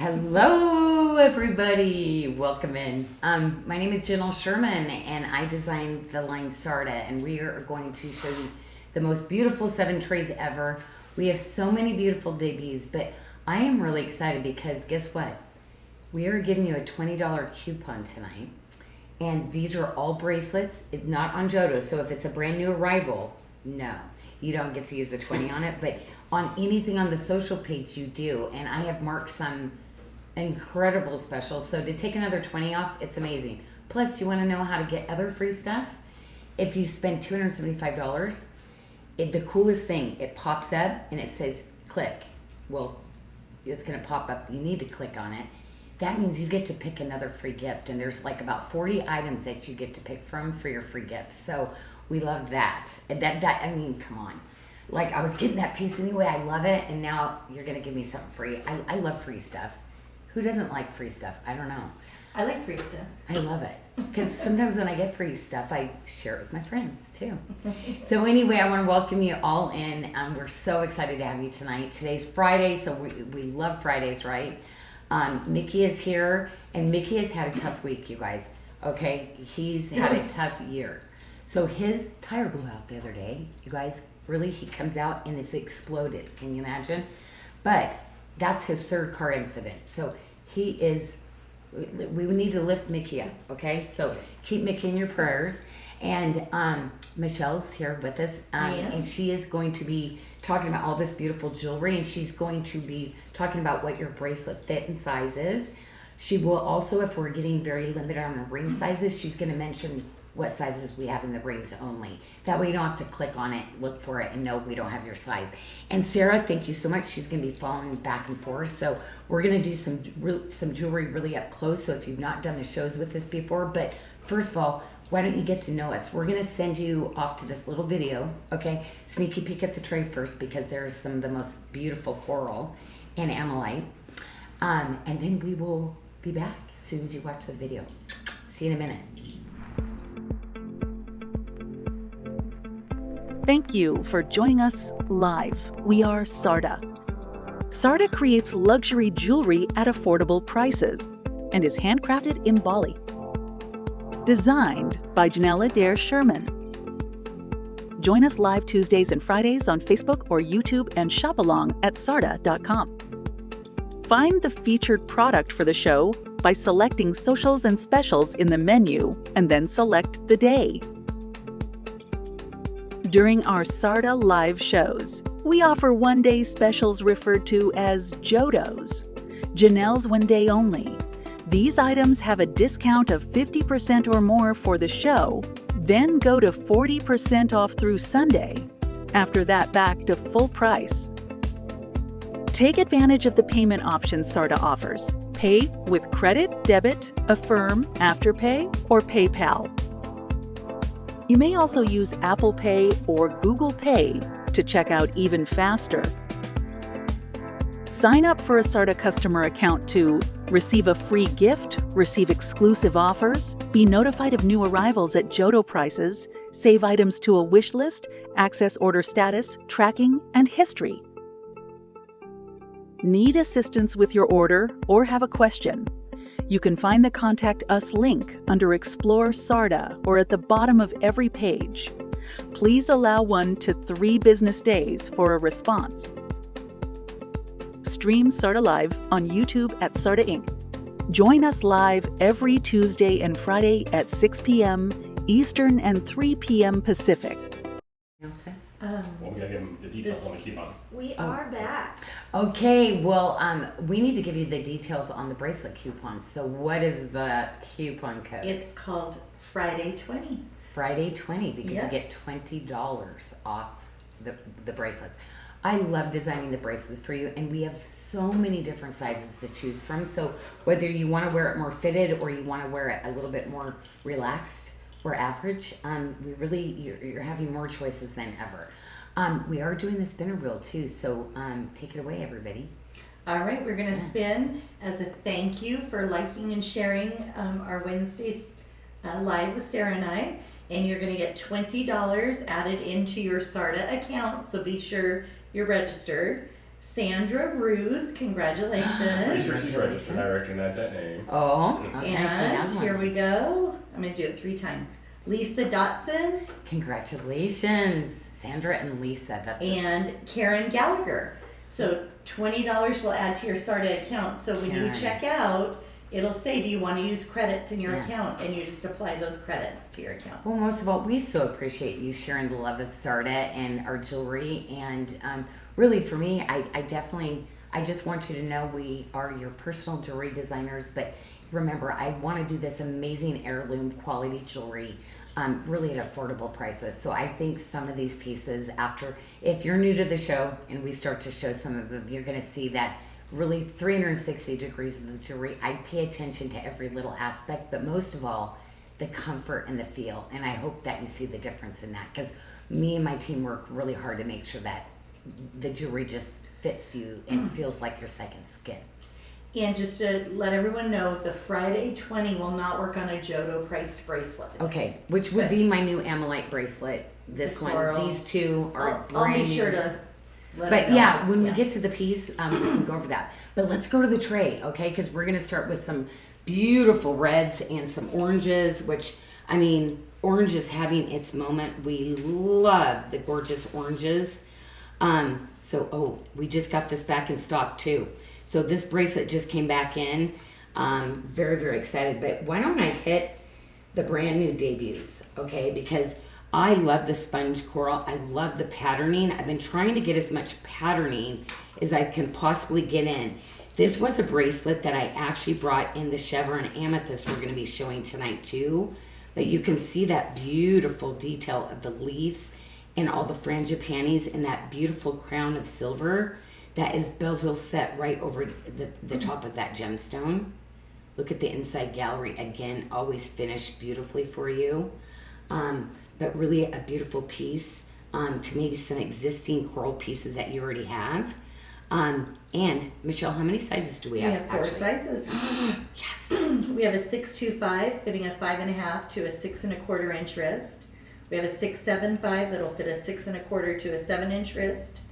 Hello everybody, welcome in. My name is Janyl Sherman and I designed the line SARDA, and we are going to show you the most beautiful 7 trays ever. We have so many beautiful debuts, but I am really excited because guess what? We are giving you a $20 coupon tonight, and these are all bracelets. It's not on Jodo, so if it's a brand new arrival, no, you don't get to use the 20 on it, but on anything on the social page you do, and I have marked some incredible specials. So to take another 20 off, it's amazing. Plus, you want to know how to get other free stuff? If you spend $275, the coolest thing, it pops up and it says click. Well, it's going to pop up. You need to click on it. That means you get to pick another free gift, and there's like about 40 items that you get to pick from for your free gifts. So we love that. And I mean, come on. Like, I was getting that piece anyway. I love it, and now you're going to give me something free. I love free stuff. Who doesn't like free stuff? I don't know. I like free stuff. I love it. Because sometimes when I get free stuff, I share it with my friends too. So anyway, I want to welcome you all in. We're so excited to have you tonight. Today's Friday, so we love Fridays, right? Mickey is here, and Mickey has had a tough week, you guys. Okay? He's had a tough year. So his tire blew out the other day. You guys, really, he comes out and it's exploded. Can you imagine? But that's his 3rd car incident. So we need to lift Mickey up, okay? So keep Mickey in your prayers. And Michelle's here with us, and she is going to be talking about all this beautiful jewelry, and she's going to be talking about what your bracelet fit and size is. She will also, if we're getting very limited on the ring sizes, she's going to mention what sizes we have in the rings only. That way you don't have to click on it, look for it, and no, we don't have your size. And Sarah, thank you so much. She's going to be following back and forth. So we're going to do some jewelry really up close. So if you've not done the shows with us before, but first of all, why don't you get to know us? We're going to send you off to this little video, okay? Sneaky peek at the tray first, because there's some of the most beautiful coral and amylite. And then we will be back as soon as you watch the video. See you in a minute. Thank you for joining us live. We are SARDA. SARDA creates luxury jewelry at affordable prices and is handcrafted in Bali. Designed by Janyl Sherman. Join us live Tuesdays and Fridays on Facebook or YouTube, and shop along at sarda.com. Find the featured product for the show by selecting socials and specials in the menu, and then select the day. During our SARDA live shows, we offer one-day specials referred to as Jodos, Janelle's one day only. These items have a discount of 50% or more for the show, then go to 40% off through Sunday. After that, back to full price. Take advantage of the payment options SARDA offers. Pay with credit, debit, Affirm, Afterpay, or PayPal. You may also use Apple Pay or Google Pay to check out even faster. Sign up for a SARDA customer account to receive a free gift, receive exclusive offers, be notified of new arrivals at Jodo prices, save items to a wish list, access order status, tracking, and history. Need assistance with your order or have a question? You can find the Contact Us link under Explore SARDA or at the bottom of every page. Please allow 1 to 3 business days for a response. Stream SARDA Live on YouTube at SARDA Inc. Join us live every Tuesday and Friday at 6 p.m. Eastern and 3 p.m. Pacific. Well, we gotta give them the details on the coupon. We are back. Okay, well, we need to give you the details on the bracelet coupon. So what is the coupon code? It's called Friday 20. Friday 20, because you get $20 off the bracelets. I love designing the bracelets for you, and we have so many different sizes to choose from. So whether you want to wear it more fitted or you want to wear it a little bit more relaxed or average, you're having more choices than ever. We are doing the spinner wheel too, so take it away, everybody. All right, we're going to spin as a thank you for liking and sharing our Wednesdays live with Sarah and I. And you're going to get $20 added into your SARDA account, so be sure you're registered. Sandra Ruth, congratulations. Pretty sure she's registered. I recognize that name. Oh, okay. She And has here one. we go. I'm going to do it 3 times. Lisa Dotson Congratulations, Sandra and Lisa. That's and Karen Gallagher. So $20 will add to your SARDA account. So when you Karen. check out, it'll say, do you want to use credits in your Yeah. account? And you just apply those credits to your account. Well, most of all, we so appreciate you sharing the love of SARDA and our jewelry. And really, for me, I just want you to know we are your personal jewelry designers. But remember, I want to do this amazing heirloom quality jewelry really at affordable prices. So I think some of these pieces, if you're new to the show and we start to show some of them, you're going to see that really 360 degrees of the jewelry. I pay attention to every little aspect, but most of all, the comfort and the feel. And I hope that you see the difference in that, because me and my team work really hard to make sure that the jewelry just fits you and feels like your second skin. And just to let everyone know, the Friday 20 will not work on a Jodo priced bracelet. Okay, which would be my new Ammonite bracelet. This The one, coral. these two are I'll brand be new. sure to let But it know. yeah, when we get to the piece, we can go over that. But let's go to the tray, okay? Because we're going to start with some beautiful reds and some oranges, which, I mean, orange is having its moment. We love the gorgeous oranges. We just got this back in stock too. So this bracelet just came back in. Very, very excited. But why don't I hit the brand new debuts, okay? Because I love the sponge coral. I love the patterning. I've been trying to get as much patterning as I can possibly get in. This was a bracelet that I actually brought in the chevron amethyst we're going to be showing tonight too. But you can see that beautiful detail of the leaves and all the frangipanis and that beautiful crown of silver that is bezel set right over the top of that gemstone. Look at the inside gallery again, always finished beautifully for you. But really a beautiful piece to maybe some existing coral pieces that you already have. And Michelle, how many sizes do we have? We have 4 actually? sizes. Yes. We have a 625 fitting a 5.5 to a 6 1/4 inch wrist. We have a 675 that'll fit a 6 1/4 to a 7 inch wrist.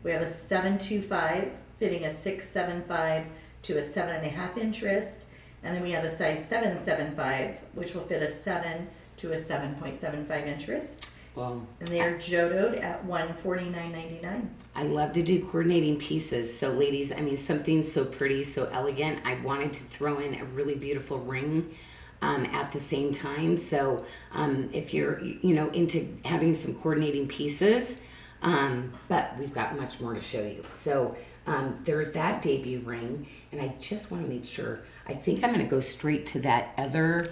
We have a 725 fitting a 675 to a 7.5 inch wrist. And then we have a size 775, which will fit a 7 to a 7.75 inch wrist. Well, And they are jodoed at $149.99. I love to do coordinating pieces. So ladies, I mean, something so pretty, so elegant. I wanted to throw in a really beautiful ring at the same time. So if you're, into having some coordinating pieces, but we've got much more to show you. So there's that debut ring. And I just want to make sure, I think I'm going to go straight to that other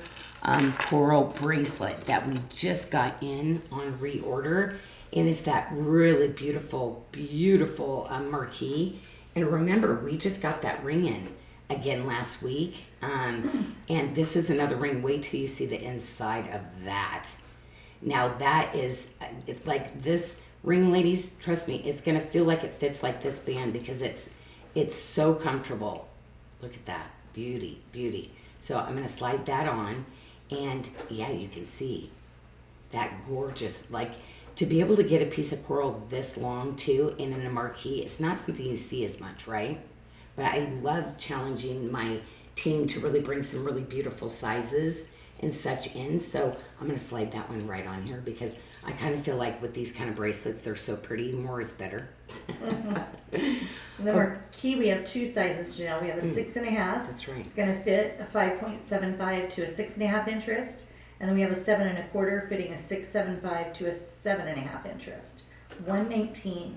coral bracelet that we just got in on reorder. And it's that really beautiful, beautiful marquee. And remember, we just got that ring in again last week. And this is another ring. Wait till you see the inside of that. Now that is, it's like this ring, ladies, trust me, it's going to feel like it fits like this band because it's so comfortable. Look at that. Beauty, beauty. So I'm going to slide that on. And yeah, you can see that gorgeous, like to be able to get a piece of coral this long too in a marquee, it's not something you see as much, right? But I love challenging my team to really bring some really beautiful sizes and such in. So I'm going to slide that one right on here because I kind of feel like with these kind of bracelets, they're so pretty. More is better. And the marquee, we have 2 sizes, Janelle. We have a 6.5. That's right. It's going to fit a 5.75 to a 6.5 inch wrist. And then we have a 7 1/4 fitting a 6.75 to a 7.5 inch wrist. $119.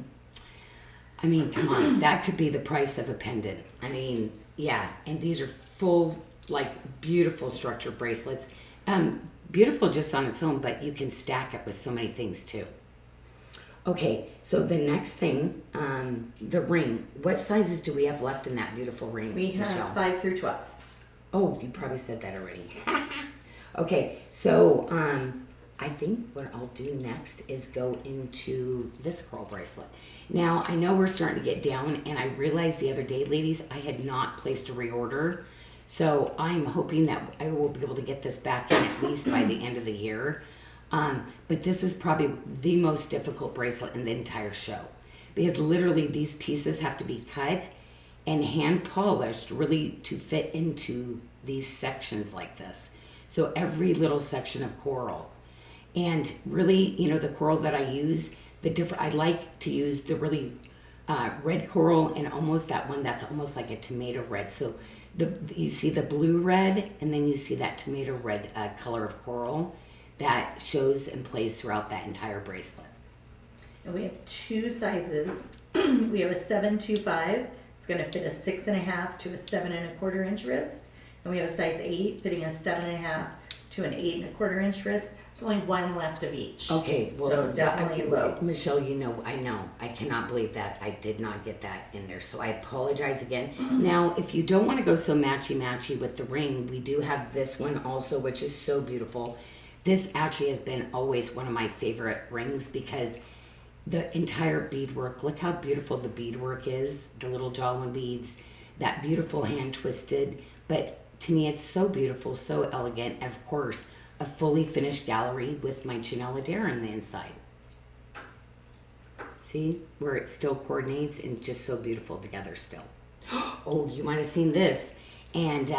I mean, come on, that could be the price of a pendant. I mean, yeah, and these are full, like, beautiful structured bracelets. Beautiful just on its own, but you can stack it with so many things too. Okay, so the next thing, the ring. What sizes do we have left in that beautiful ring, We have Michelle? 5 through 12. Oh, you probably said that already. Okay, so I think what I'll do next is go into this coral bracelet. Now, I know we're starting to get down, and I realized the other day, ladies, I had not placed a reorder. So I'm hoping that I will be able to get this back in at least by the end of the year. But this is probably the most difficult bracelet in the entire show because literally these pieces have to be cut and hand polished really to fit into these sections like this. So every little section of coral. And really, you know, the coral that I use, I like to use the really red coral and almost that one that's almost like a tomato red. So you see the blue red, and then you see that tomato red color of coral that shows and plays throughout that entire bracelet. And we have 2 sizes. We have a 725. It's going to fit a 6.5 to a 7 1/4 inch wrist. And we have a size 8 fitting a 7.5 to an 8 1/4 inch wrist. There's only one left of each. Okay, well, so definitely low. Michelle, you know, I cannot believe that I did not get that in there. So I apologize again. Now, if you don't want to go so matchy-matchy with the ring, we do have this one also, which is so beautiful. This actually has been always one of my favorite rings because the entire beadwork, look how beautiful the beadwork is, the little jawline beads, that beautiful hand twisted. But to me, it's so beautiful, so elegant. And of course, a fully finished gallery with my Janyl on the inside. See where it still coordinates and just so beautiful together still. Oh, you might have seen this. And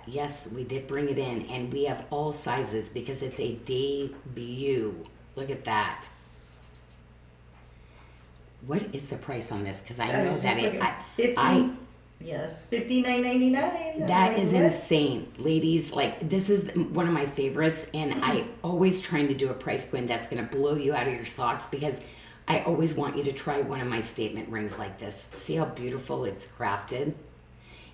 yes, we did bring it in, and we have all sizes because it's a debut. Look at that. What is the price on this? Because I know that yes, $59.99. That is insane, ladies. Like, this is one of my favorites, and I always trying to do a price point that's going to blow you out of your socks because I always want you to try one of my statement rings like this. See how beautiful it's crafted?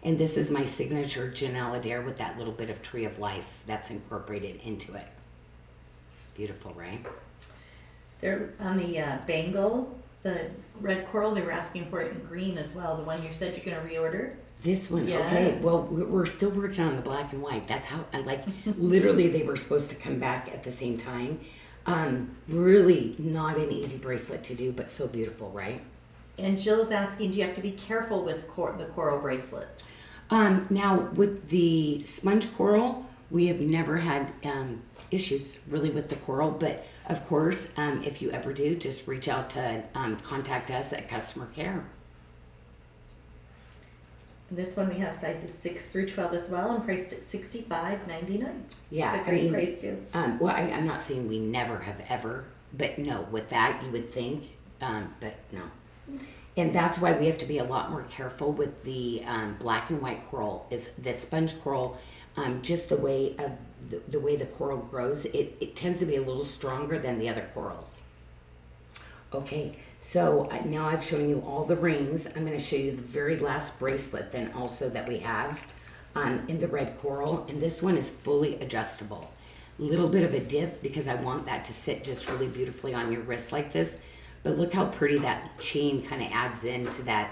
And this is my signature Janyl with that little bit of tree of life that's incorporated into it. Beautiful, right? They're on the bangle, the red coral. They were asking for it in green as well. The one you said you're going to reorder. This one, yes. Okay. Well, we're still working on the black and white. That's how I like. Literally, they were supposed to come back at the same time. Really not an easy bracelet to do, but so beautiful, right? And Jill's asking, do you have to be careful with the coral bracelets? Now, with the sponge coral, we have never had issues really with the coral, but of course, if you ever do, just reach out to contact us at customer care. This one we have sizes 6 through 12 as well, and priced at $65.99. Yeah, it's a great price too. Well, I'm not saying we never have ever, but no, with that you would think, but no. And that's why we have to be a lot more careful with the black and white coral. Is the sponge coral, just the way of the way the coral grows, it tends to be a little stronger than the other corals. Okay, so now I've shown you all the rings. I'm going to show you the very last bracelet then also that we have in the red coral. And this one is fully adjustable. Little bit of a dip because I want that to sit just really beautifully on your wrist like this. But look how pretty that chain kind of adds into that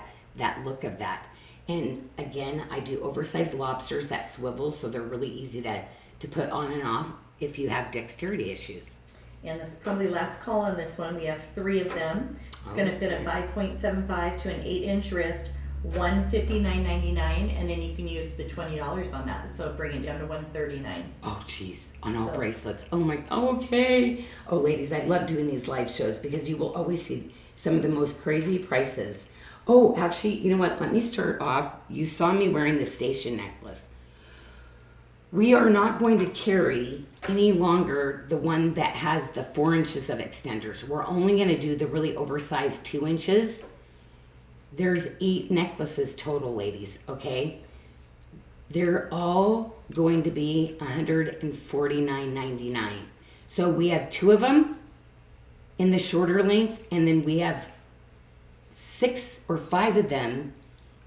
look of that. And again, I do oversized lobsters that swivel, so they're really easy to put on and off if you have dexterity issues. And this is probably last call on this one. We have 3 of them. It's going to fit a 5.75 to an 8-inch wrist, $159.99, and then you can use the $20 on that, so bring it down to $139. Oh, geez, on all bracelets. Oh my, okay. Oh, ladies, I love doing these live shows because you will always see some of the most crazy prices. Oh, actually, you know what? Let me start off. You saw me wearing the station necklace. We are not going to carry any longer the one that has the 4 inches of extenders. We're only going to do the really oversized 2 inches. There's 8 necklaces total, ladies, okay? They're all going to be $149.99. So we have 2 of them in the shorter length, and then we have 6 or 5 of them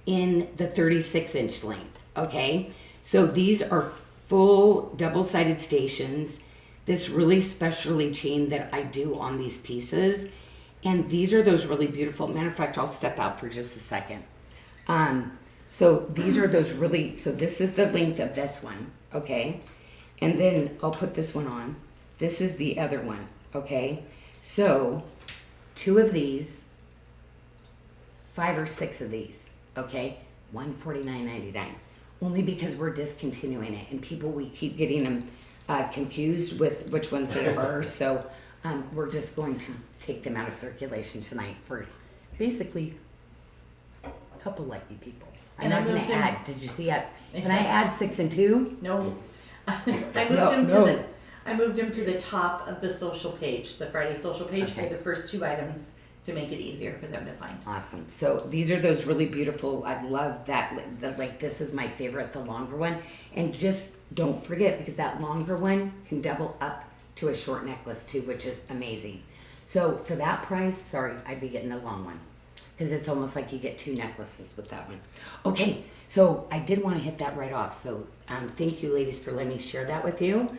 in the 36-inch length, okay? So these are full double-sided stations, this really specially chain that I do on these pieces. And these are those really beautiful, matter of fact, I'll step out for just a second. So these are those really, so this is the length of this one, okay? And then I'll put this one on. This is the other one, okay? So 2 of these, 5 or 6 of these, okay? $149.99. Only because we're discontinuing it, and people, we keep getting them confused with which ones they are. So we're just going to take them out of circulation tonight for basically a couple lucky people. I'm And I not going moved to him- add. Did you see it? Can I add 6 and 2? No. I moved him to the top of the social page, the Friday social page, Okay. for the first 2 items to make it easier for them to find. Awesome. So these are those really beautiful. I love that. Like this is my favorite, the longer one. And just don't forget, because that longer one can double up to a short necklace too, which is amazing. So for that price, sorry, I'd be getting the long one, because it's almost like you get 2 necklaces with that one. Okay, so I did want to hit that right off. So thank you, ladies, for letting me share that with you.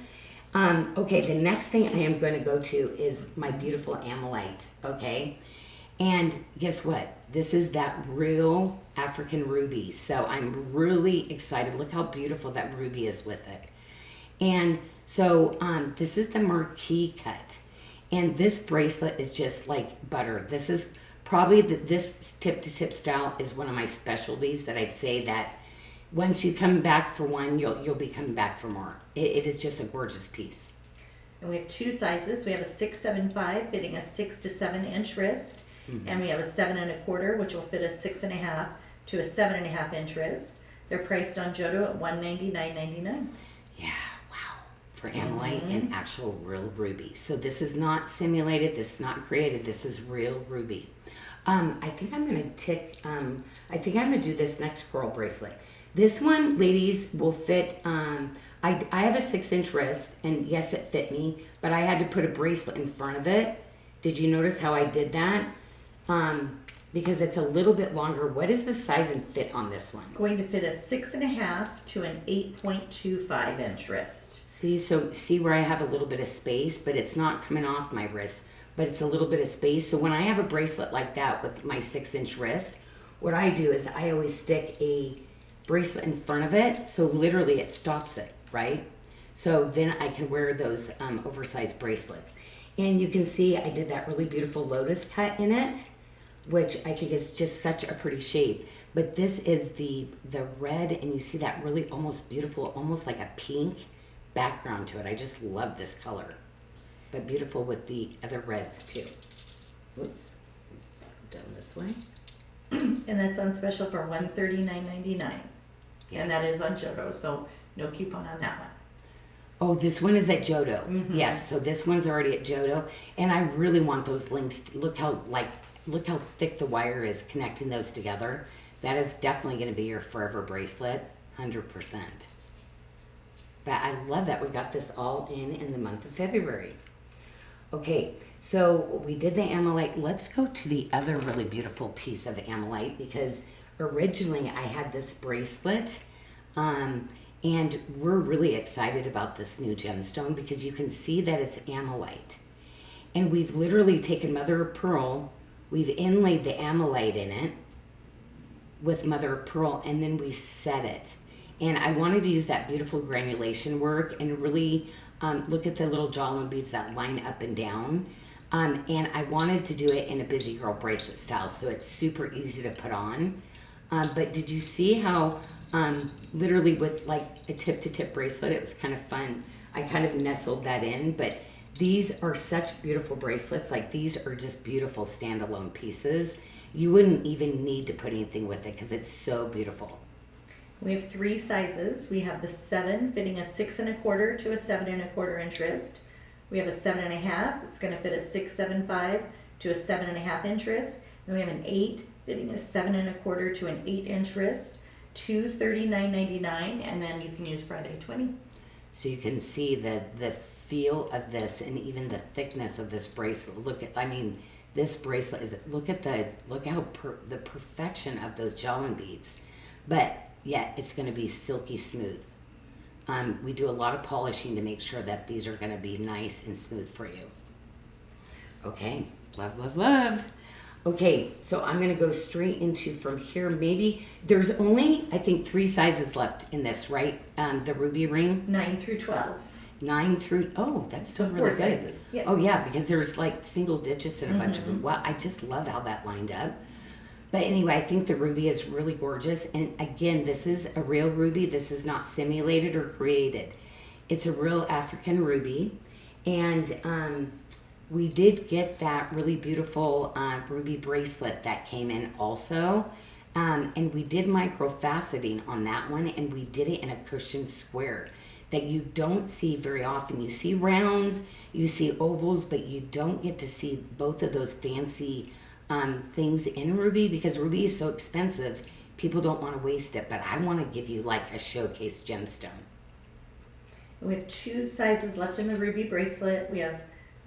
Okay, the next thing I am going to go to is my beautiful Amylite, okay? And guess what? This is that real African ruby. So I'm really excited. Look how beautiful that ruby is with it. And so this is the marquee cut. And this bracelet is just like butter. This is probably, this tip-to-tip style is one of my specialties that I'd say that once you come back for one, you'll be coming back for more. It is just a gorgeous piece. And we have 2 sizes. We have a 6'7" fitting a 6 to 7 inch wrist. And we have a 7 1/4, which will fit a 6 1/2 to a 7 1/2 inch wrist. They're priced on Jodo at $199.99. Yeah, wow. For Amylite and actual real ruby. So this is not simulated, this is not created, this is real ruby. I think I'm gonna do this next coral bracelet. This one, ladies, will fit, I have a 6 inch wrist, and yes, it fit me, but I had to put a bracelet in front of it. Did you notice how I did that? Because it's a little bit longer. What is the size and fit on this one? Going to fit a 6 1/2 to an 8.25 inch wrist. See where I have a little bit of space, but it's not coming off my wrist, but it's a little bit of space. So when I have a bracelet like that with my 6 inch wrist, what I do is I always stick a bracelet in front of it, so literally it stops it, right? So then I can wear those oversized bracelets. And you can see I did that really beautiful lotus cut in it, which I think is just such a pretty shape. But this is the red, and you see that really almost beautiful, almost like a pink background to it. I just love this color, but beautiful with the other reds too. Oops, down this way. And that's on special for $139.99. Yeah. And that is on Jodo, so no coupon on that one. Oh, this one is at Jodo. Yes, so this one's already at Jodo, and I really want those links. Look how thick the wire is connecting those together. That is definitely going to be your forever bracelet, 100%. But I love that we got this all in the month of February. Okay, so we did the Amylite. Let's go to the other really beautiful piece of the Amylite, because originally I had this bracelet, and we're really excited about this new gemstone because you can see that it's Amylite. And we've literally taken mother of pearl, we've inlaid the Amylite in it with mother of pearl, and then we set it. And I wanted to use that beautiful granulation work and really look at the little jawline beads that line up and down. And I wanted to do it in a busy girl bracelet style, so it's super easy to put on. But did you see how literally with like a tip-to-tip bracelet, it was kind of fun. I kind of nestled that in, but these are such beautiful bracelets. Like, these are just beautiful standalone pieces. You wouldn't even need to put anything with it because it's so beautiful. We have 3 sizes. We have the 7 fitting a 6 1/4 to a 7 1/4 inch wrist. We have a 7 1/2. It's going to fit a 6'7" to a 7 1/2 inch wrist. And we have an 8 fitting a 7 1/4 to an 8 inch wrist. $239.99, and then you can use Friday 20. So you can see the feel of this and even the thickness of this bracelet. Look at, I mean, this bracelet is, look how the perfection of those jawline beads. But yet it's going to be silky smooth. We do a lot of polishing to make sure that these are going to be nice and smooth for you. Okay, love, love, love. Okay, so I'm going to go straight into from here. Maybe there's only, I think, 3 sizes left in this, right? The ruby ring. 9 through 12. 9 through, oh, that's still So really 4 good. sizes. Yeah. Oh yeah, because there's like single digits and a bunch of them. Well, I just love how that lined up. But anyway, I think the ruby is really gorgeous. And again, this is a real ruby. This is not simulated or created. It's a real African ruby. And we did get that really beautiful ruby bracelet that came in also. And we did micro-faceting on that one, and we did it in a cushion square that you don't see very often. You see rounds, you see ovals, but you don't get to see both of those fancy things in ruby because ruby is so expensive. People don't want to waste it, but I want to give you like a showcase gemstone. We have 2 sizes left in the ruby bracelet. We have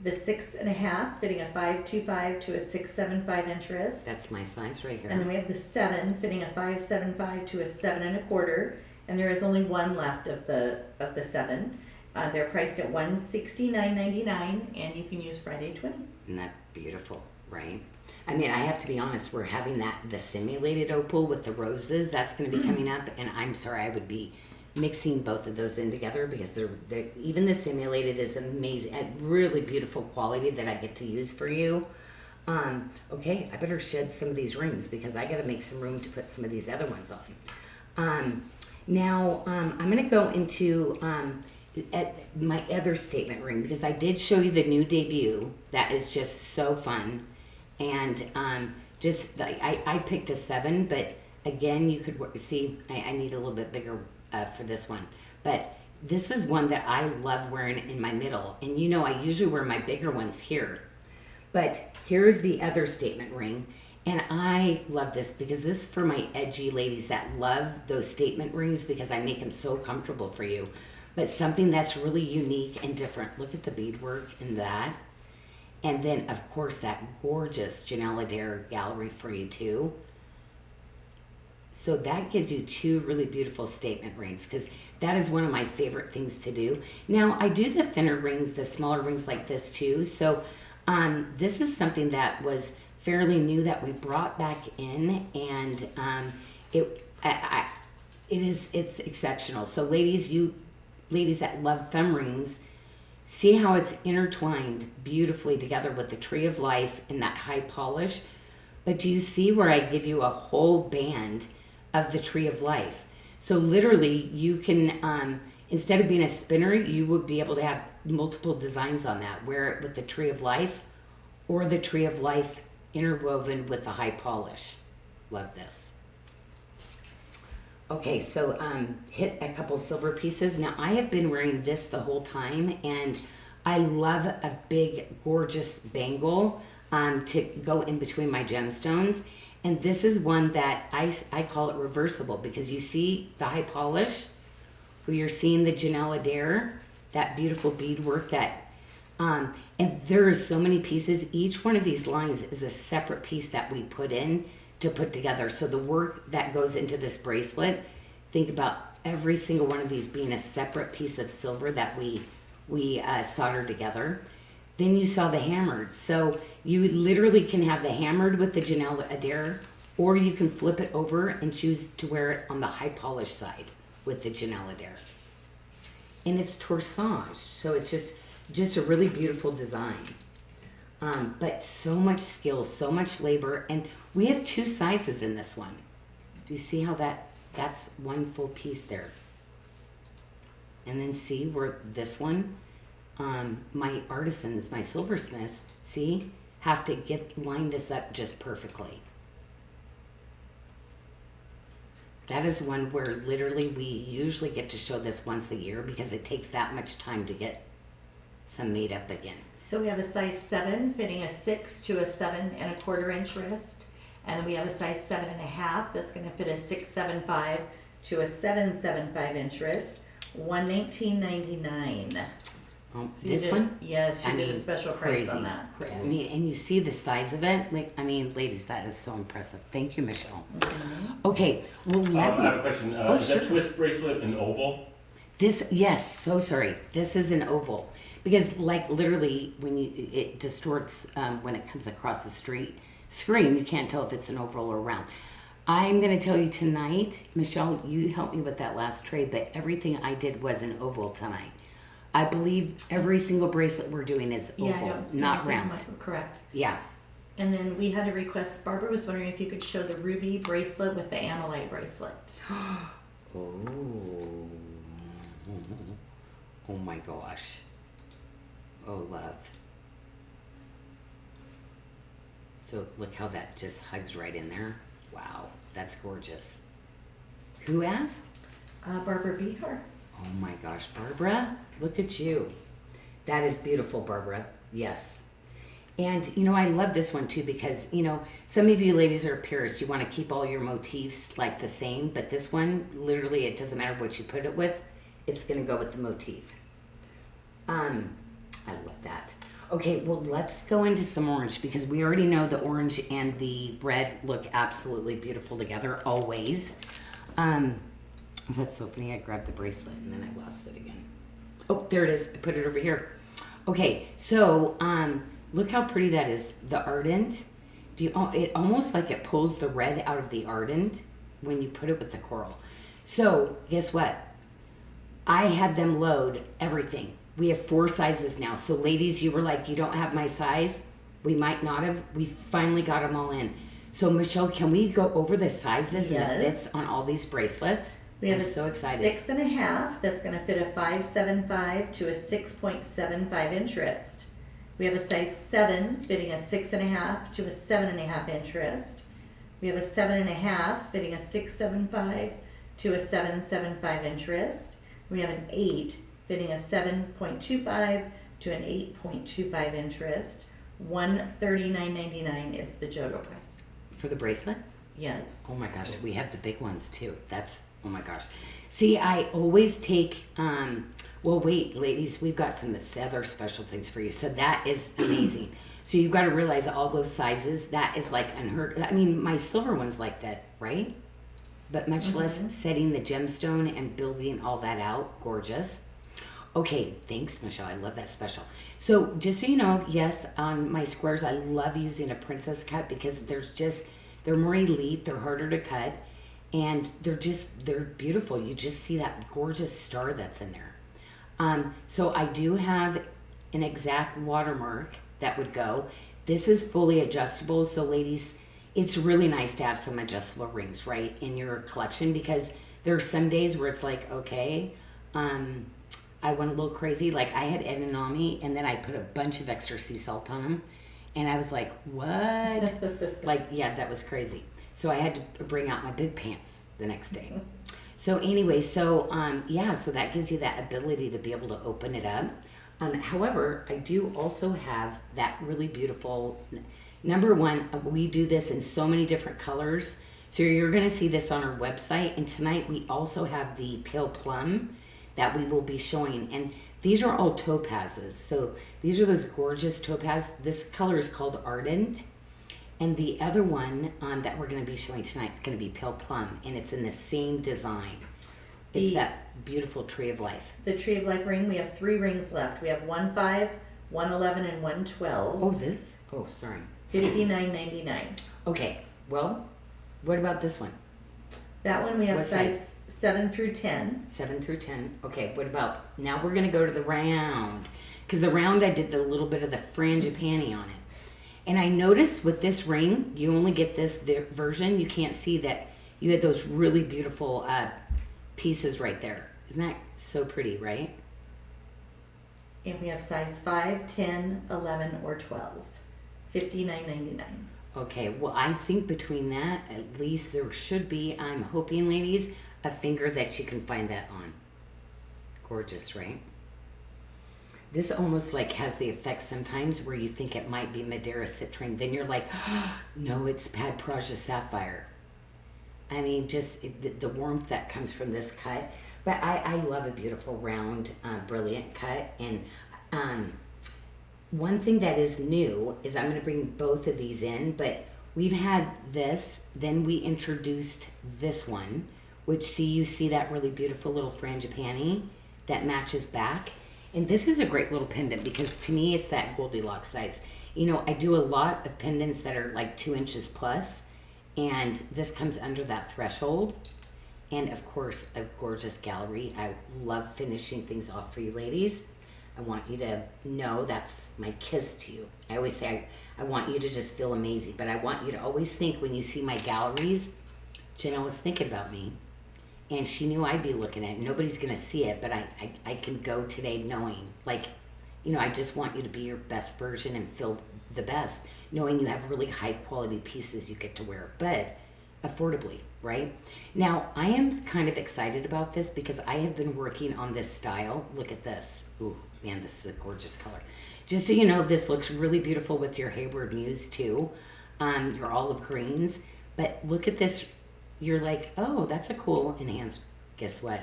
the 6.5 fitting a 5.25 to a 6.75 inch wrist. That's my size right here. And then we have the 7 fitting a 5.75 to a 7.25. And there is only one left of the 7. They're priced at $169.99, and you can use Friday 20. Isn't that beautiful, right? I mean, I have to be honest, we're having the simulated opal with the roses. That's going to be coming up, and I'm sorry, I would be mixing both of those in together because they're even the simulated is amazing, really beautiful quality that I get to use for you. Okay, I better shed some of these rings because I got to make some room to put some of these other ones on. Now, I'm going to go into at my other statement ring because I did show you the new debut. That is just so fun. And just like I picked a 7, but again, you could see I need a little bit bigger for this one. But this is one that I love wearing in my middle. And you know, I usually wear my bigger ones here. But here's the other statement ring. And I love this because this is for my edgy ladies that love those statement rings because I make them so comfortable for you. But something that's really unique and different. Look at the beadwork in that. And then, of course, that gorgeous Janyl gallery for you, too. So that gives you 2 really beautiful statement rings because that is one of my favorite things to do. Now, I do the thinner rings, the smaller rings like this, too. So this is something that was fairly new that we brought back in, and it's exceptional. So ladies that love femme rings, see how it's intertwined beautifully together with the Tree of Life and that high polish. But do you see where I give you a whole band of the Tree of Life? So literally you can, instead of being a spinner, you would be able to have multiple designs on that. Wear it with the Tree of Life or the Tree of Life interwoven with the high polish. Love this. Okay, so hit a couple silver pieces. Now I have been wearing this the whole time, and I love a big, gorgeous bangle to go in between my gemstones. And this is one that I call it reversible because you see the high polish, where you're seeing the Janyl, that beautiful beadwork that, and there are so many pieces. Each one of these lines is a separate piece that we put in to put together. So the work that goes into this bracelet, think about every single one of these being a separate piece of silver that we soldered together. Then you saw the hammered. So you literally can have the hammered with the Janyl, or you can flip it over and choose to wear it on the high polish side with the Janyl. And it's torsage, so it's just a really beautiful design. But so much skill, so much labor, and we have 2 sizes in this one. Do you see how that's one full piece there? And then see where this one, my artisans, my silversmiths, see, have to line this up just perfectly. That is one where literally we usually get to show this once a year because it takes that much time to get some made up again. So we have a size 7 fitting a 6 to a 7.25 inch wrist. And then we have a size 7.5 that's going to fit a 6.75 to a 7.75 inch wrist. $119.99. Oh, So this one? Yes, you did a special price on that. I mean, and you see the size of it. Like, I mean, ladies, that is so impressive. Thank you, Michelle. Mm-hmm. Okay, well, I have a question. Is that twist bracelet an oval? Yes, so sorry. This is an oval. Because, like, literally, when it distorts when it comes across the screen, you can't tell if it's an oval or round. I'm going to tell you tonight, Michelle, you helped me with that last tray, but everything I did was an oval tonight. I believe every single bracelet we're doing is oval, not round. Correct. Yeah. And then we had a request. Barbara was wondering if you could show the ruby bracelet with the amylite bracelet. Oh my gosh. Oh, love. So look how that just hugs right in there. Wow, that's gorgeous. Who asked? Barbara Behar. Oh my gosh, Barbara, look at you. That is beautiful, Barbara. Yes. And, you know, I love this one too because, you know, some of you ladies are purists. You want to keep all your motifs like the same, but this one, literally, it doesn't matter what you put it with. It's going to go with the motif. I love that. Okay, well, let's go into some orange because we already know the orange and the red look absolutely beautiful together, always. That's so funny. I grabbed the bracelet and then I lost it again. Oh, there it is. I put it over here. Okay, so look how pretty that is. The Ardent. It almost like it pulls the red out of the Ardent when you put it with the coral. So guess what? I had them load everything. We have 4 sizes now. So ladies, you were like, you don't have my size. We might not have. We finally got them all in. So Michelle, can we go over the sizes and the fits on all these bracelets? We have so excited. 6.5 that's going to fit a 5.75 to a 6.75 inch wrist. We have a size 7 fitting a 6.5 to a 7.5 inch wrist. We have a 7.5 fitting a 6.75 to a 7.75 inch wrist. We have an 8 fitting a 7.25 to an 8.25 inch wrist. $139.99 is the JoJo price. For the bracelet? Yes. Oh my gosh, we have the big ones too. That's, oh my gosh. See, I always take, well, wait, ladies, we've got some other special things for you. So that is amazing. So you've got to realize all those sizes, that is like unheard. I mean, my silver one's like that, right? But much less setting the gemstone and building all that out. Gorgeous. Okay, thanks, Michelle. I love that special. So just so you know, yes, on my squares, I love using a princess cut because they're more elite, they're harder to cut, and they're beautiful. You just see that gorgeous star that's in there. So I do have an exact watermark that would go. This is fully adjustable, so ladies, it's really nice to have some adjustable rings, right, in your collection because there are some days where it's like, okay, I went a little crazy. Like I had edamame and then I put a bunch of extra sea salt on them. And I was like, what? Like, yeah, that was crazy. So I had to bring out my big pants the next day. So anyway, so yeah, so that gives you that ability to be able to open it up. However, I do also have that really beautiful, number one, we do this in so many different colors. So you're going to see this on our website. And tonight we also have the pale plum that we will be showing. And these are all topazes. So these are those gorgeous topaz. This color is called Ardent. And the other one that we're going to be showing tonight is going to be pale plum. And it's in the same design. It's that beautiful tree of life. The tree of life ring, we have 3 rings left. We have 1.5, 1.11, and 1.12. Oh, this? Oh, sorry. $59.99. Okay. Well, what about this one? That one we have What size 7 through 10. 7 through 10. Okay, what about, now we're going to go to the round. Because the round, I did a little bit of the frangipani on it. And I noticed with this ring, you only get this version. You can't see that you had those really beautiful pieces right there. Isn't that so pretty, right? And we have size 5, 10, 11, or 12. $59.99. Okay, well, I think between that, at least there should be, I'm hoping, ladies, a finger that you can find that on. Gorgeous, right? This almost like has the effect sometimes where you think it might be Madeira citrine. Then you're like, oh, no, it's Pad Praja sapphire. I mean, just the warmth that comes from this cut. But I love a beautiful, round, brilliant cut. And one thing that is new is I'm going to bring both of these in. But we've had this, then we introduced this one, which you see that really beautiful little frangipani that matches back. And this is a great little pendant because to me it's that Goldilocks size. You know, I do a lot of pendants that are like 2 inches plus, and this comes under that threshold. And of course, a gorgeous gallery. I love finishing things off for you ladies. I want you to know that's my kiss to you. I always say I want you to just feel amazing, but I want you to always think when you see my galleries, Janyl was thinking about me. And she knew I'd be looking at it. Nobody's going to see it, but I can go today knowing, like, you know, I just want you to be your best version and feel the best, knowing you have really high quality pieces you get to wear, but affordably, right? Now, I am kind of excited about this because I have been working on this style. Look at this. Ooh, man, this is a gorgeous color. Just so you know, this looks really beautiful with your Hayward Muse too, your olive greens. But look at this. You're like, oh, that's a cool enhanced. Guess what?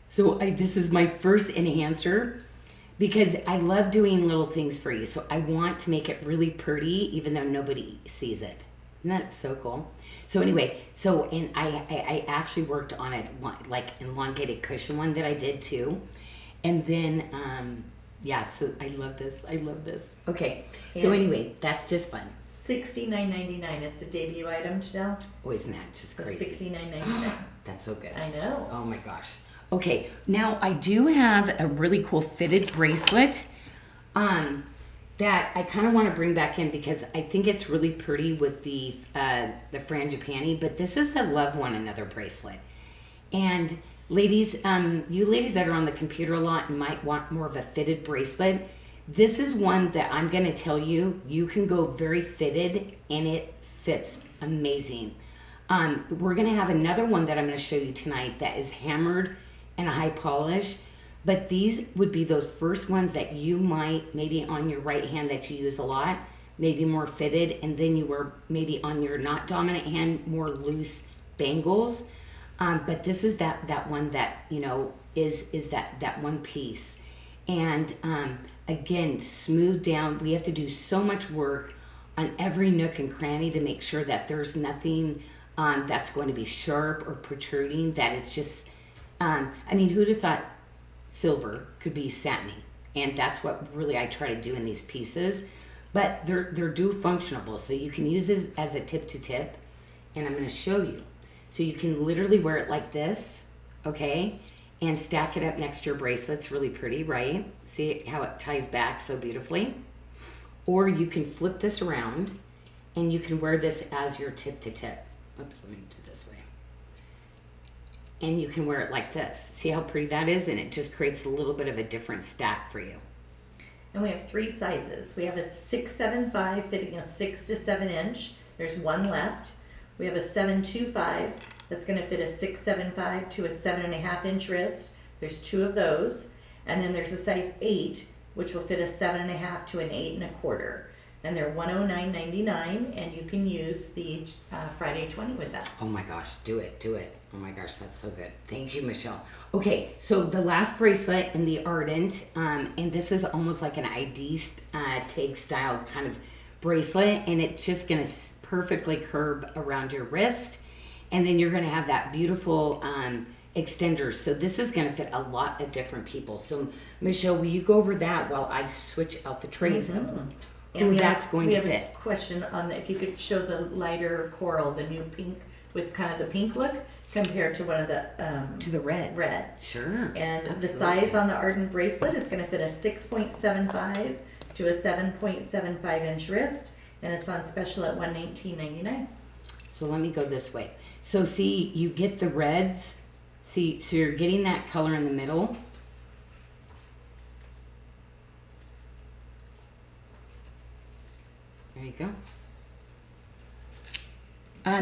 So this is my first enhancer because I love doing little things for you. So I want to make it really pretty even though nobody sees it. Isn't that so cool? So anyway, and I actually worked on it, like elongated cushion one that I did too. And then, so I love this. I love this. Okay. So anyway, that's just fun. $69.99. It's a debut item, Janyl. Oh, isn't that just crazy? $69.99. That's so good. I know. Oh my gosh. Okay, now I do have a really cool fitted bracelet that I kind of want to bring back in because I think it's really pretty with the frangipani, but this is the Love One Another bracelet. And ladies, you ladies that are on the computer a lot and might want more of a fitted bracelet, this is one that I'm going to tell you, you can go very fitted and it fits amazing. We're going to have another one that I'm going to show you tonight that is hammered and a high polish, but these would be those first ones that you might maybe on your right hand that you use a lot, maybe more fitted, and then you were maybe on your not dominant hand more loose bangles. But this is that one that, you know, is that one piece. And again, smooth down. We have to do so much work on every nook and cranny to make sure that there's nothing that's going to be sharp or protruding, that it's just, I mean, who'd have thought silver could be satiny? And that's what really I try to do in these pieces. But they're dual functionable, so you can use this as a tip to tip, and I'm going to show you. So you can literally wear it like this, okay, and stack it up next to your bracelets. Really pretty, right? See how it ties back so beautifully? Or you can flip this around and you can wear this as your tip to tip. Oops, let me do this way. And you can wear it like this. See how pretty that is? And it just creates a little bit of a different stack for you. And we have 3 sizes. We have a 675 fitting a 6 to 7 inch. There's one left. We have a 725 that's going to fit a 675 to a 7.5 inch wrist. There's 2 of those. And then there's a size 8, which will fit a 7.5 to an 8.25. And they're $109.99, and you can use the Friday 20 with that. Oh my gosh, do it. Oh my gosh, that's so good. Thank you, Michelle. Okay, so the last bracelet in the Ardent, and this is almost like an ID tag style kind of bracelet, and it's just gonna perfectly curve around your wrist, and then you're gonna have that beautiful extender. So this is gonna fit a lot of different people. So Michelle, will you go over that while I switch out the trays? Mm-hmm. And that's going to fit. We have a question on if you could show the lighter coral, the new pink with kind of the pink look compared to one of the to the red. Red. Sure. And absolutely. the size on the Ardent bracelet is going to fit a 6.75 to a 7.75 inch wrist, and it's on special at $119.99. So let me go this way. So see, you get the reds. See, so you're getting that color in the middle. There you go.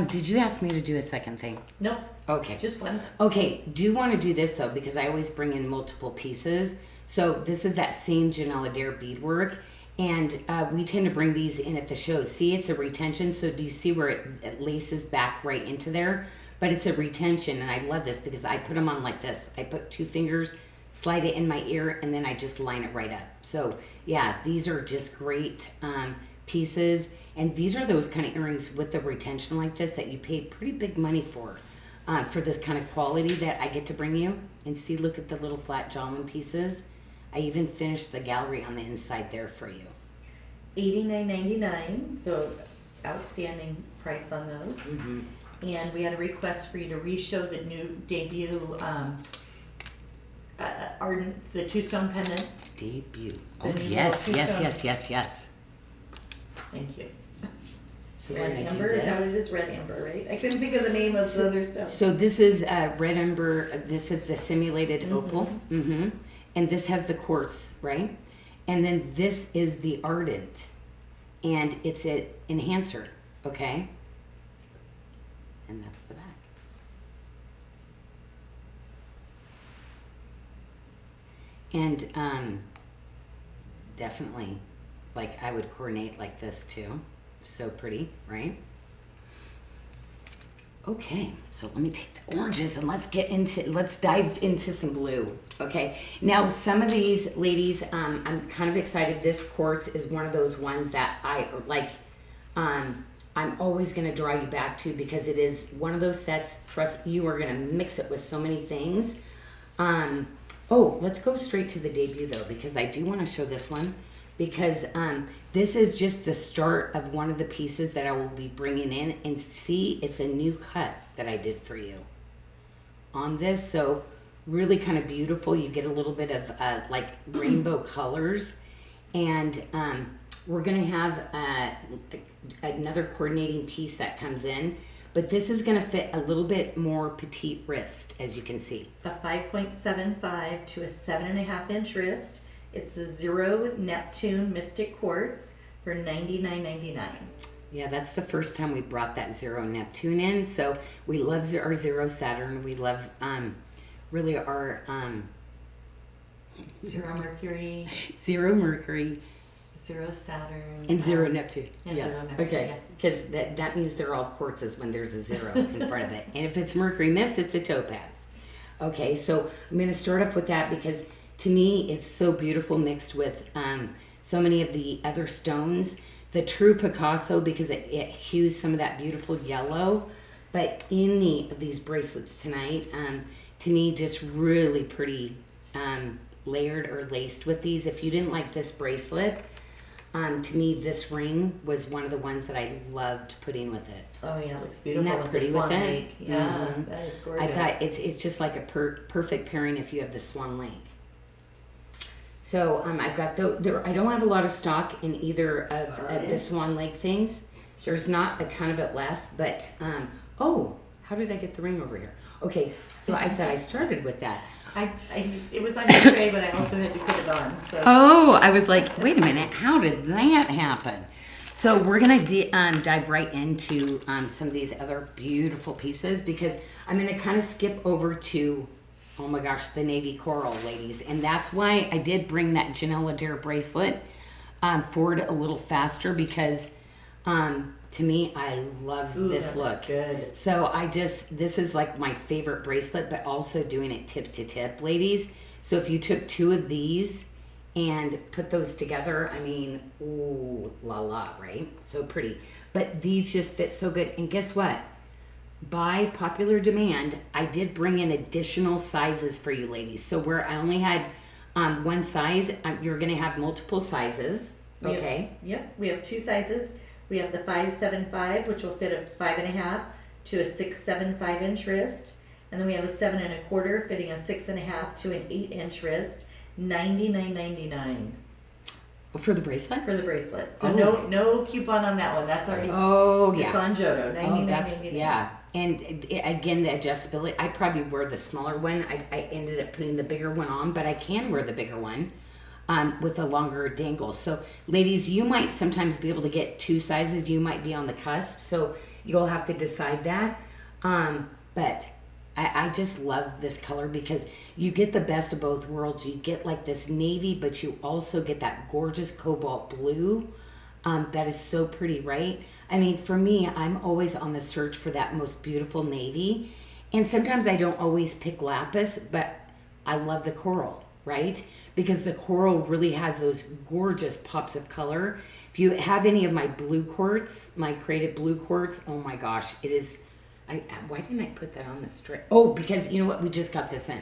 Did you ask me to do a second thing? Nope. Okay. Just one. Okay, do want to do this though, because I always bring in multiple pieces. So this is that same Janyl Adair beadwork, and we tend to bring these in at the shows. See, it's a retention, so do you see where it laces back right into there? But it's a retention, and I love this because I put them on like this. I put 2 fingers, slide it in my ear, and then I just line it right up. So yeah, these are just great pieces, and these are those kind of earrings with the retention like this that you pay pretty big money for this kind of quality that I get to bring you. And see, look at the little flat jawline pieces. I even finished the gallery on the inside there for you. $89.99, so outstanding price on those. Mm-hmm. And we had a request for you to re-show the new debut Ardent, the 2-stone pendant. Debut. The Oh new yes, little yes, two-stone. yes. Thank you. So Red we're gonna do amber, is that what it this. is? Red amber, right? I couldn't think of the name of the other stuff. So this is red ember. This is the simulated opal. Mm-hmm. And this has the quartz, right? And then this is the Ardent. and it's an enhancer, okay? And that's the back. And definitely, like, I would coordinate like this too. So pretty, right? Okay, so let me take the oranges and let's dive into some blue. Okay, now some of these ladies, I'm kind of excited. This quartz is one of those ones that I like. I'm always going to draw you back to, because it is one of those sets. Trust, you are going to mix it with so many things. Oh, let's go straight to the debut though, because I do want to show this one, because this is just the start of one of the pieces that I will be bringing in. And see, it's a new cut that I did for you on this. So really kind of beautiful. You get a little bit of like rainbow colors, and we're going to have another coordinating piece that comes in. But this is going to fit a little bit more petite wrist, as you can see. A 5.75 to a 7.5 inch wrist. It's the Zero Neptune Mystic Quartz for $99.99. Yeah, that's the first time we brought that Zero Neptune in. So we love our Zero Saturn. We love really our Zero Mercury. Zero Mercury. Zero Saturn. And Zero Neptune. And Yes. Zero Neptune, Okay. Because that means they're all quartzes when there's a zero in front of it. And if it's Mercury mist, it's a topaz. Okay, so I'm going to start off with that, because to me it's so beautiful mixed with so many of the other stones. The true Picasso, because it hues some of that beautiful yellow. But in these bracelets tonight, to me, just really pretty layered or laced with these. If you didn't like this bracelet, to me, this ring was one of the ones that I loved putting with it. Oh yeah, it looks beautiful. Isn't that pretty with it? Lake. Yeah, Mhm. that is gorgeous. I thought it's just like a perfect pairing if you have the Swan Lake. So I've got I don't have a lot of stock in either of the Swan Lake things. There's not a ton of it left, but oh, how did I get the ring over here? Okay, so I thought I started with that. It was on your tray, but I also had to put it on. So. Oh, I was like, wait a minute, how did that happen? So we're gonna dive right into some of these other beautiful pieces, because I'm gonna kind of skip over to, oh my gosh, the navy coral, ladies. And that's why I did bring that Janyl bracelet forward a little faster, because to me, I love this look. Good. So this is like my favorite bracelet, but also doing it tip to tip, ladies. So if you took two of these and put those together, I mean, ooh, la la, right? So pretty. But these just fit so good. And guess what? By popular demand, I did bring in additional sizes for you ladies. So where I only had one size, you're gonna have multiple sizes, okay? Yep, we have two sizes. We have the 5.75, which will fit a 5.5 to a 6.75 inch wrist. And then we have a 7.25, fitting a 6.5 to an 8 inch wrist. $99.99 For the bracelet? for the bracelet. So Oh. no coupon on that one. That's already Oh, yeah. it's on Jodo. $99.99. Yeah. And again, the adjustability, I probably wear the smaller one. I ended up putting the bigger one on, but I can wear the bigger one with a longer dangle. So ladies, you might sometimes be able to get two sizes. You might be on the cusp. So you'll have to decide that. But I just love this color, because you get the best of both worlds. You get like this navy, but you also get that gorgeous cobalt blue. That is so pretty, right? I mean, for me, I'm always on the search for that most beautiful navy. And sometimes I don't always pick lapis, but I love the coral, right? Because the coral really has those gorgeous pops of color. If you have any of my blue quartz, my created blue quartz, oh my gosh, it is, why didn't I put that on the strip? Oh, because you know what? We just got this in.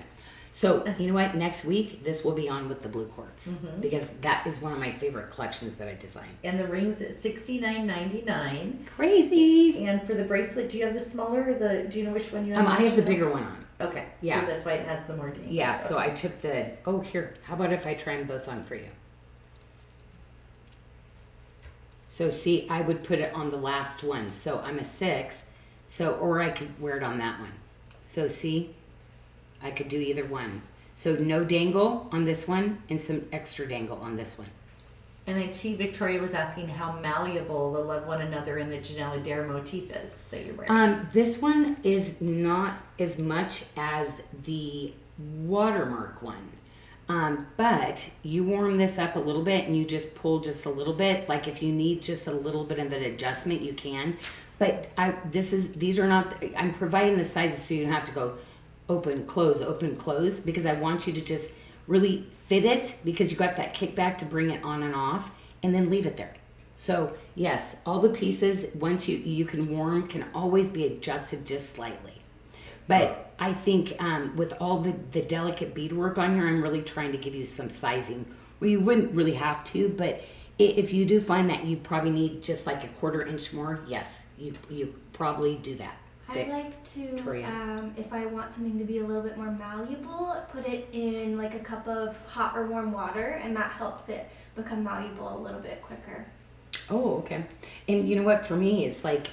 So, you know what? Next week, this will be on with the blue quartz, because that is one of my favorite collections that I designed. And the ring's at $69.99. Crazy. And for the bracelet, do you have the smaller or do you know which one you have? I have the bigger one on. Okay. Yeah. So that's why it has the more dangles. Yeah, so I took here, how about if I try them both on for you? So see, I would put it on the last one. So I'm a 6, or I could wear it on that one. So see, I could do either one. So no dangle on this one and some extra dangle on this one. And I see Victoria was asking how malleable the Love One Another and the Janyl Dare motif is that you're wearing. This one is not as much as the watermark one. But you warm this up a little bit and you just pull just a little bit. Like if you need just a little bit of an adjustment, you can. But these are not, I'm providing the sizes so you don't have to go open, close, because I want you to just really fit it because you got that kickback to bring it on and off and then leave it there. So yes, all the pieces, once you can warm, can always be adjusted just slightly. But I think with all the delicate beadwork on here, I'm really trying to give you some sizing where you wouldn't really have to, but if you do find that you probably need just like a 1/4 inch more, yes, you probably do that. I like to, if I want something to be a little bit more malleable, put it in like a cup of hot or warm water, and that helps it become malleable a little bit quicker. Oh, okay. And you know what? For me, it's like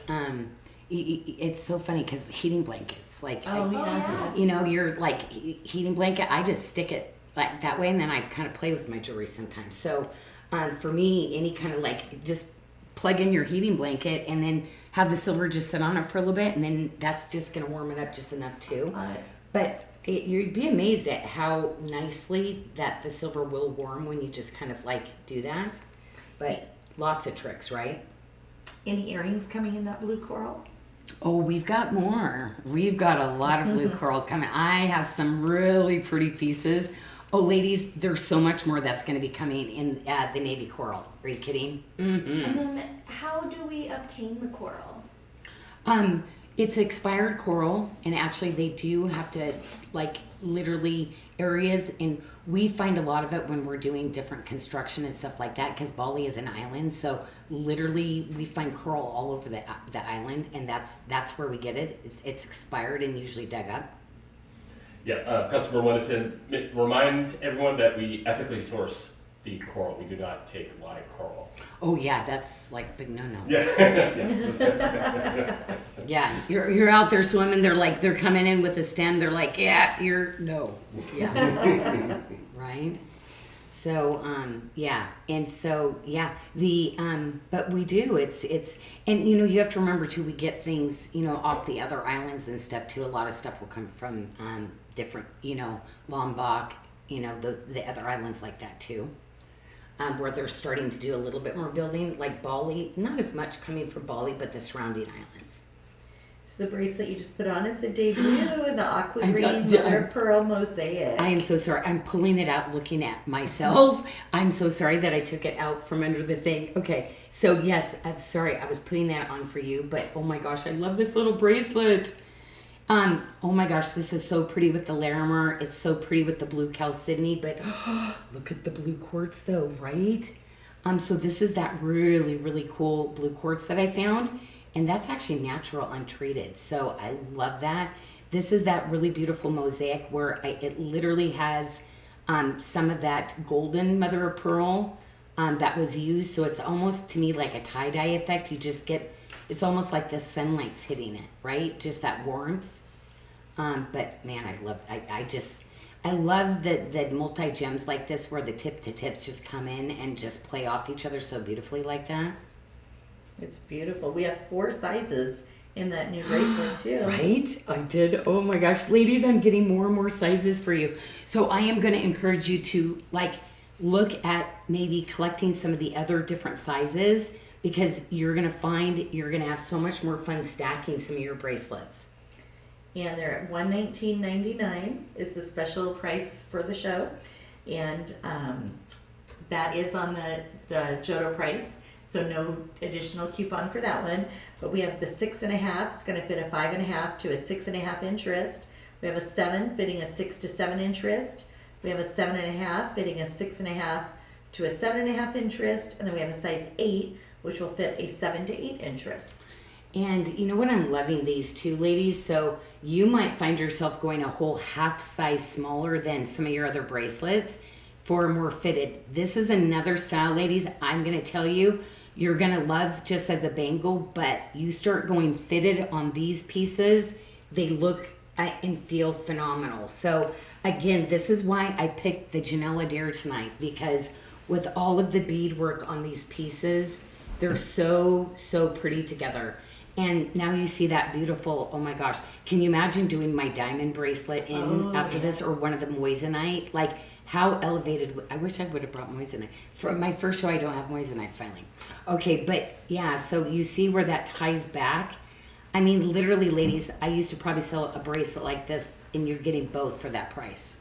it's so funny because heating blankets, like you know, you're like heating blanket. I just stick it like that way, and then I kind of play with my jewelry sometimes. So for me, any kind of like just plug in your heating blanket and then have the silver just sit on it for a little bit, and then that's just going to warm it up just enough too. But you'd be amazed at how nicely that the silver will warm when you just kind of like do that. But lots of tricks, right? Any earrings coming in that blue coral? Oh, we've got more. We've got a lot of blue coral coming. I have some really pretty pieces. Oh, ladies, there's so much more that's going to be coming in the navy coral. Are you kidding? Mm-hmm. And then how do we obtain the coral? It's expired coral, and actually they do have to, like, literally areas, and we find a lot of it when we're doing different construction and stuff like that, because Bali is an island, so literally we find coral all over the island, and that's where we get it. It's expired and usually dug up. Yeah, customer wanted to remind everyone that we ethically source the coral. We do not take live coral. Oh yeah, that's like big no-no. Yeah. Yeah, you're out there swimming. They're coming in with a stem. They're like, yeah, no. Yeah. Right. So yeah, and so yeah, but we do. It's and you know you have to remember too. We get things off the other islands and stuff too. A lot of stuff will come from different Lombok, the other islands like that too. Where they're starting to do a little bit more building, like Bali. Not as much coming from Bali, but the surrounding islands. So the bracelet you just put on is a debut in the aqua green mother of pearl mosaic. I am so sorry. I'm pulling it out looking at myself. I'm so sorry that I took it out from under the thing. Okay, so yes, I'm sorry. I was putting that on for you, but oh my gosh, I love this little bracelet. Oh my gosh, this is so pretty with the Larimer. It's so pretty with the blue chalcedony, but look at the blue quartz though, right? So this is that really, really cool blue quartz that I found, and that's actually natural, untreated. So I love that. This is that really beautiful mosaic where it literally has some of that golden mother of pearl that was used. So it's almost to me like a tie-dye effect. You just get, it's almost like the sunlight's hitting it, right? Just that warmth. But man, I love the multi-gems like this where the tip to tips just come in and just play off each other so beautifully like that. It's beautiful. We have 4 sizes in that new bracelet too. Right? I did. Oh my gosh. Ladies, I'm getting more and more sizes for you. So I am going to encourage you to look at maybe collecting some of the other different sizes, because you're going to find you're going to have so much more fun stacking some of your bracelets. And they're at $119.99 is the special price for the show, and that is on the Jodo price, so no additional coupon for that one. But we have the 6.5. It's going to fit a 5.5 to a 6.5 inch wrist. We have a 7 fitting a 6 to 7 inch wrist. We have a 7.5 fitting a 6.5 to a 7.5 inch wrist, and then we have a size 8 which will fit a 7 to 8 inch wrist. And you know what, I'm loving these too, ladies. So you might find yourself going a whole half size smaller than some of your other bracelets for more fitted. This is another style, ladies, I'm going to tell you, you're going to love just as a bangle, but you start going fitted on these pieces, they look and feel phenomenal. So again, this is why I picked the Janyl Dare tonight, because with all of the beadwork on these pieces. They're so, so pretty together. And now you see that beautiful, oh my gosh, can you imagine doing my diamond bracelet in after this, or one of the moissanite? Like, how elevated, I wish I would have brought moissanite. For my first show, I don't have moissanite finally. Okay, but yeah, so you see where that ties back? I mean, literally, ladies, I used to probably sell a bracelet like this, and you're getting both for that price.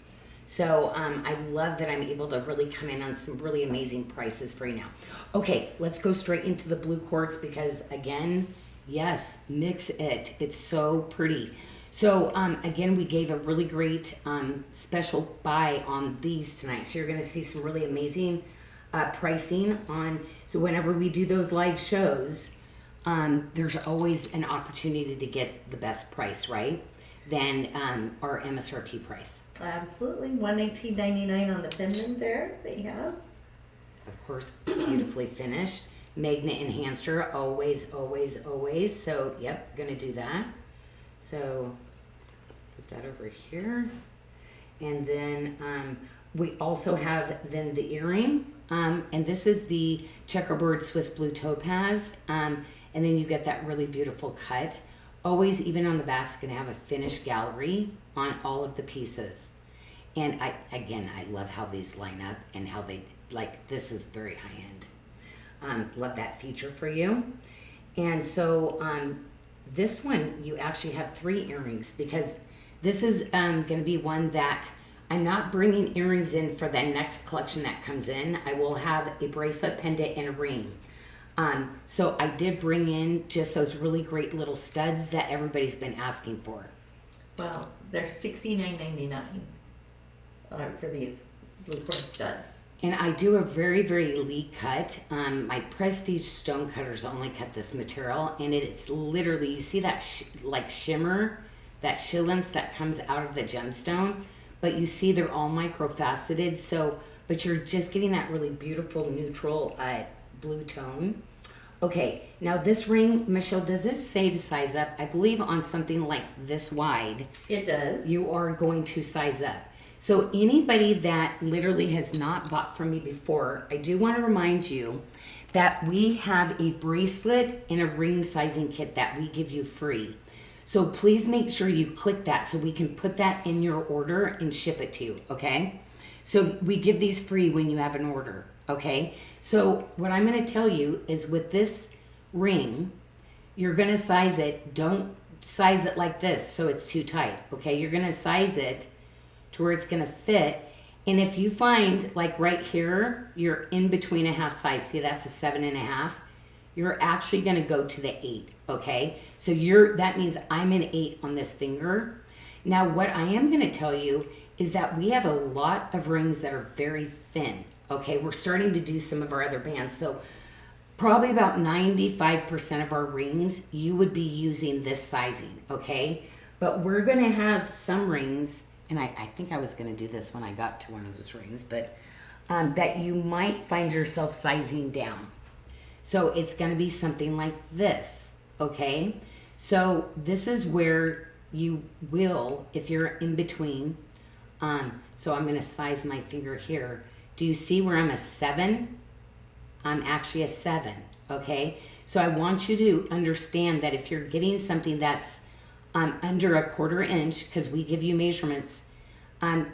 So I love that I'm able to really come in on some really amazing prices for you now. Okay, let's go straight into the blue quartz because, again, yes, mix it. It's so pretty. So again, we gave a really great special buy on these tonight. So you're going to see some really amazing pricing on. So whenever we do those live shows, there's always an opportunity to get the best price, right? Than our MSRP price. Absolutely. $119.99 on the pendant there that you have. Of course, beautifully finished. Magnet enhancer, always, always, always. So, yep, gonna do that. So, put that over here. And then we also have then the earring. And this is the checkerboard Swiss blue topaz. And then you get that really beautiful cut. Always, even on the back, is gonna have a finished gallery on all of the pieces. And I love how these line up and how they, like, this is very high end. Love that feature for you. And so this one, you actually have 3 earrings because this is going to be one that I'm not bringing earrings in for the next collection that comes in. I will have a bracelet, pendant, and a ring. So I did bring in just those really great little studs that everybody's been asking for. Well, they're $69.99 for these blue quartz studs. And I do a very, very elite cut. My Prestige stone cutters only cut this material, and it's literally, you see that like shimmer, that shillance that comes out of the gemstone, but you see they're all micro-faceted, so, but you're just getting that really beautiful neutral blue tone. Okay, now this ring, Michelle, does this say to size up? I believe on something like this wide, it does. You are going to size up. So anybody that literally has not bought from me before, I do want to remind you that we have a bracelet and a ring sizing kit that we give you free. So please make sure you click that so we can put that in your order and ship it to you, okay? So we give these free when you have an order, okay? So what I'm going to tell you is with this ring, you're going to size it. Don't size it like this so it's too tight, okay? You're going to size it to where it's going to fit. And if you find, like right here, you're in between a half size, see that's a 7.5, you're actually going to go to the 8, okay? So that means I'm an 8 on this finger. Now what I am going to tell you is that we have a lot of rings that are very thin, okay? We're starting to do some of our other bands, so probably about 95% of our rings you would be using this sizing, okay? But we're going to have some rings, and I think I was going to do this when I got to one of those rings, but that you might find yourself sizing down. So it's going to be something like this, okay? So this is where you will, if you're in between, so I'm going to size my finger here. Do you see where I'm a 7? I'm actually a 7, okay? So I want you to understand that if you're getting something that's under a 1/4 inch, because we give you measurements,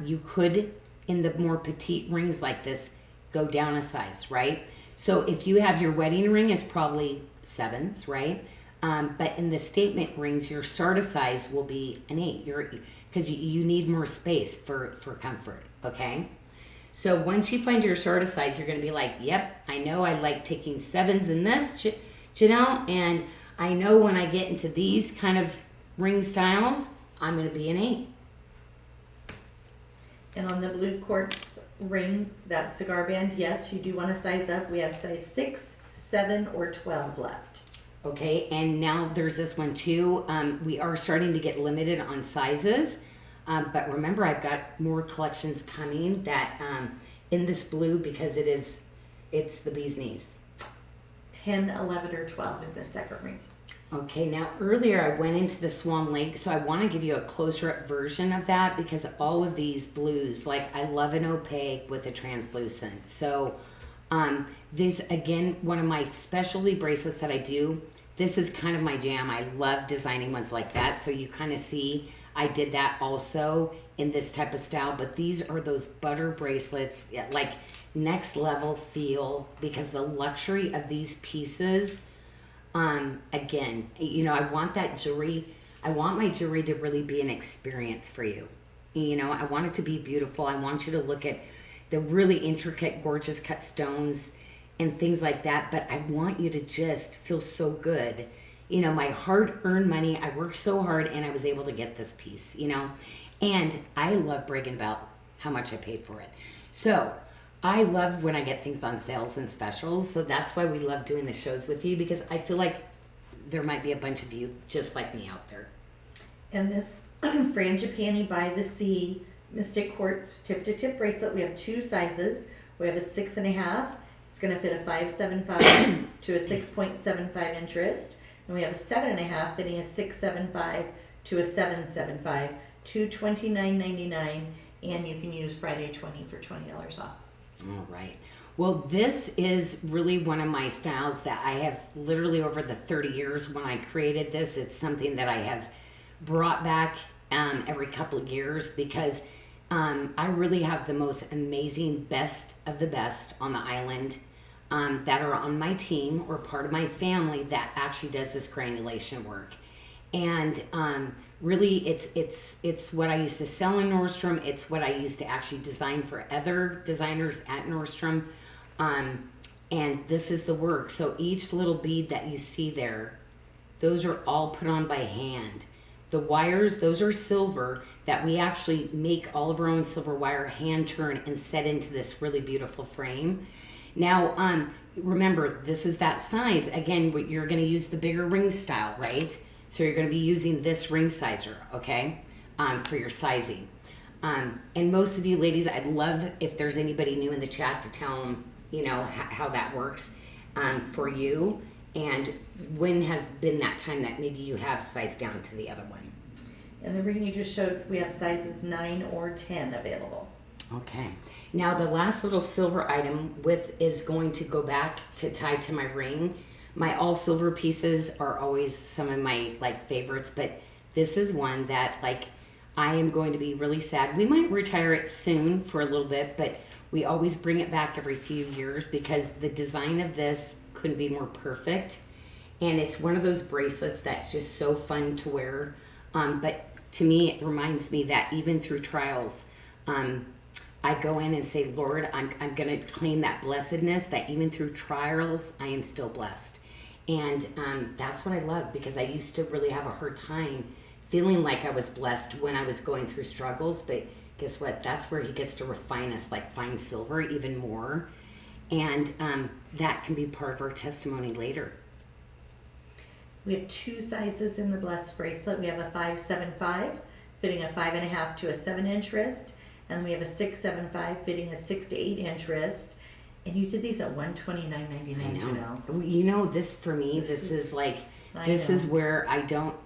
you could, in the more petite rings like this, go down a size, right? So if you have your wedding ring is probably 7s, right? But in the statement rings, your SARDA size will be an 8, because you need more space for comfort, okay? So once you find your SARDA size, you're going to be like, yep, I know I like taking 7s in this, Janyl, and I know when I get into these kind of ring styles, I'm going to be an 8. And on the blue quartz ring, that cigar band, yes, you do want to size up. We have size 6, 7, or 12 left. Okay, and now there's this one too. We are starting to get limited on sizes, but remember I've got more collections coming that in this blue because it's the bee's knees. 10, 11, or 12 in the second ring. Okay, now earlier I went into the Swan Lake, so I want to give you a closer up version of that because all of these blues, like I love an opaque with a translucent. So This, again, one of my specialty bracelets that I do. This is kind of my jam. I love designing ones like that. So you kind of see I did that also in this type of style. But these are those butter bracelets, like next level feel, because the luxury of these pieces, again, you know, I want that jewelry. I want my jewelry to really be an experience for you. You know, I want it to be beautiful. I want you to look at the really intricate, gorgeous cut stones and things like that. But I want you to just feel so good. You know, my hard-earned money, I worked so hard and I was able to get this piece, you know. And I love bragging about how much I paid for it. So I love when I get things on sales and specials. So that's why we love doing the shows with you, because I feel like there might be a bunch of you just like me out there. And this Frangipani by the Sea Mystic Quartz tip-to-tip bracelet, we have 2 sizes. We have a 6.5. It's going to fit a 5.75 to a 6.75 inch wrist. And we have a 7.5 fitting a 6.75 to a 7.75, $229.99, and you can use Friday 20 for $20 off. All right. Well, this is really one of my styles that I have literally over the 30 years when I created this. It's something that I have brought back every couple of years, because I really have the most amazing best of the best on the island that are on my team or part of my family that actually does this granulation work. And really it's what I used to sell in Nordstrom. It's what I used to actually design for other designers at Nordstrom. And this is the work. So each little bead that you see there, those are all put on by hand. The wires, those are silver that we actually make all of our own silver wire, hand turn and set into this really beautiful frame. Now, remember, this is that size. Again, you're going to use the bigger ring style, right? So you're going to be using this ring sizer, okay, for your sizing. And most of you ladies, I'd love if there's anybody new in the chat to tell them, you know, how that works for you. And when has been that time that maybe you have sized down to the other one? And the ring you just showed, we have sizes 9 or 10 available. Okay. Now the last little silver item is going to go back to tie to my ring. My all silver pieces are always some of my favorites, but this is one that I am going to be really sad. We might retire it soon for a little bit, but we always bring it back every few years because the design of this couldn't be more perfect. And it's one of those bracelets that's just so fun to wear. But to me, it reminds me that even through trials, I go in and say, Lord, I'm going to claim that blessedness, that even through trials, I am still blessed. And that's what I love, because I used to really have a hard time feeling like I was blessed when I was going through struggles. But guess what? That's where he gets to refine us like fine silver even more. And that can be part of our testimony later. We have 2 sizes in the Blessed bracelet. We have a 5.75 fitting a 5.5 to a 7 inch wrist. And we have a 6.75 fitting a 6 to 8 inch wrist. And you did these at $129.99, Janyl. You know, this for me, this is where I don't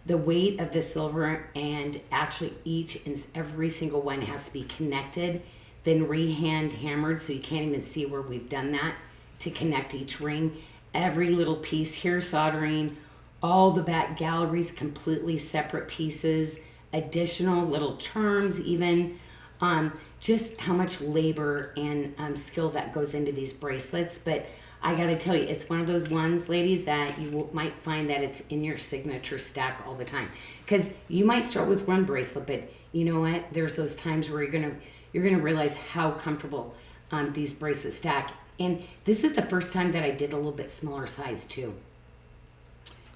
the weight of the silver, and actually each and every single one has to be connected, then rehand hammered, so you can't even see where we've done that to connect each ring. Every little piece here soldering, all the back galleries completely separate pieces, additional little charms even. Just how much labor and skill that goes into these bracelets. But I gotta tell you, it's one of those ones, ladies, that you might find that it's in your signature stack all the time. Because you might start with one bracelet, but you know what? There's those times where you're gonna realize how comfortable these bracelets stack. And this is the first time that I did a little bit smaller size too.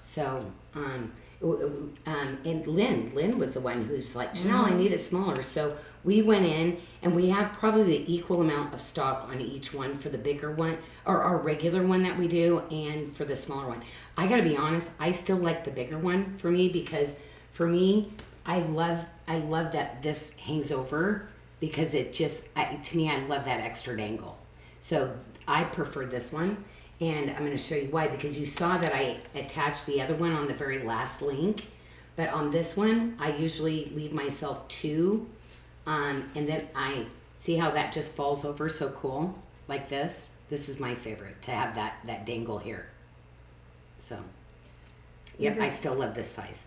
So, and Lynn was the one who's like, Janyl, I need it smaller. So we went in and we have probably the equal amount of stock on each one for the bigger one, or our regular one that we do, and for the smaller one. I gotta be honest, I still like the bigger one for me, because for me, I love that this hangs over, because it just, to me, I love that extra dangle. So I prefer this one. And I'm going to show you why, because you saw that I attached the other one on the very last link. But on this one, I usually leave myself 2. And then I see how that just falls over so cool, like this. This is my favorite, to have that dangle here. So, yep, Okay. I still love this size.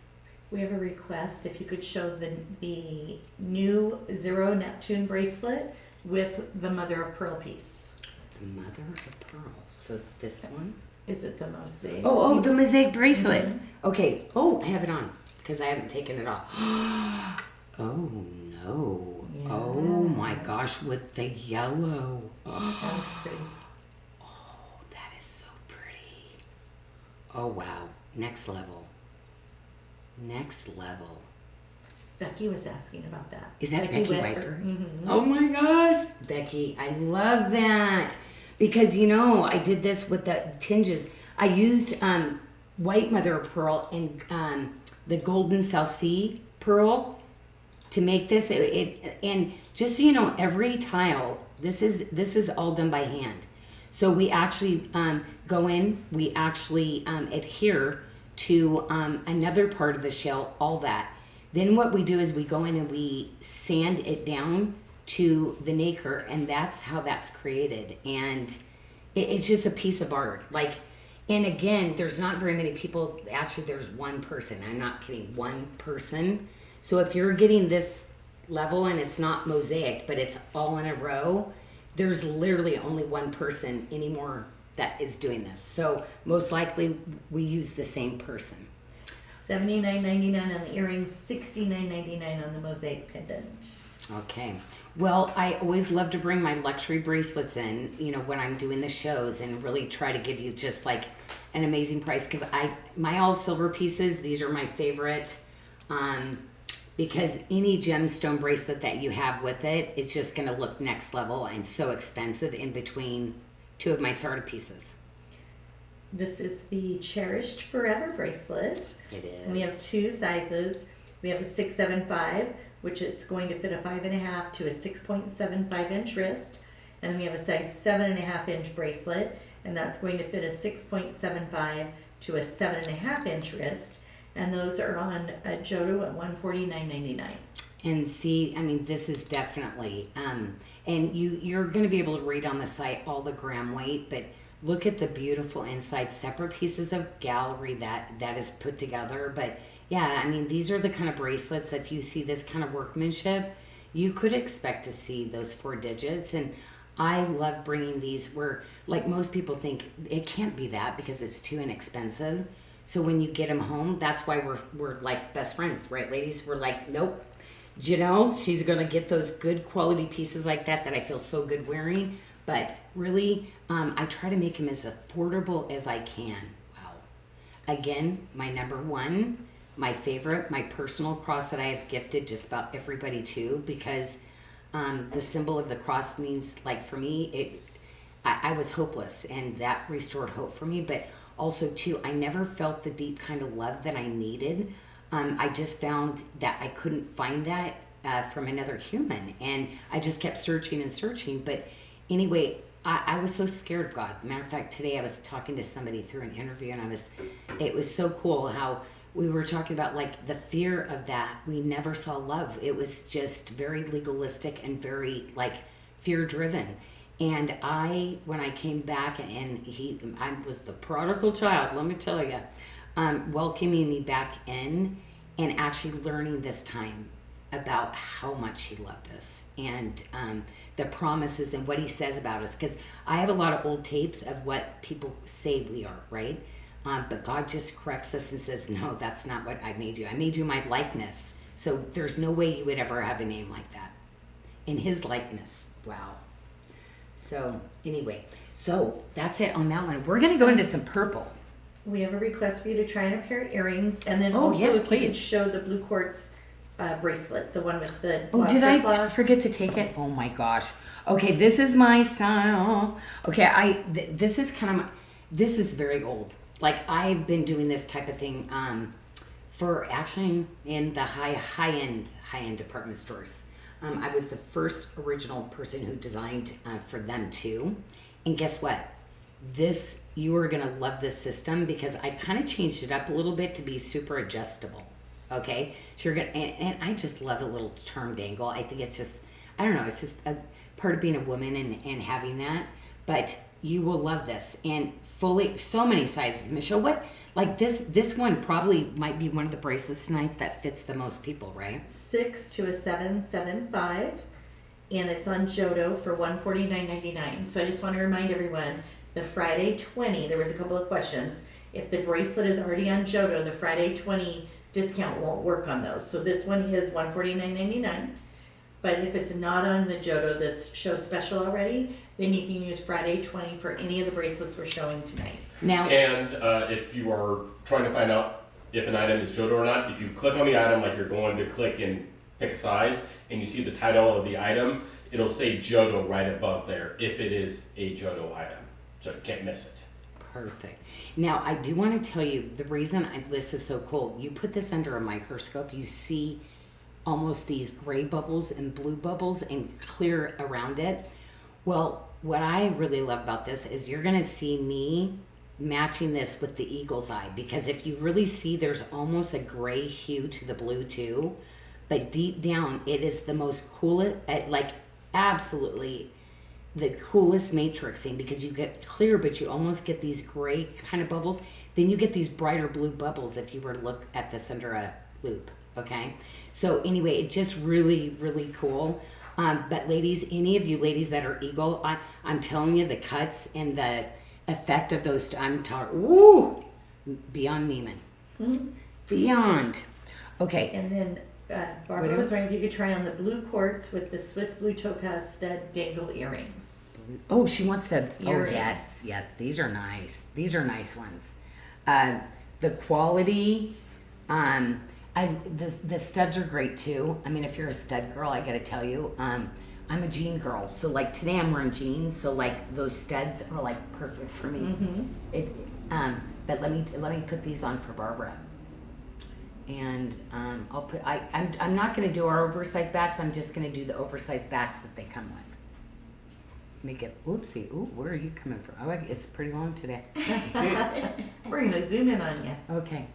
We have a request, if you could show the new Zero Neptune bracelet with the mother of pearl piece. The mother of pearl. So this one. Is it the mosaic? Oh, the mosaic bracelet. Mhm. Okay. Oh, I have it on because I haven't taken it off. Oh no. Yeah. Oh my gosh, with the yellow. That looks pretty. Oh, that is so pretty. Oh wow. Next level. Next level. Becky was asking about that. Is that Becky Weifer? Mm-hmm. Oh my gosh, Becky, I love that. Because I did this with the tinges. I used white mother of pearl and the golden South Sea pearl to make this. And just so you know, every tile, this is all done by hand. So we actually go in, we actually adhere to another part of the shell, all that. Then what we do is we go in and we sand it down to the nacre, and that's how that's created. And it's just a piece of art. And again, there's not very many people. Actually, there's one person. I'm not kidding, one person. So if you're getting this level and it's not mosaic, but it's all in a row, there's literally only one person anymore that is doing this. So most likely we use the same person. $79.99 on the earrings, $69.99 on the mosaic pendant. Okay. Well, I always love to bring my luxury bracelets in, when I'm doing the shows, and really try to give you just like an amazing price, because my all silver pieces, these are my favorite, because any gemstone bracelet that you have with it is just going to look next level and so expensive in between two of my SARDA pieces. This is the Cherished Forever bracelet. It is. And we have two sizes. We have a 675, which is going to fit a 5.5 to a 6.75 inch wrist. And we have a size 7.5 inch bracelet, and that's going to fit a 6.75 to a 7.5 inch wrist. And those are on Jodo at $149.99. And see, this is definitely, and you're going to be able to read on the site all the gram weight, but look at the beautiful inside separate pieces of gallery that is put together. But yeah, these are the kind of bracelets that if you see this kind of workmanship, you could expect to see those 4 digits. And I love bringing these where, like, most people think it can't be that because it's too inexpensive. So when you get them home, that's why we're like best friends, right, ladies? We're like, nope. Janyl, she's going to get those good quality pieces like that I feel so good wearing. But really, I try to make them as affordable as I can. Wow. Again, my number one, my favorite, my personal cross that I have gifted just about everybody too, because the symbol of the cross means, like, for me, I was hopeless, and that restored hope for me. But also too, I never felt the deep kind of love that I needed. I just found that I couldn't find that from another human, and I just kept searching and searching. But anyway, I was so scared of God. Matter of fact, today I was talking to somebody through an interview, and it was so cool how we were talking about, like, the fear of that. We never saw love. It was just very legalistic and very, like, fear driven. And when I came back, and I was the prodigal child, let me tell you, welcoming me back in and actually learning this time about how much he loved us, and the promises and what he says about us. Because I have a lot of old tapes of what people say we are, right? But God just corrects us and says, no, that's not what I made you. I made you my likeness. So there's no way you would ever have a name like that. In his likeness. Wow. So anyway, so that's it on that one. We're going to go into some purple. We have a request for you to try on a pair of earrings, and then Oh, also yes, if you could please. show the blue quartz bracelet, the one with the Oh, did lobster I claw. forget to take it? Oh my gosh. Okay, this is my style. Okay, this is this is very old. Like, I've been doing this type of thing for actually in the high-end department stores. I was the first original person who designed for them too. And guess what? You are gonna love this system because I kind of changed it up a little bit to be super adjustable. Okay, so you're gonna, and I just love a little charm dangle. I think it's just, I don't know, it's just a part of being a woman and having that. but you will love this. And fully, so many sizes. Michelle, what, like this one probably might be one of the bracelets tonight that fits the most people, right? 6 to a 775, and it's on Jodo for $149.99. So I just want to remind everyone, the Friday 20, there was a couple of questions. If the bracelet is already on Jodo, the Friday 20 discount won't work on those. So this one is $149.99. But if it's not on the Jodo, this show special already, then you can use Friday 20 for any of the bracelets we're showing tonight. Now, And if you are trying to find out if an item is Jodo or not, if you click on the item like you're going to click and pick a size, and you see the title of the item, it'll say Jodo right above there if it is a Jodo item. So you can't miss it. perfect. Now, I do want to tell you the reason this is so cool. You put this under a microscope, you see almost these gray bubbles and blue bubbles and clear around it. Well, what I really love about this is you're going to see me matching this with the eagle's eye, because if you really see, there's almost a gray hue to the blue too, but deep down it is the most coolest, like absolutely the coolest matrixing, because you get clear but you almost get these gray kind of bubbles, then you get these brighter blue bubbles if you were to look at this under a loop. Okay, so anyway, it's just really, really cool. But ladies, any of you ladies that are eagle, I'm telling you, the cuts and the effect of those, woo, beyond Neiman. Mm-hmm. Beyond. Okay. And then Barbara What was else? wondering if you could try on the blue quartz with the Swiss blue topaz stud dangle earrings. Oh, she wants the, oh Earrings. yes, these are nice. These are nice ones. The quality, the studs are great too. I mean, if you're a stud girl, I gotta tell you, I'm a jean girl. So like today I'm wearing jeans, so like those studs are like perfect for me. Mm-hmm. But let me put these on for Barbara. And I'll put, I'm not gonna do our oversized backs, I'm just gonna do the oversized backs that they come with. Make it, oopsie, ooh, where are you coming from? Oh, it's pretty long today. We're going to zoom in on you. Okay.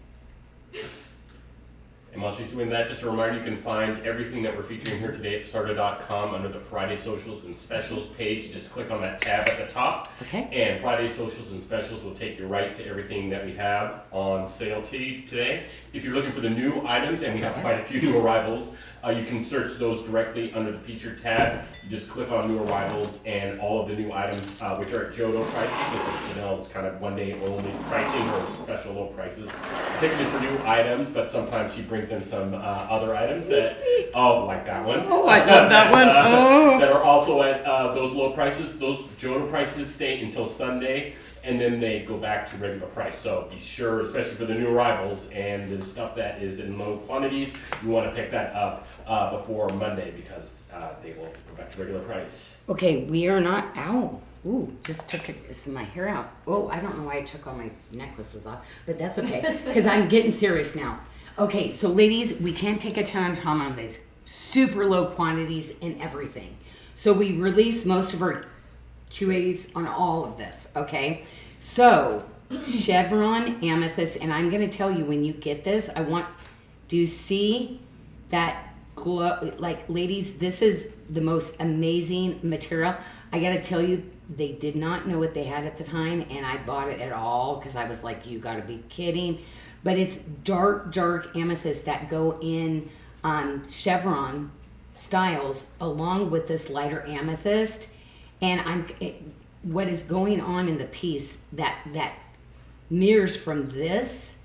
And while she's doing that, just a reminder, you can find everything that we're featuring here today at SARDA.com under the Friday Socials and Specials page. Just click on that tab at the top. Okay. And Friday Socials and Specials will take you right to everything that we have on sale today. If you're looking for the new items, and we have quite a few new arrivals, you can search those directly under the featured tab. You just click on new arrivals, and all of the new items, which are at Jodo prices, which is Janelle's kind of one day only pricing or special low prices, particularly for new items, but sometimes she brings in some other items that, like that one. Oh, I love that one. Oh. That are also at those low prices. Those Jodo prices stay until Sunday, and then they go back to regular price. So be sure, especially for the new arrivals and the stuff that is in low quantities, you want to pick that up before Monday, because they will go back to regular price. Okay, we are not, ow, ooh, just took my hair out. Oh, I don't know why I took all my necklaces off, but that's okay, because I'm getting serious now. Okay, so ladies, we can't take a ton on these super low quantities and everything. So we release most of our QAs on all of this, okay? So, chevron, amethyst, and I'm going to tell you, when you get this, do you see that glow? Like, ladies, this is the most amazing material. I got to tell you, they did not know what they had at the time, and I bought it at all because I was like, you got to be kidding. But it's dark amethyst that go in chevron styles along with this lighter amethyst. And what is going on in the piece that mirrors from this,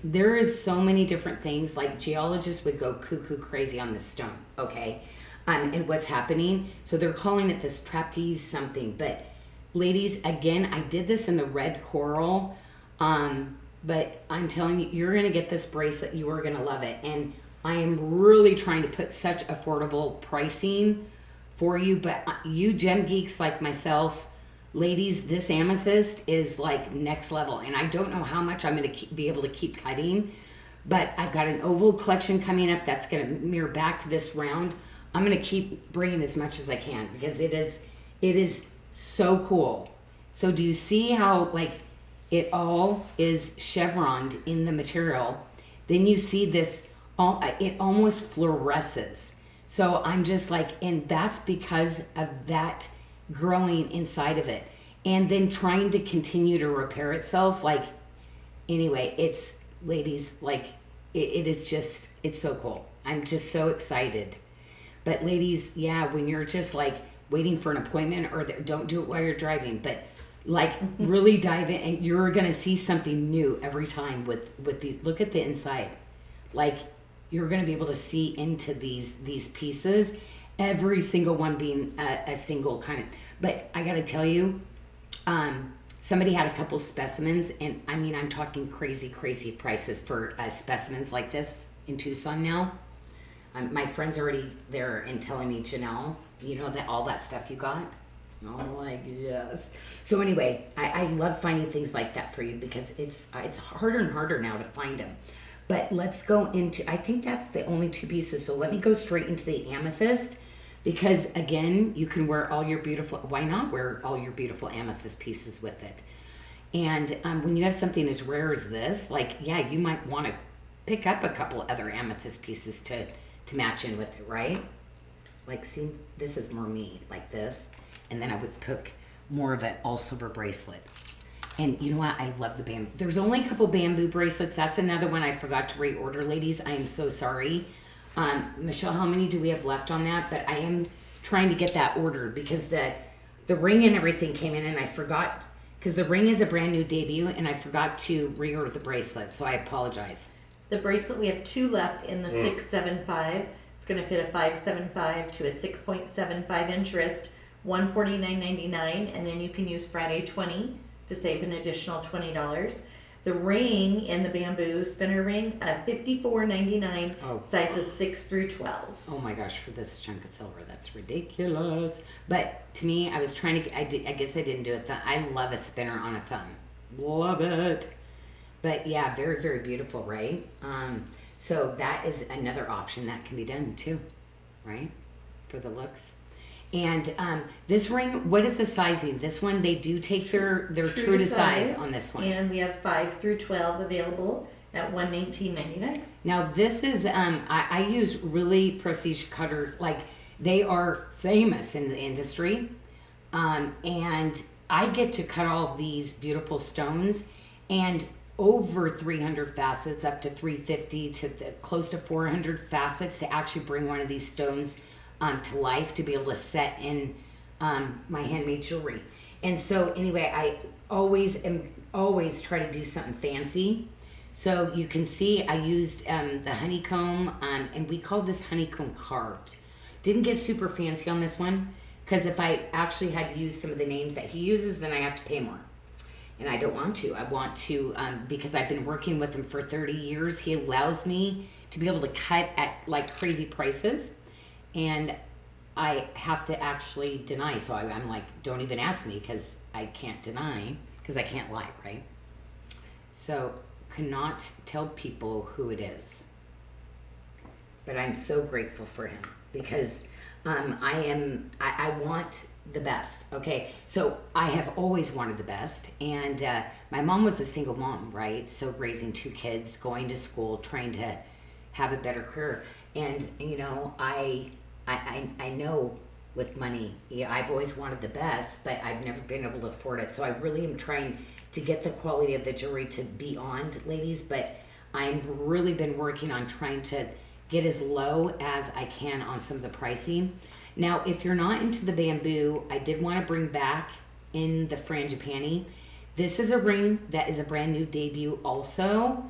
there is so many different things. Like, geologists would go cuckoo crazy on this stone, okay? And what's happening, so they're calling it this trapeze something. But ladies, again, I did this in the red coral, but I'm telling you, you're gonna get this bracelet, you are gonna love it. And I am really trying to put such affordable pricing for you, but you gem geeks like myself, ladies, this amethyst is like next level, and I don't know how much I'm going to be able to keep cutting, but I've got an oval collection coming up that's going to mirror back to this round. I'm going to keep bringing as much as I can, because it is so cool. So do you see how like it all is chevroned in the material? Then you see this, it almost fluoresces. So I'm just like, and that's because of that growing inside of it, and then trying to continue to repair itself. Like, anyway, it's, ladies, like, it is just, it's so cool. I'm just so excited. But ladies, yeah, when you're just like waiting for an appointment, or don't do it while you're driving, but like really dive in, and you're going to see something new every time with these. Look at the inside. Like, you're going to be able to see into these pieces, every single one being a single kind of, but I got to tell you, somebody had a couple specimens, and I mean, I'm talking crazy prices for specimens like this in Tucson now. My friend's already there and telling me, Janyl, you know, that all that stuff you got? I'm like, yes. So anyway, I love finding things like that for you, because it's harder and harder now to find them. But let's go into, I think that's the only two pieces. So let me go straight into the amethyst, because again, you can wear all your beautiful, why not wear all your beautiful amethyst pieces with it? And when you have something as rare as this, like, yeah, you might want to pick up a couple other amethyst pieces to match in with it, right? Like, see, this is more me, like this. And then I would pick more of an all silver bracelet. And you know what? I love the bamboo. There's only a couple bamboo bracelets. That's another one I forgot to reorder, ladies. I am so sorry. Michelle, how many do we have left on that? But I am trying to get that ordered, because the ring and everything came in, and I forgot, because the ring is a brand new debut, and I forgot to reorder the bracelet. So I apologize. The bracelet, we have 2 left in the 675. It's going to fit a 575 to a 6.75 inch wrist, $149.99, and then you can use Friday 20 to save an additional $20. The ring in the bamboo spinner ring, $54.99, sizes 6 through 12. Oh my gosh, for this chunk of silver, that's ridiculous. But to me, I was trying to, I guess I didn't do it. I love a spinner on a thumb. Love it. But yeah, very beautiful, right? So that is another option that can be done too, right? For the looks. And this ring, what is the sizing? This one, they do take their true to size on this one. And we have 5 through 12 available at $119.99. Now this is, I use really prestige cutters. Like, they are famous in the industry. And I get to cut all these beautiful stones, and over 300 facets, up to 350 to close to 400 facets to actually bring one of these stones to life, to be able to set in my handmade jewelry. And so anyway, I always try to do something fancy. So you can see I used the honeycomb, and we call this honeycomb carved. Didn't get super fancy on this one, because if I actually had to use some of the names that he uses, then I have to pay more. And I don't want to. I want to, because I've been working with him for 30 years. He allows me to be able to cut at like crazy prices. And I have to actually deny. So I'm like, don't even ask me, because I can't deny, because I can't lie, right? So cannot tell people who it is. But I'm so grateful for him, because I want the best. Okay, so I have always wanted the best, and my mom was a single mom, right? So raising 2 kids, going to school, trying to have a better career, and you know, I know with money, yeah, I've always wanted the best, but I've never been able to afford it. So I really am trying to get the quality of the jewelry to beyond, ladies, but I've really been working on trying to get as low as I can on some of the pricing. Now, if you're not into the bamboo, I did want to bring back in the frangipani. This is a ring that is a brand new debut also.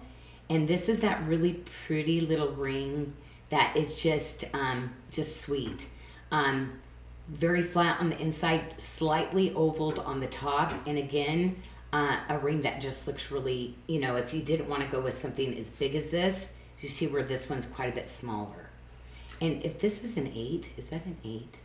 And this is that really pretty little ring that is just sweet. Very flat on the inside, slightly ovaled on the top. And again, a ring that just looks really, you know, if you didn't want to go with something as big as this, you see where this one's quite a bit smaller. And if this is an 8, is that an 8?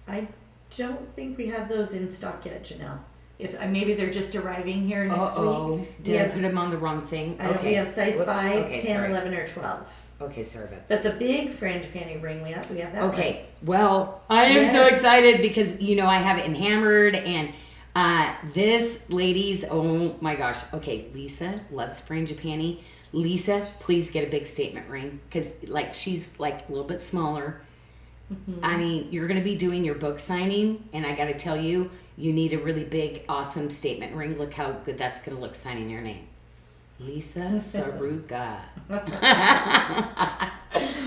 I don't think we have those in stock yet, Janyl. If maybe they're just arriving here next week. Did I put them on the wrong thing? Okay. We have size 5, Okay, 10, sorry. 11, or 12. Okay, sorry about that. But the big frangipani ring we have that Okay, well, I am so excited, because, you know, I have it in hammered, and this, ladies, oh my gosh. Okay, Lisa loves frangipani. Lisa, please get a big statement ring, because like she's like a little bit smaller, I mean, you're going to be doing your book signing, and I got to tell you, you need a really big, awesome statement ring. Look how good that's going to look signing your name. Lisa Saruga.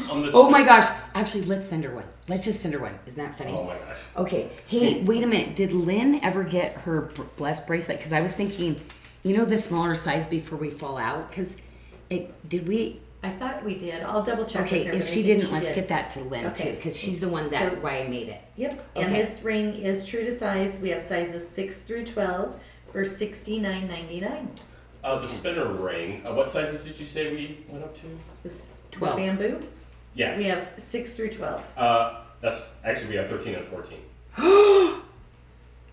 Oh my gosh. Actually, let's send her one. Let's just send her one. Isn't that funny? Oh my gosh. Okay. Hey, wait a minute. Did Lynn ever get her blessed bracelet? Because I was thinking, you know, the smaller size before we fall out? Because did we... I thought we did. I'll double check. Okay, with her, if but I she think didn't, let's did. get that to Lynn too, because she's the one that why I made it. Yep. And Okay. this ring is true to size. We have sizes 6 through 12 for $69.99. The spinner ring, what sizes did you say we went up to? This 12. bamboo. Yes. We have 6 through 12. That's actually, we have 13 and 14.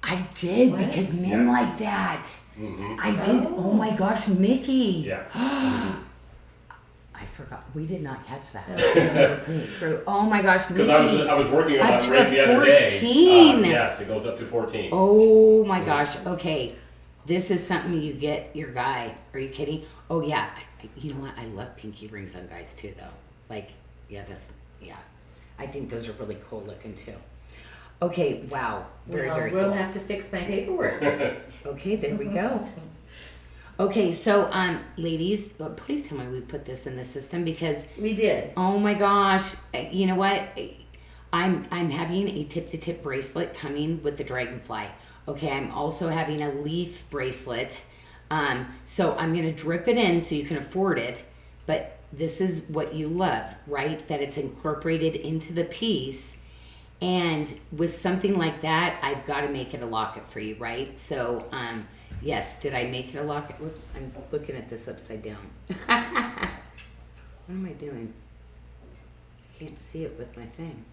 I did, What? because men Yes. like that. Mm-hmm. I did. Oh my gosh, Mickey. Yeah. I forgot. We did not catch that. Oh. Put it through. Oh my gosh, Mickey. Because I was working on Up that to ring a the other day. 14. Yes, it goes up to 14. Oh my gosh. Okay. This is something you get your guy. Are you kidding? Oh yeah. You know what? I love pinky rings on guys too, though. Like, yeah, I think those are really cool looking too. Okay. Wow. Very, Well, very we'll cool. have to fix my paperwork. Okay. There we go. Okay. So, ladies, please tell me we put this in the system because. We did. Oh my gosh. You know what? I'm having a tip-to-tip bracelet coming with the dragonfly. Okay, I'm also having a leaf bracelet. So I'm going to drip it in so you can afford it. But this is what you love, right? That it's incorporated into the piece. And with something like that, I've got to make it a locket for you, right? So, yes, did I make it a locket? Whoops, I'm looking at this upside down. What am I doing? I can't see it with my thing.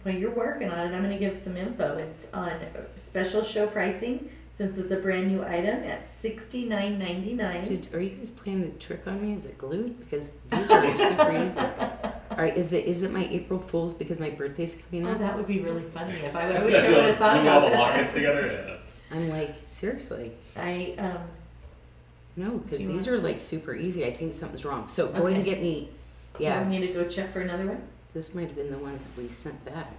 Well, you're working on it. I'm going to give some info. It's on special show pricing since it's a brand new item at $69.99. Are you guys playing the trick on me? Is it glued? Because these are super easy. All right, is it my April Fool's because my birthday's coming Oh, up? that would be really funny if I wish I would have thought Doing all about the lockets that. together? Yeah. I'm like, seriously. No, because Do you these want- are like super easy. I think something's wrong. So go ahead and Okay. get me, Do you want yeah, me to go check for another one? this might have been the one that we sent back.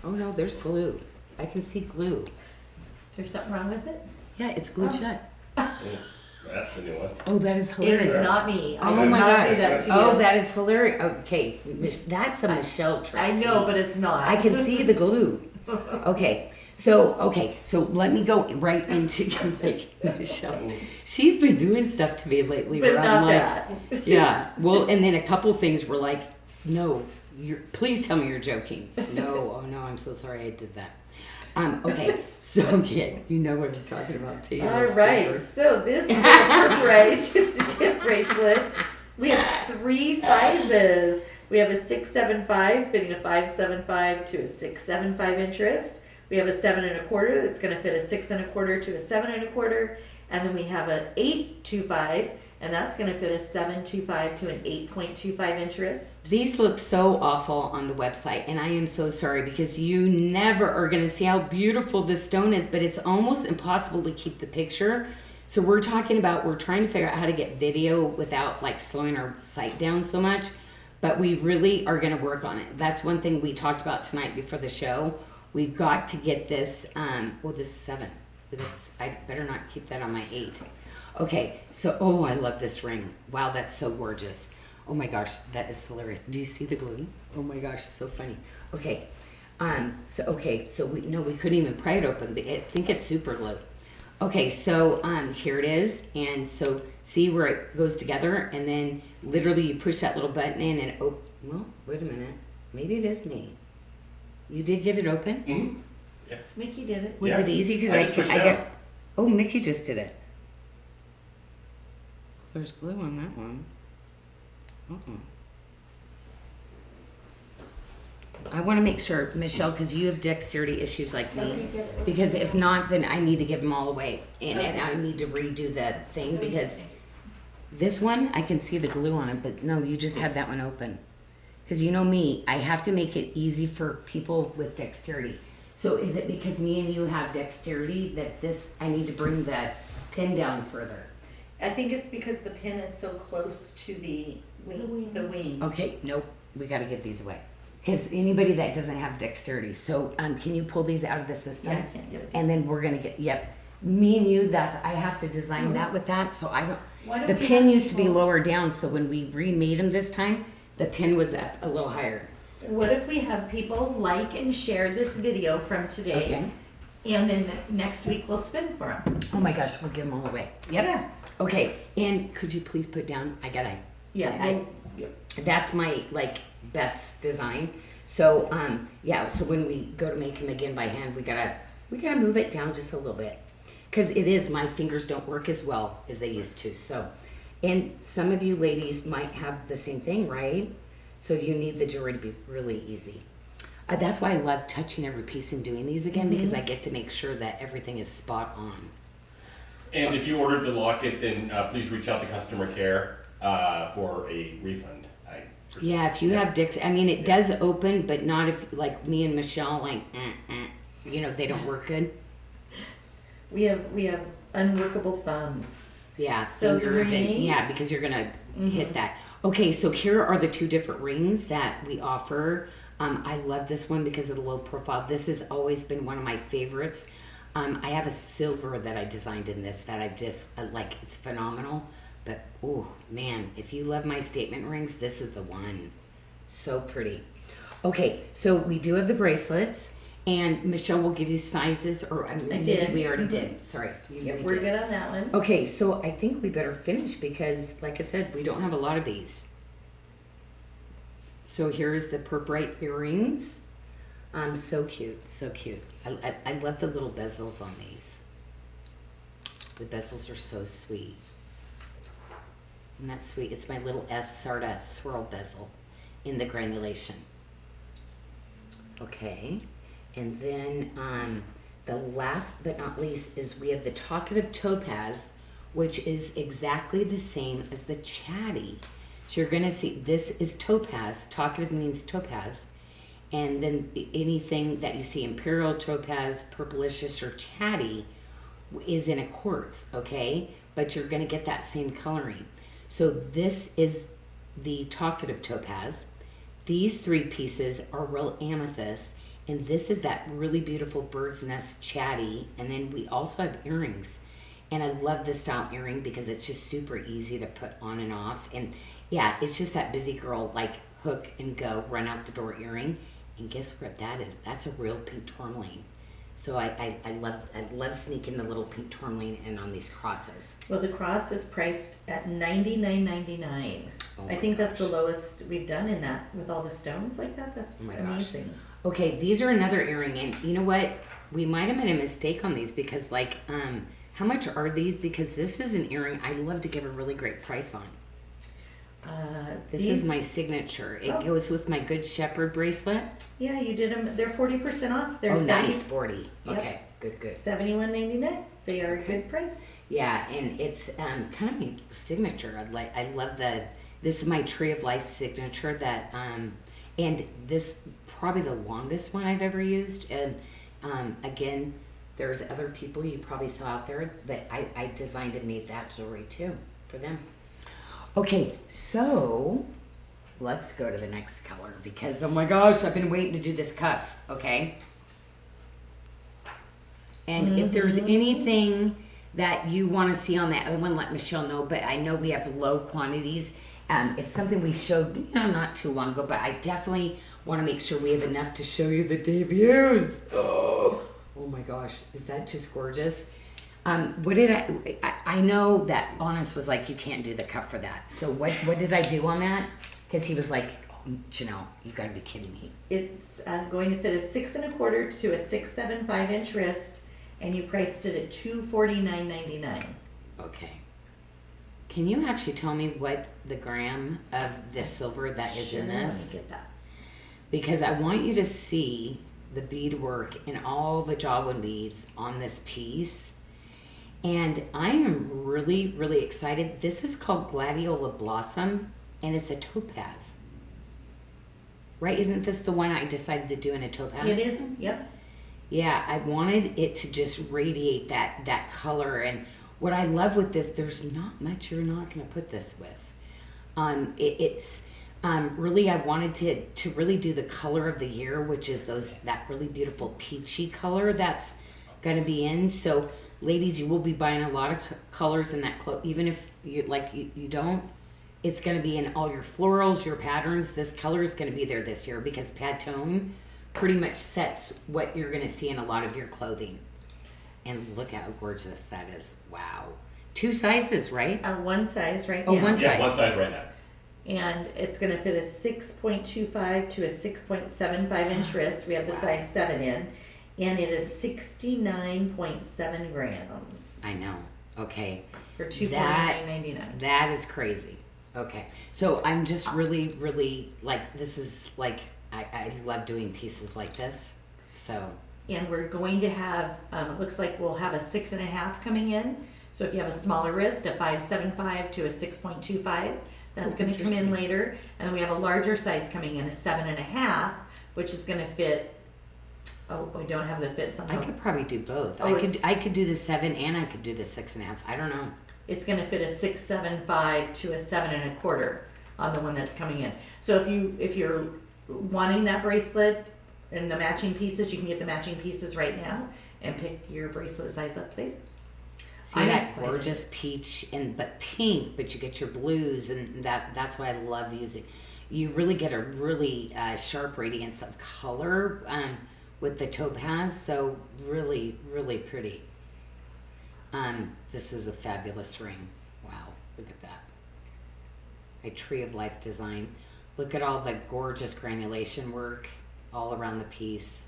Oh no, there's glue. I can see glue. Is there something wrong with it? Yeah, it's glued Oh. shut. Yeah, that's a new one. Oh, that is It hilarious. is not me. I Oh did my not do gosh. that to you. Oh, that is hilarious. Okay, that's a Michelle trick. I to know, me. but it's not. I can see the glue. Okay, so let me go right into like Michelle. She's been doing stuff to me lately But where not I'm like, that. yeah. Well, and then a couple things were like, no, please tell me you're joking. No, oh no, I'm so sorry I did that. Okay, so yeah, you know what I'm talking about too. All right, so this is a bright chip-to-chip bracelet. We have 3 sizes. We have a 675 fitting a 575 to a 675 inch wrist. We have a 7 1/4 that's going to fit a 6 1/4 to a 7 1/4, and then we have an 825, and that's going to fit a 725 to an 8.25 inch wrist. These look so awful on the website, and I am so sorry because you never are going to see how beautiful this stone is, but it's almost impossible to keep the picture. So we're trying to figure out how to get video without like slowing our site down so much, but we really are going to work on it. That's one thing we talked about tonight before the show. We've got to get this, this is 7. I better not keep that on my 8. Okay, so, I love this ring. Wow, that's so gorgeous. Oh my gosh, that is hilarious. Do you see the glue? Oh my gosh, so funny. Okay, so we couldn't even pry it open, but I think it's super glue. Okay, so here it is, and so see where it goes together, and then literally you push that little button in and well, wait a minute. Maybe it is me. You did get it open? Mm-hmm. Yeah. Mickey did it. Was Yeah. it easy? Because I just pushed it out. Oh, Mickey just did it. There's glue on that one. I want to make sure, Michelle, because you have dexterity issues like me. Okay, good. Because if not, then I need to give them all away. And I need to redo the thing because this one, I can see the glue on it. But no, you just had that one open. Because you know me, I have to make it easy for people with dexterity. So is it because me and you have dexterity that I need to bring the pin down further? I think it's because the pin is so close to the wing. The wing. The wing. Okay, nope. we got to get these away. Because anybody that doesn't have dexterity. So can you pull these out of the system? Yeah, I can't get it. And then we're going to get, yep. Me and you, I have to design that with that. So I Why don't, don't the we pin have used to be people- lower down. So when we remade them this time, the pin was up a little higher. What if we have people like and share this video from today, Okay. and then next week we'll spin for them? Oh my gosh, we'll give them all away. Yep. Yeah. Okay. And could you please put down, Yeah. that's my like best design. So so when we go to make them again by hand, we gotta move it down just a little bit, because my fingers don't work as well as they used to. So, and some of you ladies might have the same thing, right? So you need the jewelry to be really easy. That's why I love touching every piece and doing these again, because I get to make sure that everything is spot on. And if you ordered the locket, then please reach out to customer care for a refund. Yeah, if you have Dix, I mean, it does open, but not if, like me and Michelle, like, they don't work good. We have unworkable thumbs. Yeah, So the fingers, ring? because you're gonna hit that. Okay, so here are the two different rings that we offer. I love this one because of the low profile. This has always been one of my favorites. I have a silver that I designed in this that I just like. It's phenomenal. But oh man, if you love my statement rings, this is the one. So pretty. Okay, so we do have the bracelets, and Michelle will give you sizes, or maybe did. we already did. Sorry, Yep, we're good on that one. Okay, so I think we better finish because, like I said, we don't have a lot of these. So here's the purprite earrings. So cute, so cute. I love the little bezels on these. The bezels are so sweet. Isn't that sweet? It's my little SARDA swirl bezel in the granulation. Okay, and then the last but not least is we have the talkative topaz, which is exactly the same as the chatty. So you're gonna see this is topaz. Talkative means topaz, and then anything that you see imperial, topaz, purplicious, or chatty is in a quartz. Okay, but you're gonna get that same coloring. So this is the talkative topaz. These three pieces are real amethyst, and this is that really beautiful bird's nest chatty. And then we also have earrings, and I love this style earring because it's just super easy to put on and off. And yeah, it's just that busy girl, like hook and go, run out the door earring. And guess what that is? That's a real pink tourmaline. So I love sneaking the little pink tourmaline in on these crosses. Well, the cross is priced at $99.99. Oh I my think that's the gosh. lowest we've done in that with all the stones like that. That's Oh my gosh. amazing. Okay, these are another earring, and you know what? We might have made a mistake on these because, like, how much are these? Because this is an earring I love to give a really great price on. This is my signature. It goes with my Good Shepherd bracelet. Yeah, you did them. They're 40% off. They're Nice, 40. Yep. Okay, good. $71.99. They are a good price. Yeah, and it's kind of my signature. I love this is my Tree of Life signature that, and this probably the longest one I've ever used. And again, there's other people you probably saw out there, but I designed and made that jewelry too for them. Okay, so let's go to the next color because, oh my gosh, I've been waiting to do this cuff, okay? And if there's anything that you want to see on that, I want to let Michelle know, but I know we have low quantities. It's something we showed, not too long ago, but I definitely want to make sure we have enough to show you the debuts. Oh my gosh, is that just gorgeous? What did I know that Honest was like, you can't do the cuff for that. So what did I do on that? Because he was like, oh, Janyl, you gotta be kidding me. It's going to fit a 6 1/4 to a 6'7" 5" wrist, and you priced it at $249.99. Okay. Can you actually tell me what the gram of this silver that is in Let this? me get that. Because I want you to see the beadwork and all the jawbone beads on this piece. And I am really, really excited. This is called Gladiola Blossom, and it's a topaz. Right? Isn't this the one I decided to do in a topaz? It is, yep. Yeah, I wanted it to just radiate that color. And what I love with this, there's not much you're not going to put this with. It's Really, I wanted to really do the color of the year, which is that really beautiful peachy color that's going to be in. So, ladies, you will be buying a lot of colors in that even if you don't. It's going to be in all your florals, your patterns. This color is going to be there this year because Pantone pretty much sets what you're going to see in a lot of your clothing. And look how gorgeous that is! Wow, 2 sizes, right? One size right now. Oh, one Yeah, size. one size right now. And it's going to fit a 6.25 to a 6.75 inch wrist. We have the size 7 in. And it is 69.7 grams. I know. Okay. For $249.99. That is crazy. Okay. So I'm just really, really this is I love doing pieces like this. So. And we're going to have, it looks like we'll have a 6.5 coming in. So if you have a smaller wrist, a 5.75 to a 6.25, that's going to come in later. And then we have a larger size coming in, a 7.5, which is going to fit. Oh, we don't have the fits on. I could probably do both. Oh, I could do the 7 and I could do the 6.5. I don't know. It's going to fit a 6.75 to a 7.25 on the one that's coming in. So if you're wanting that bracelet and the matching pieces, you can get the matching pieces right now and pick your bracelet size up there. See that gorgeous peach but pink, but you get your blues, and that's why I love using. You really get a really sharp radiance of color with the topaz, so really, really pretty. This is a fabulous ring. Wow, look at that. A Tree of Life design. Look at all the gorgeous granulation work all around the piece.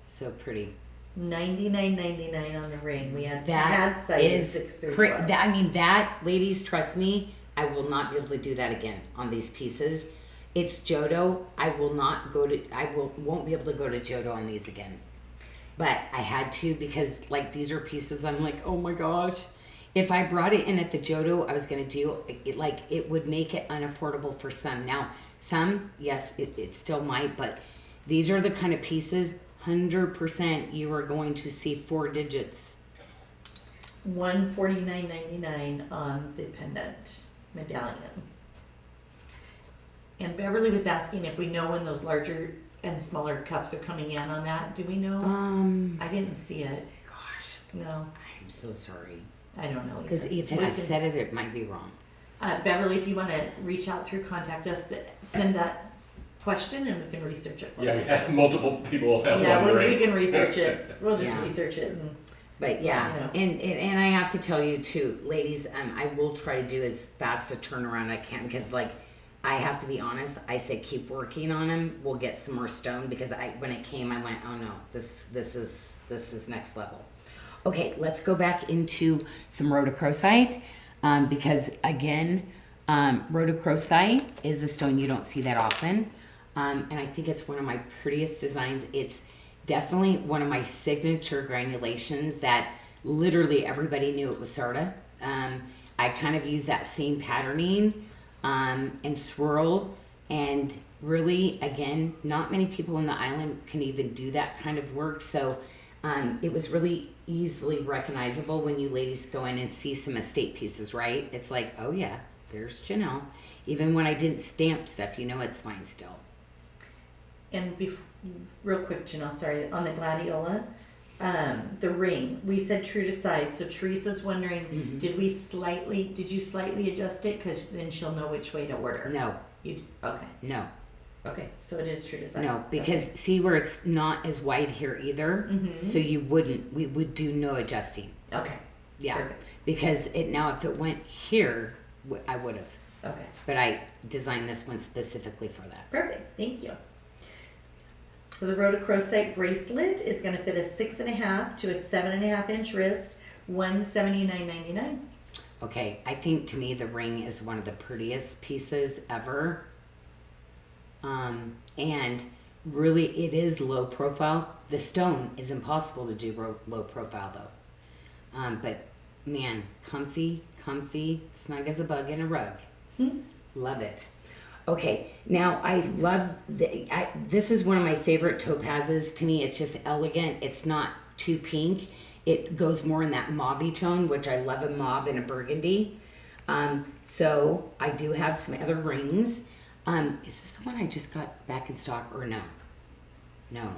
So pretty. $99.99 on the ring. We had That sizes is 6 through 12. I mean, that, ladies, trust me, I will not be able to do that again on these pieces. It's Jodo. I won't be able to go to Jodo on these again. But I had to because these are pieces I'm like, oh my gosh. If I brought it in at the Jodo, I was going to do it would make it unaffordable for some. Now, some, yes, it still might, but these are the kind of pieces 100% you are going to see 4 digits. $149.99 on the pendant medallion. And Beverly was asking if we know when those larger and smaller cuffs are coming in on that. Do we know? I didn't see it. Gosh, No, I'm so sorry. I don't know. Because if I said it, it might be wrong. Beverly, if you want to reach out through Contact Us, send that question and we can research it for you. Yeah, we have multiple people have Yeah, wondering. we can research it. We'll just Yeah. research it. And But yeah, You know. and I have to tell you too, ladies, I will try to do as fast a turnaround I can because I have to be honest. I say keep working on them. We'll get some more stone because when it came, I went, oh no, this is next level. Okay, let's go back into some rhodochrosite because again, rhodochrosite is a stone you don't see that often, and I think it's one of my prettiest designs. It's definitely one of my signature granulations that literally everybody knew it was SARDA. I kind of use that same patterning and swirl, and really, again, not many people on the island can even do that kind of work. So it was really easily recognizable when you ladies go in and see some estate pieces, right? It's like, oh yeah, there's Janyl. Even when I didn't stamp stuff, it's mine still. And real quick, Janyl, sorry, on the gladiola, the ring, we said true to size. So Teresa's wondering, did you slightly adjust it? Because then she'll know which way to order. No. Okay. No. Okay, so it is true to size. No, because see where it's not as wide here either. So we would do no adjusting. Okay. Yeah. Perfect. Because if it went here, I would have. Okay. But I designed this one specifically for that. Perfect. Thank you. So the rhodochrosite bracelet is going to fit a 6.5 to a 7.5 inch wrist, $179.99. Okay, I think to me the ring is one of the prettiest pieces ever. And really it is low profile. The stone is impossible to do low profile though. But man, comfy, snug as a bug in a rug. Love it. Okay, now I love, this is one of my favorite topazes. To me, it's just elegant. It's not too pink. It goes more in that mauve tone, which I love, a mauve and a burgundy. So I do have some other rings. Is this the one I just got back in stock or no? No,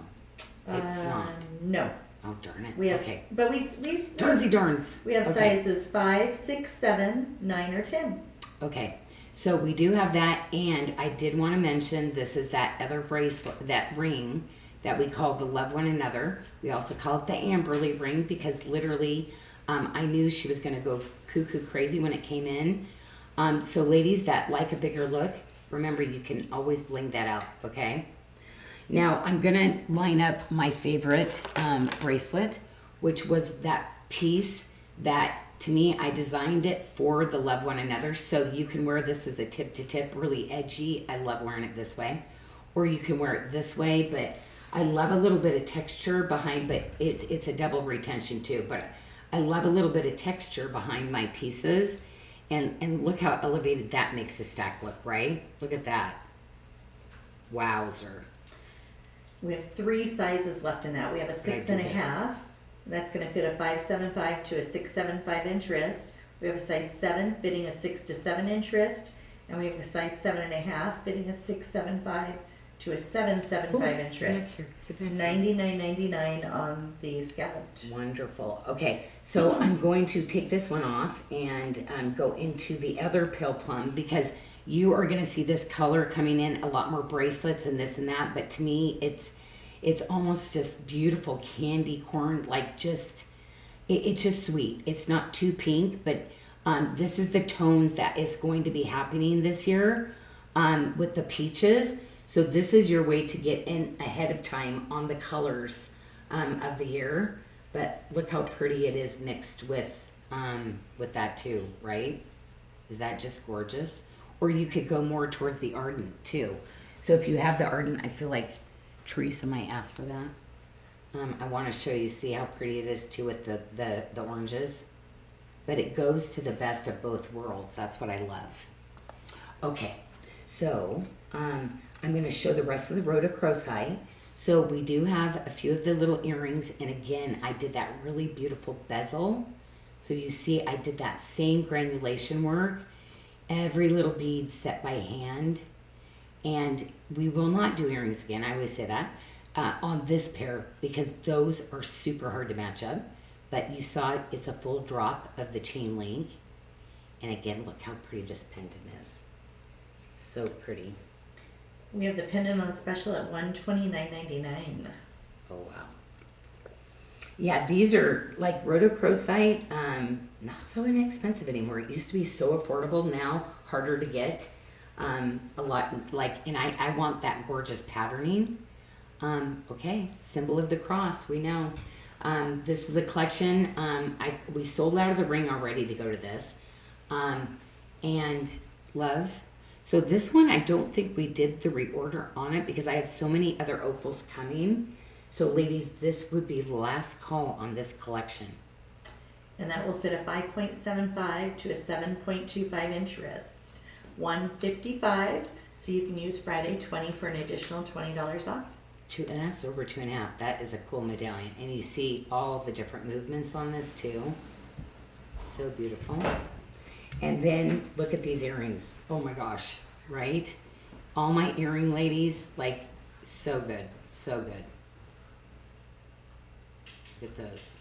it's not. No. Oh, darn it. We have, okay. but we Darnsy darns. we have Okay. sizes 5, 6, 7, 9, or 10. Okay, so we do have that, and I did want to mention this is that other bracelet, that ring that we call the Love One Another. We also call it the Amberly ring because literally I knew she was going to go cuckoo crazy when it came in. So ladies that like a bigger look, remember you can always bling that out, okay? Now I'm going to line up my favorite bracelet, which was that piece that to me, I designed it for the Love One Another. So you can wear this as a tip to tip, really edgy. I love wearing it this way. Or you can wear it this way, but I love a little bit of texture behind, but it's a double retention too. But I love a little bit of texture behind my pieces. And look how elevated that makes the stack look, right? Look at that. Wowzer. We have 3 sizes left in that. We have a 6.5. That's going to fit a 5.75 to a 6.75 inch wrist. We have a size 7 fitting a 6 to 7 inch wrist, and we have a size 7.5 fitting a 6.75 to a 7.75 inch wrist. $99.99 on the scalloped. Wonderful. Okay, so I'm going to take this one off and go into the other pale plum because you are going to see this color coming in a lot more bracelets and this and that, but to me it's almost just beautiful candy corn, like just it's just sweet. It's not too pink, but this is the tones that is going to be happening this year with the peaches. So this is your way to get in ahead of time on the colors of the year. But look how pretty it is mixed with that too, right? Is that just gorgeous? Or you could go more towards the ardent too. So if you have the ardent, I feel like Teresa might ask for that. I want to show you, see how pretty it is too with the oranges. But it goes to the best of both worlds. That's what I love. Okay, so I'm going to show the rest of the rhodochrosite. So we do have a few of the little earrings. And again, I did that really beautiful bezel. So you see I did that same granulation work. Every little bead set by hand. And we will not do earrings again, I always say that, on this pair because those are super hard to match up. But you saw it's a full drop of the chain link. And again, look how pretty this pendant is. So pretty. We have the pendant on special at $129.99. Oh, wow. Yeah, these are like rhodochrosite, not so inexpensive anymore. It used to be so affordable, now harder to get. A lot like, and I want that gorgeous patterning. Okay, symbol of the cross, we know. This is a collection. We sold out of the ring already to go to this. And love. So this one, I don't think we did the reorder on it because I have so many other opals coming. So ladies, this would be the last call on this collection. And that will fit a 5.75 to a 7.25 inch wrist. $155, so you can use Friday 20 for an additional $20 off. And that's over 2.5. That is a cool medallion. And you see all the different movements on this too. So beautiful. And then look at these earrings. Oh my gosh, right? All my earring ladies, like so good, so good. Look at those.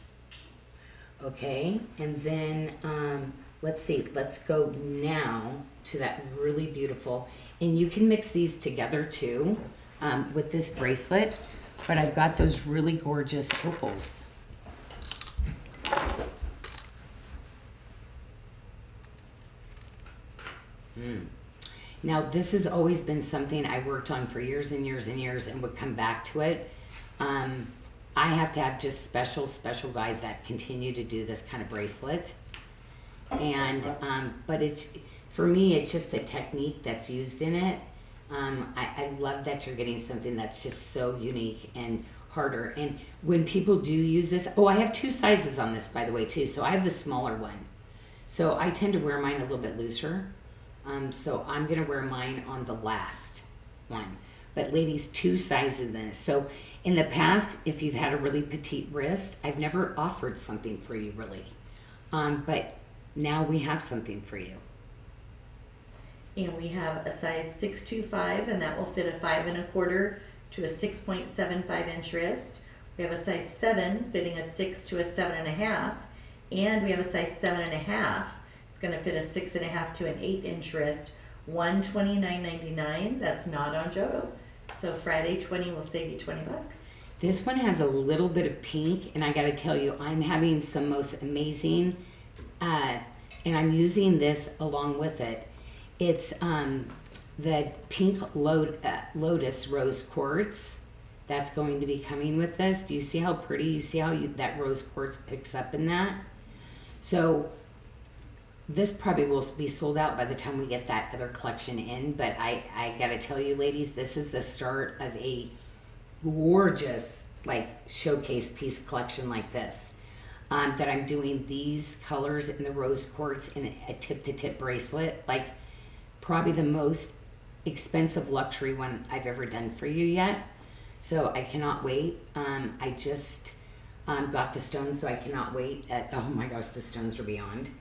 Okay, and then let's see, let's go now to that really beautiful, and you can mix these together too with this bracelet, but I've got those really gorgeous opals. Now this has always been something I worked on for years and years and years and would come back to it. I have to have just special guys that continue to do this kind of bracelet. And, but it's, for me, it's just the technique that's used in it. I love that you're getting something that's just so unique and harder. And when people do use this, oh, I have 2 sizes on this, by the way, too. So I have the smaller one. So I tend to wear mine a little bit looser. So I'm going to wear mine on the last one. But ladies, 2 sizes in this. So in the past, if you've had a really petite wrist, I've never offered something for you really. But now we have something for you. And we have a size 625, and that will fit a 5 1/4 to a 6.75 inch wrist. We have a size 7 fitting a 6 to a 7.5, and we have a size 7.5. It's going to fit a 6.5 to an 8 inch wrist. $129.99. That's not on Jodo. So Friday 20 will save you $20. This one has a little bit of pink, and I gotta tell you, I'm having some most amazing, and I'm using this along with it. It's the pink lotus rose quartz. That's going to be coming with this. Do you see how pretty? You see how that rose quartz picks up in that? So this probably will be sold out by the time we get that other collection in, but I gotta tell you, ladies, this is the start of a gorgeous like showcase piece collection like this, that I'm doing these colors in the rose quartz in a tip-to-tip bracelet, like probably the most expensive luxury one I've ever done for you yet. So I cannot wait. I just got the stones, so I cannot wait. Oh my gosh, the stones are beyond.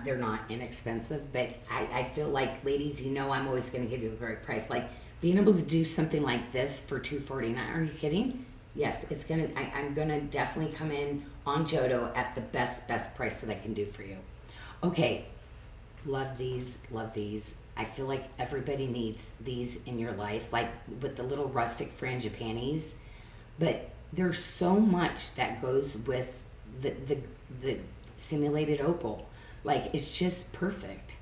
They're not inexpensive, but I feel like, ladies, you know I'm always going to give you a great price. Like being able to do something like this for $249. Are you kidding? Yes, it's gonna. I'm gonna definitely come in on Jodo at the best price that I can do for you. Okay, love these, love these. I feel like everybody needs these in your life, like with the little rustic fringe panties. But there's so much that goes with the simulated opal. Like it's just perfect.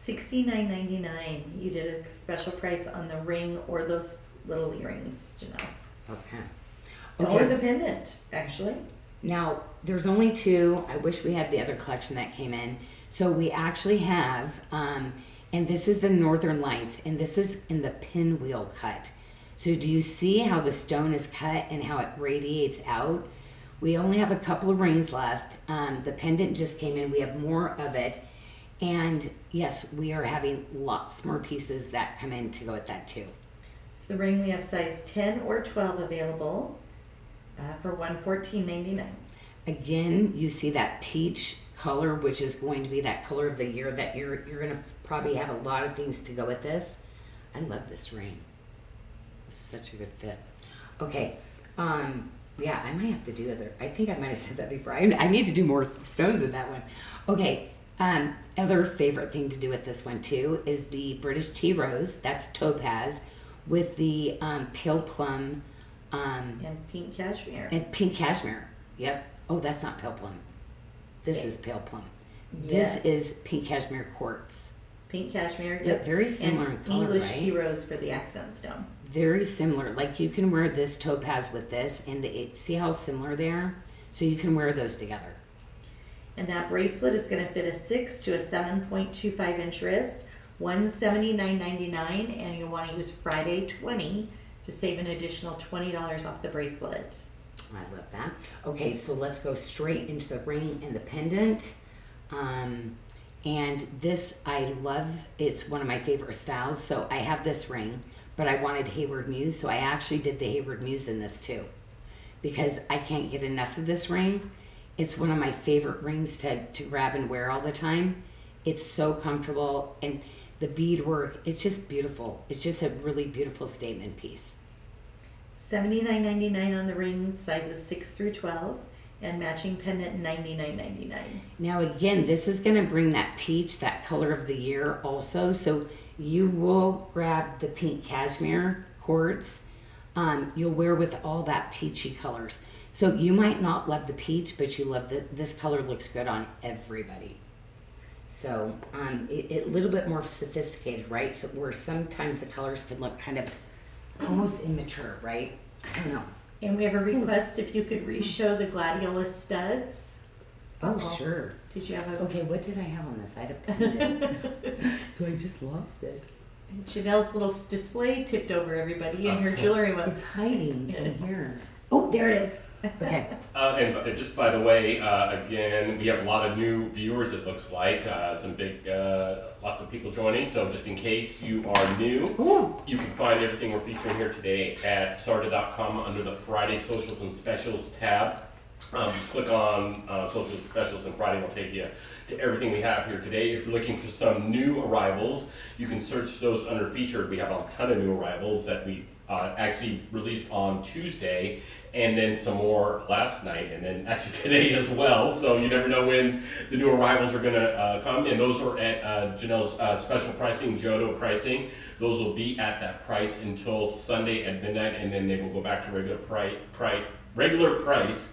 $69.99. You did a special price on the ring or those little earrings, Janyl. Okay. Or the pendant, actually. Now, there's only two. I wish we had the other collection that came in. So we actually have, and this is the Northern Lights, and this is in the pinwheel cut. So do you see how the stone is cut and how it radiates out? We only have a couple of rings left. The pendant just came in. We have more of it. And yes, we are having lots more pieces that come in to go with that too. So the ring, we have size 10 or 12 available for $114.99. Again, you see that peach color, which is going to be that color of the year that you're going to probably have a lot of things to go with this. I love this ring. It's such a good fit. Okay. Yeah, I might have to do other. I think I might have said that before. I need to do more stones in that one. Okay. Other favorite thing to do with this one too is the British tea rose. That's topaz with the pale plum And pink cashmere. and pink cashmere. Yep. Oh, that's not pale plum. This Okay. is pale plum. Yes. This is pink cashmere quartz. Pink cashmere. Yep, very similar and in color, English right? tea rose for the accent stone. Very similar. Like you can wear this topaz with this, and see how similar they are. So you can wear those together. And that bracelet is going to fit a 6 to a 7.25 inch wrist, $179.99, and you'll want to use Friday 20 to save an additional $20 off the bracelet. I love that. Okay, so let's go straight into the ring and the pendant. And this I love. It's one of my favorite styles. So I have this ring, but I wanted Hayward Muse, so I actually did the Hayward Muse in this too, because I can't get enough of this ring. It's one of my favorite rings to grab and wear all the time. It's so comfortable, and the beadwork, it's just beautiful. It's just a really beautiful statement piece. $79.99 on the ring, sizes 6 through 12, and matching pendant $99.99. Now again, this is going to bring that peach, that color of the year also. So you will grab the pink cashmere quartz. You'll wear with all that peachy colors. So you might not love the peach, but you love this color looks good on everybody. So a little bit more sophisticated, right? So where sometimes the colors can look kind of almost immature, right? I don't know. And we have a request if you could re-show the gladiolus studs. Oh, Uh-oh. sure. Did you have a... Okay, what did I have on this? I had a pendant. So I just lost it. Janelle's little display tipped over everybody, and her jewelry was... It's hiding in here. Oh, there it is. Okay. And just by the way, again, we have a lot of new viewers, it looks like, some big, lots of people joining. So just in case you are new, Ooh. you can find everything we're featuring here today at SARDA.com under the Friday Socials and Specials tab. Just click on social specials, and Friday will take you to everything we have here today. If you're looking for some new arrivals, you can search those under featured. We have a ton of new arrivals that we actually released on Tuesday, and then some more last night, and then actually today as well. So you never know when the new arrivals are going to come, and those are at Janyl's special pricing, Jodo pricing. Those will be at that price until Sunday at midnight, and then they will go back to regular price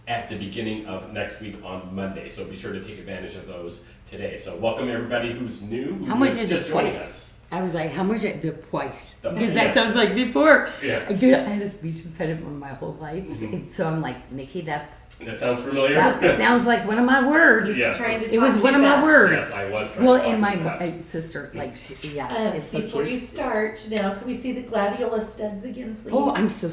at the beginning of next week on Monday. So be sure to take advantage of those today. So welcome everybody who's new. How much is just the joining price? us. I was like, how much is the price? The Because price. that sounds like before. Yeah. I had a speech impediment my whole life. Mhm. So I'm like, Nikki, That sounds familiar. that sounds like one of my words. Yes. Trying to It was talk one too of my fast. words. Yes, I was trying Well, to talk and my too fast. sister, like, it's so Before cute. you start, Janyl, can we see the gladiola studs again, please? Oh, I'm so.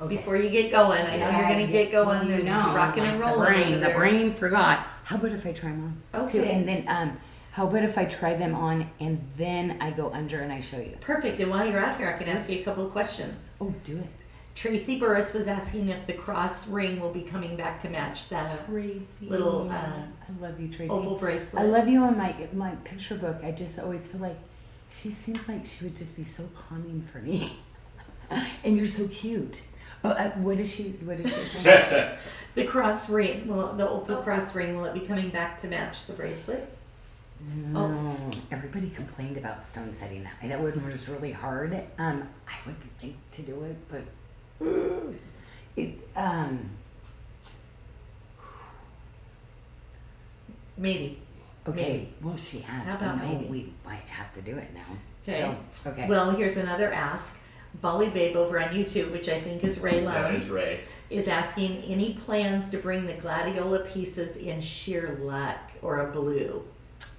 Okay. Before you get going, I know you're going to get going Well, and rocking and rolling. The brain forgot. How about if I try them on? Too? Okay. And then, how about if I try them on and then I go under and I show you? Perfect. And while you're out here, I can ask you a couple of questions. Oh, do it. Tracy Burris was asking if the cross ring will be coming back to match that Tracy. little, I love you, Tracy. oval bracelet. I love you on my picture book. I just always feel like she seems like she would just be so calming for me. And you're so cute. Oh, what is she say? The cross ring, well, the opal cross ring, will it be coming back to match the bracelet? No. Everybody complained about stone setting that way. That one was really hard. I would like to do it, but Maybe. okay. Maybe. Well, she has How to about know maybe? we might have to do it now. Okay. So, okay. Well, here's another ask. Bolly Babe over on YouTube, which I think is Ray That Lum, is Ray. is asking any plans to bring the gladiola pieces in sheer luck or a blue.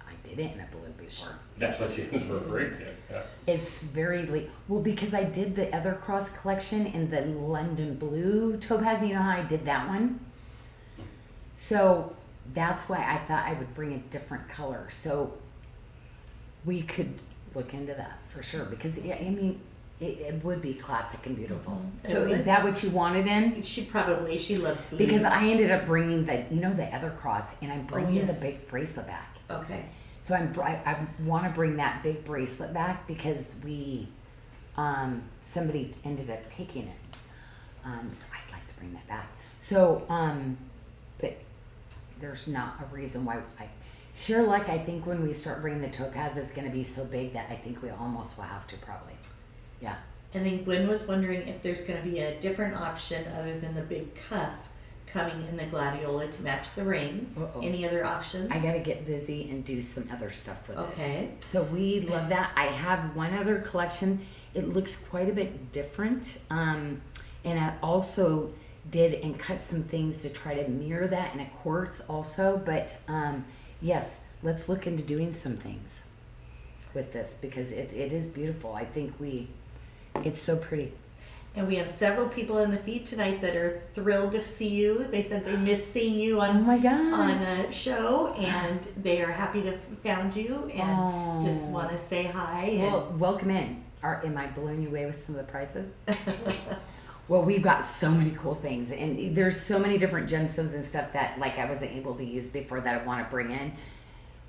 I did it in a blue before. That's what she was referring to. Yeah. It's very well because I did the other cross collection in the London blue topaz. You know how I did that one? So that's why I thought I would bring a different color. So we could look into that for sure because yeah, I mean it would be classic and beautiful. Mhm. So It is would. that what you wanted in? She loves blue. Because I ended up bringing the other cross and I'm bringing yes. the big bracelet back. Okay. So I want to bring that big bracelet back because we, somebody ended up taking it. So I'd like to bring that back. So, but there's not a reason why sure luck, I think when we start bringing the topaz, it's going to be so big that I think we almost will have to probably. Yeah. And then Gwen was wondering if there's going to be a different option other than the big cuff coming in the gladiola to match the ring. Uh-oh. Any other options? I got to get busy and do some other stuff with it. Okay. So we love that. I have one other collection. It looks quite a bit different. And I also did and cut some things to try to mirror that in a quartz also. But yes, let's look into doing some things with this because it is beautiful. I think it's so pretty. And we have several people in the feed tonight that are thrilled to see you. They said they miss seeing you Oh on my gosh. on a show, and they are happy to have found you and just Oh. want to say hi. Well, welcome in. Am I blowing you away with some of the prices? Well, we've got so many cool things, and there's so many different gemstones and stuff that like I wasn't able to use before that I want to bring in.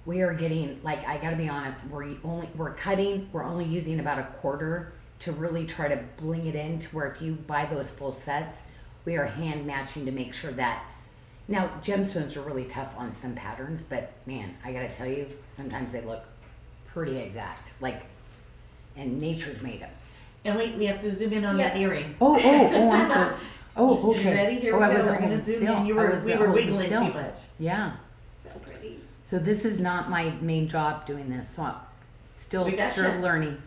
We are getting I got to be honest. We're only using about a quarter to really try to bling it in to where if you buy those full sets, we are hand matching to make sure that. Now gemstones are really tough on some patterns, but man, I got to tell you, sometimes they look pretty exact, and nature's made them. And wait, we have to zoom in on that earring. Oh, I'm sorry. Oh, okay. You ready? Here we I go. wasn't We're gonna holding zoom still. in. We were holding wiggling still. too much. Yeah. So pretty. So this is not my main job doing this, so I'm still We gotcha. learning.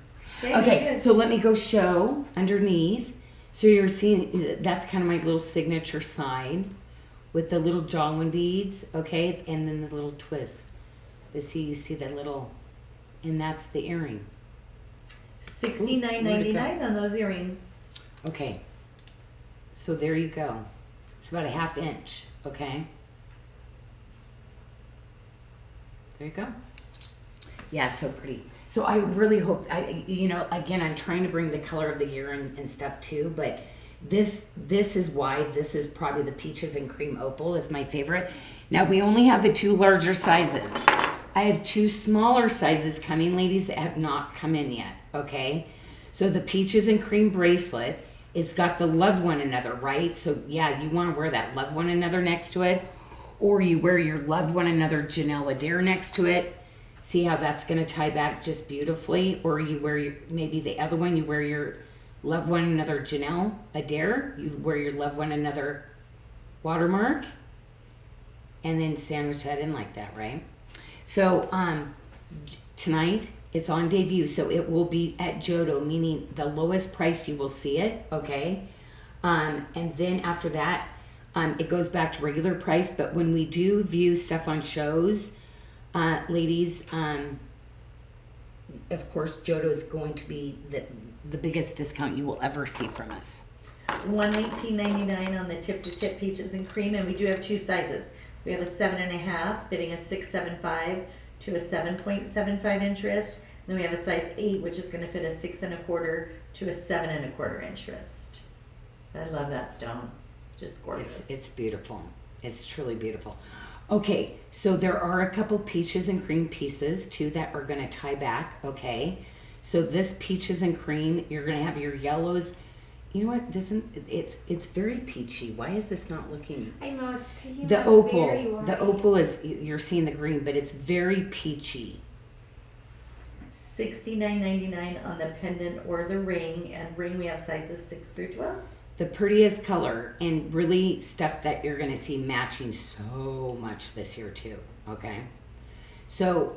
Okay, Okay, so let me go show underneath. So you're seeing that's kind of my little signature side with the little jawline beads, okay, and then the little twist. You see the little, and that's the earring. $69.99 on those earrings. Okay, so there you go. It's about a 1/2 inch, okay? There you go. Yeah, so pretty. So I really hope, again, I'm trying to bring the color of the year and stuff too, but This is why this is probably the peaches and cream opal is my favorite. Now we only have the 2 larger sizes. I have 2 smaller sizes coming, ladies, that have not come in yet, okay? So the peaches and cream bracelet, it's got the love one another, right? So yeah, you want to wear that love one another next to it, or you wear your love one another Janyl Adair next to it. See how that's going to tie back just beautifully? Or you wear your, maybe the other one, you wear your love one another Janyl Adair, you wear your love one another watermark, and then sandwich that in like that, right? So tonight it's on debut, so it will be at Jodo, meaning the lowest price you will see it, okay? And then after that, it goes back to regular price. But when we do view stuff on shows, ladies, of course, Jodo is going to be the biggest discount you will ever see from us. $119.99 on the tip-to-tip peaches and cream, and we do have 2 sizes. We have a 7.5 fitting a 6.75 to a 7.75 inch wrist. Then we have a size 8, which is going to fit a 6.25 to a 7.25 inch wrist. I love that stone. Just gorgeous. It's beautiful. It's truly beautiful. Okay, so there are a couple peaches and cream pieces too that are going to tie back, okay? So this peaches and cream, you're going to have your yellows. You know what? It's very peachy. Why is this not looking? I know it's piggy. The opal. The opal is, you're seeing the green, but it's very peachy. $69.99 on the pendant or the ring, and ring we have sizes 6 through 12. The prettiest color, and really stuff that you're going to see matching so much this year too, okay? So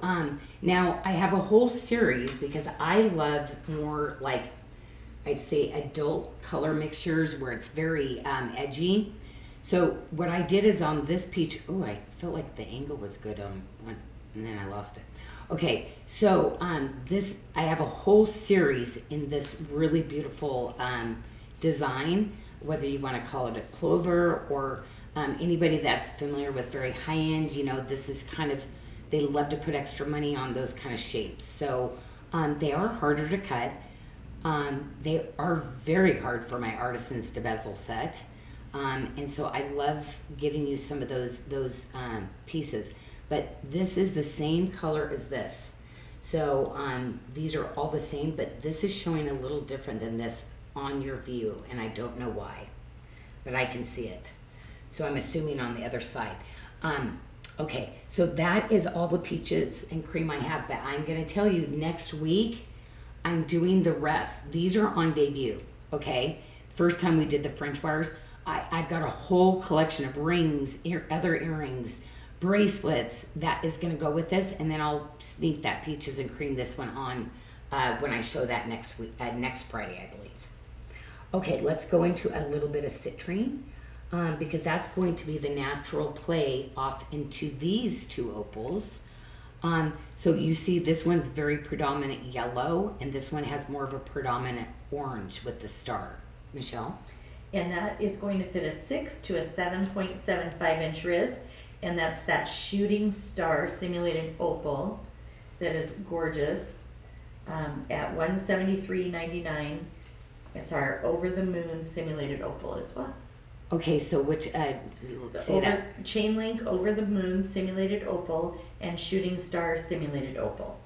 now I have a whole series because I love more like, I'd say adult color mixtures where it's very edgy. So what I did is on this peach, oh, I felt like the angle was good on one, and then I lost it. Okay, so this, I have a whole series in this really beautiful design, whether you want to call it a clover or anybody that's familiar with very high end, you know, this is kind of, they love to put extra money on those kind of shapes. So they are harder to cut. They are very hard for my artisans to bezel set. And so I love giving you some of those pieces. But this is the same color as this. So these are all the same, but this is showing a little different than this on your view, and I don't know why, but I can see it. So I'm assuming on the other side. Okay, so that is all the peaches and cream I have, but I'm gonna tell you next week, I'm doing the rest. These are on debut, okay? First time we did the French wires, I've got a whole collection of rings, other earrings, bracelets that is gonna go with this, and then I'll sneak that peaches and cream this one on when I show that next week, next Friday, I believe. Okay, let's go into a little bit of citrine because that's going to be the natural play off into these 2 opals. So you see this one's very predominant yellow, and this one has more of a predominant orange with the star. Michelle? And that is going to fit a 6 to a 7.75 inch wrist, and that's that shooting star simulated opal that is gorgeous at $173.99. It's our over the moon simulated opal as well. Okay, so which, let's say that. Chain link over the moon simulated opal and shooting star simulated opal.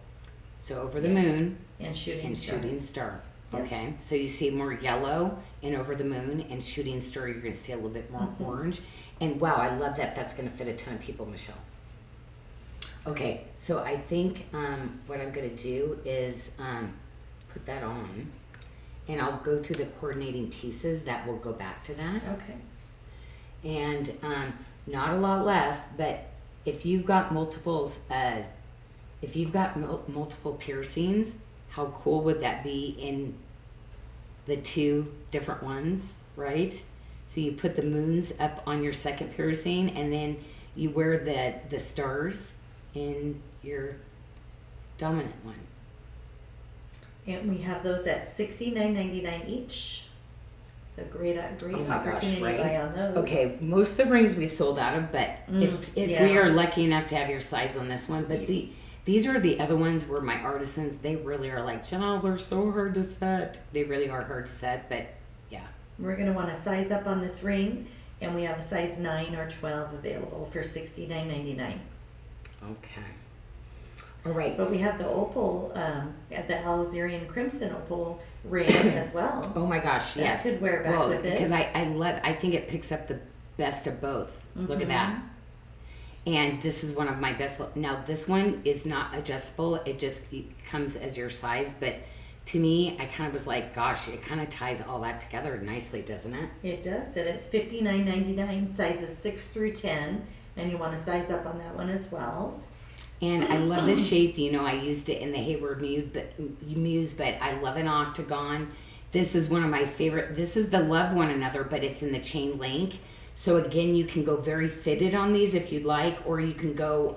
So over the moon and shooting star. Yep. Okay, so you see more yellow in over the moon, and shooting star you're going to see a little bit more orange. And wow, I love that. That's going to fit a ton of people, Michelle. Okay, so I think what I'm going to do is put that on, and I'll go through the coordinating pieces that will go back to that. Okay. And not a lot left, but if you've got multiples, if you've got multiple piercings, how cool would that be in the 2 different ones, right? So you put the moons up on your second piercing, and then you wear the stars in your dominant one. And we have those at $69.99 each. So great opportunity to buy on those. Okay, most of the rings we've sold out of, but if we are lucky enough to have your size on this one, but these are the other ones where my artisans, they really are like, Janyl, they're so hard to set. They really are hard to set, but yeah. We're gonna wanna size up on this ring, and we have a size 9 or 12 available for $69.99. Okay. All right. But we have the opal, at the Alzerian Crimson opal ring as well. Oh my gosh, That yes. could wear back with it. Because I think it picks up the best of both. Look at that. And this is one of my best. Now this one is not adjustable. It comes as your size. But to me, I kind of was like, gosh, it kind of ties all that together nicely, doesn't it? It does, and it's $59.99, sizes 6 through 10, and you want to size up on that one as well. And I love this shape. You know, I used it in the Hayward Muse, but I love an octagon. This is one of my favorite. This is the Love One Another, but it's in the chain link. So again, you can go very fitted on these if you'd like, or you can go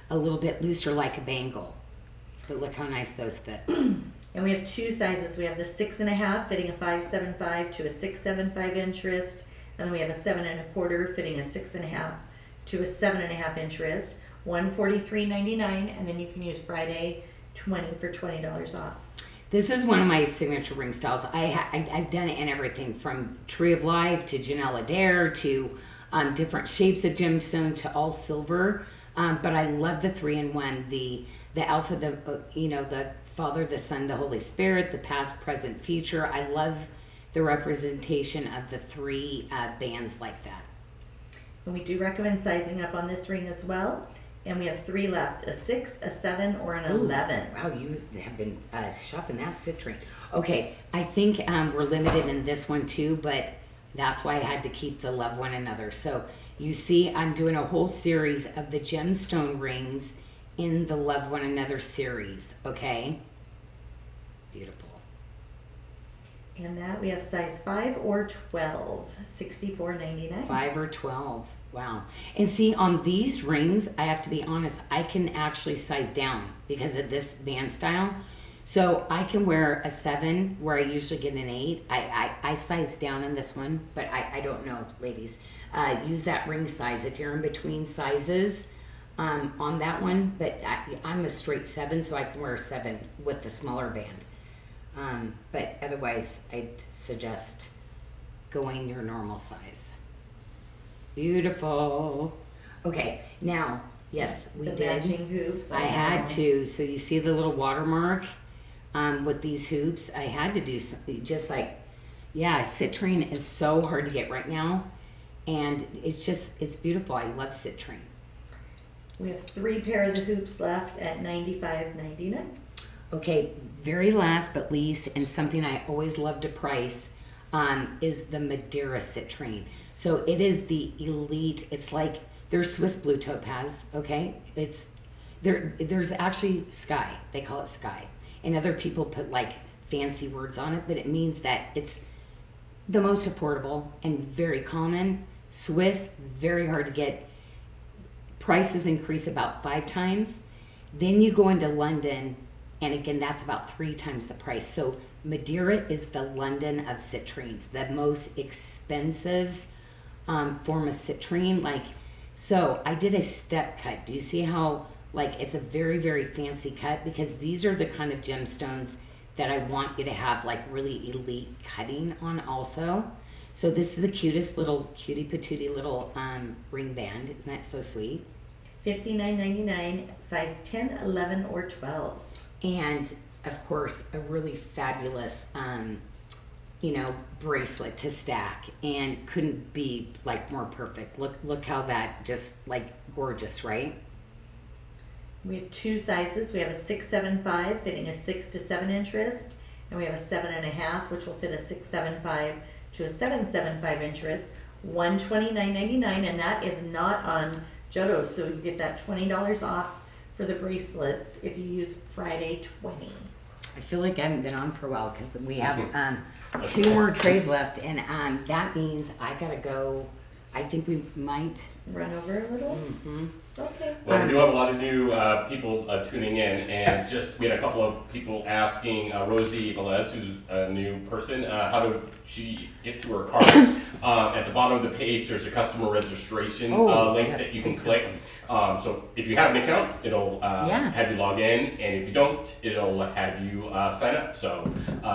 a little bit looser like a bangle. But look how nice those fit. And we have two sizes. We have the 6.5 fitting a 5.75 to a 6.75 inch wrist, and then we have a 7.25 fitting a 6.5 to a 7.5 inch wrist. $143.99, and then you can use Friday 20 for $20 off. This is one of my signature ring styles. I've done it in everything from Tree of Life to Janyl Adair to different shapes of gemstone to all silver. But I love the 3-in-1, the Alpha, the Father, the Son, the Holy Spirit, the past, present, future. I love the representation of the three bands like that. And we do recommend sizing up on this ring as well. And we have 3 left, a 6, a 7, or an 11. Wow, you have been shopping that citrine. Okay, I think we're limited in this one too, but that's why I had to keep the Love One Another. So you see, I'm doing a whole series of the gemstone rings in the Love One Another series, okay? Beautiful. And that we have size 5 or 12, $64.99. 5 or 12. Wow. And see, on these rings, I have to be honest, I can actually size down because of this band style. So I can wear a 7 where I usually get an 8. I size down in this one, but I don't know, ladies. Use that ring size if you're in between sizes on that one. But I'm a straight 7, so I can wear a 7 with the smaller band. But otherwise, I'd suggest going your normal size. Beautiful. Okay, now, yes, we the did. Matching hoops. I had to. So you see the little watermark with these hoops. I had to do something just like, yeah, citrine is so hard to get right now. And it's beautiful. I love citrine. We have 3 pair of the hoops left at $95.99. Okay, very last but least, and something I always love to price, is the Madeira citrine. So it is the elite. It's like there's Swiss blue topaz. Okay, it's there's actually sky. They call it sky, and other people put like fancy words on it, but it means that it's the most affordable and very common. Swiss, very hard to get. Prices increase about 5 times. Then you go into London, and again, that's about 3 times the price. So Madeira is the London of citrines, the most expensive form of citrine. Like, so I did a step cut. Do you see how, like, it's a very, very fancy cut? Because these are the kind of gemstones that I want you to have, like, really elite cutting on also. So this is the cutest little cutie patootie little ring band. Isn't that so sweet? $59.99, size 10, 11, or 12. And of course, a really fabulous, bracelet to stack, and couldn't be like more perfect. Look how that just like gorgeous, right? We have 2 sizes. We have a 6.75 fitting a 6 to 7 inch wrist, and we have a 7.5 which will fit a 6.75 to a 7.75 inch wrist. $129.99, and that is not on Jodo, so you get that $20 off for the bracelets if you use Friday 20. I feel like I haven't been on for a while because we have 2 more trays left, and that means I gotta go. I think we might Run over a little. Mm-hmm. Okay. Well, we do have a lot of new people tuning in, and we had a couple of people asking Rosie Velez, who's a new person, how do she get to her card? At the bottom of the page, there's a customer registration link yes, that you can click. So if you have an account, it'll have you log in, and if you don't, it'll have you sign up. So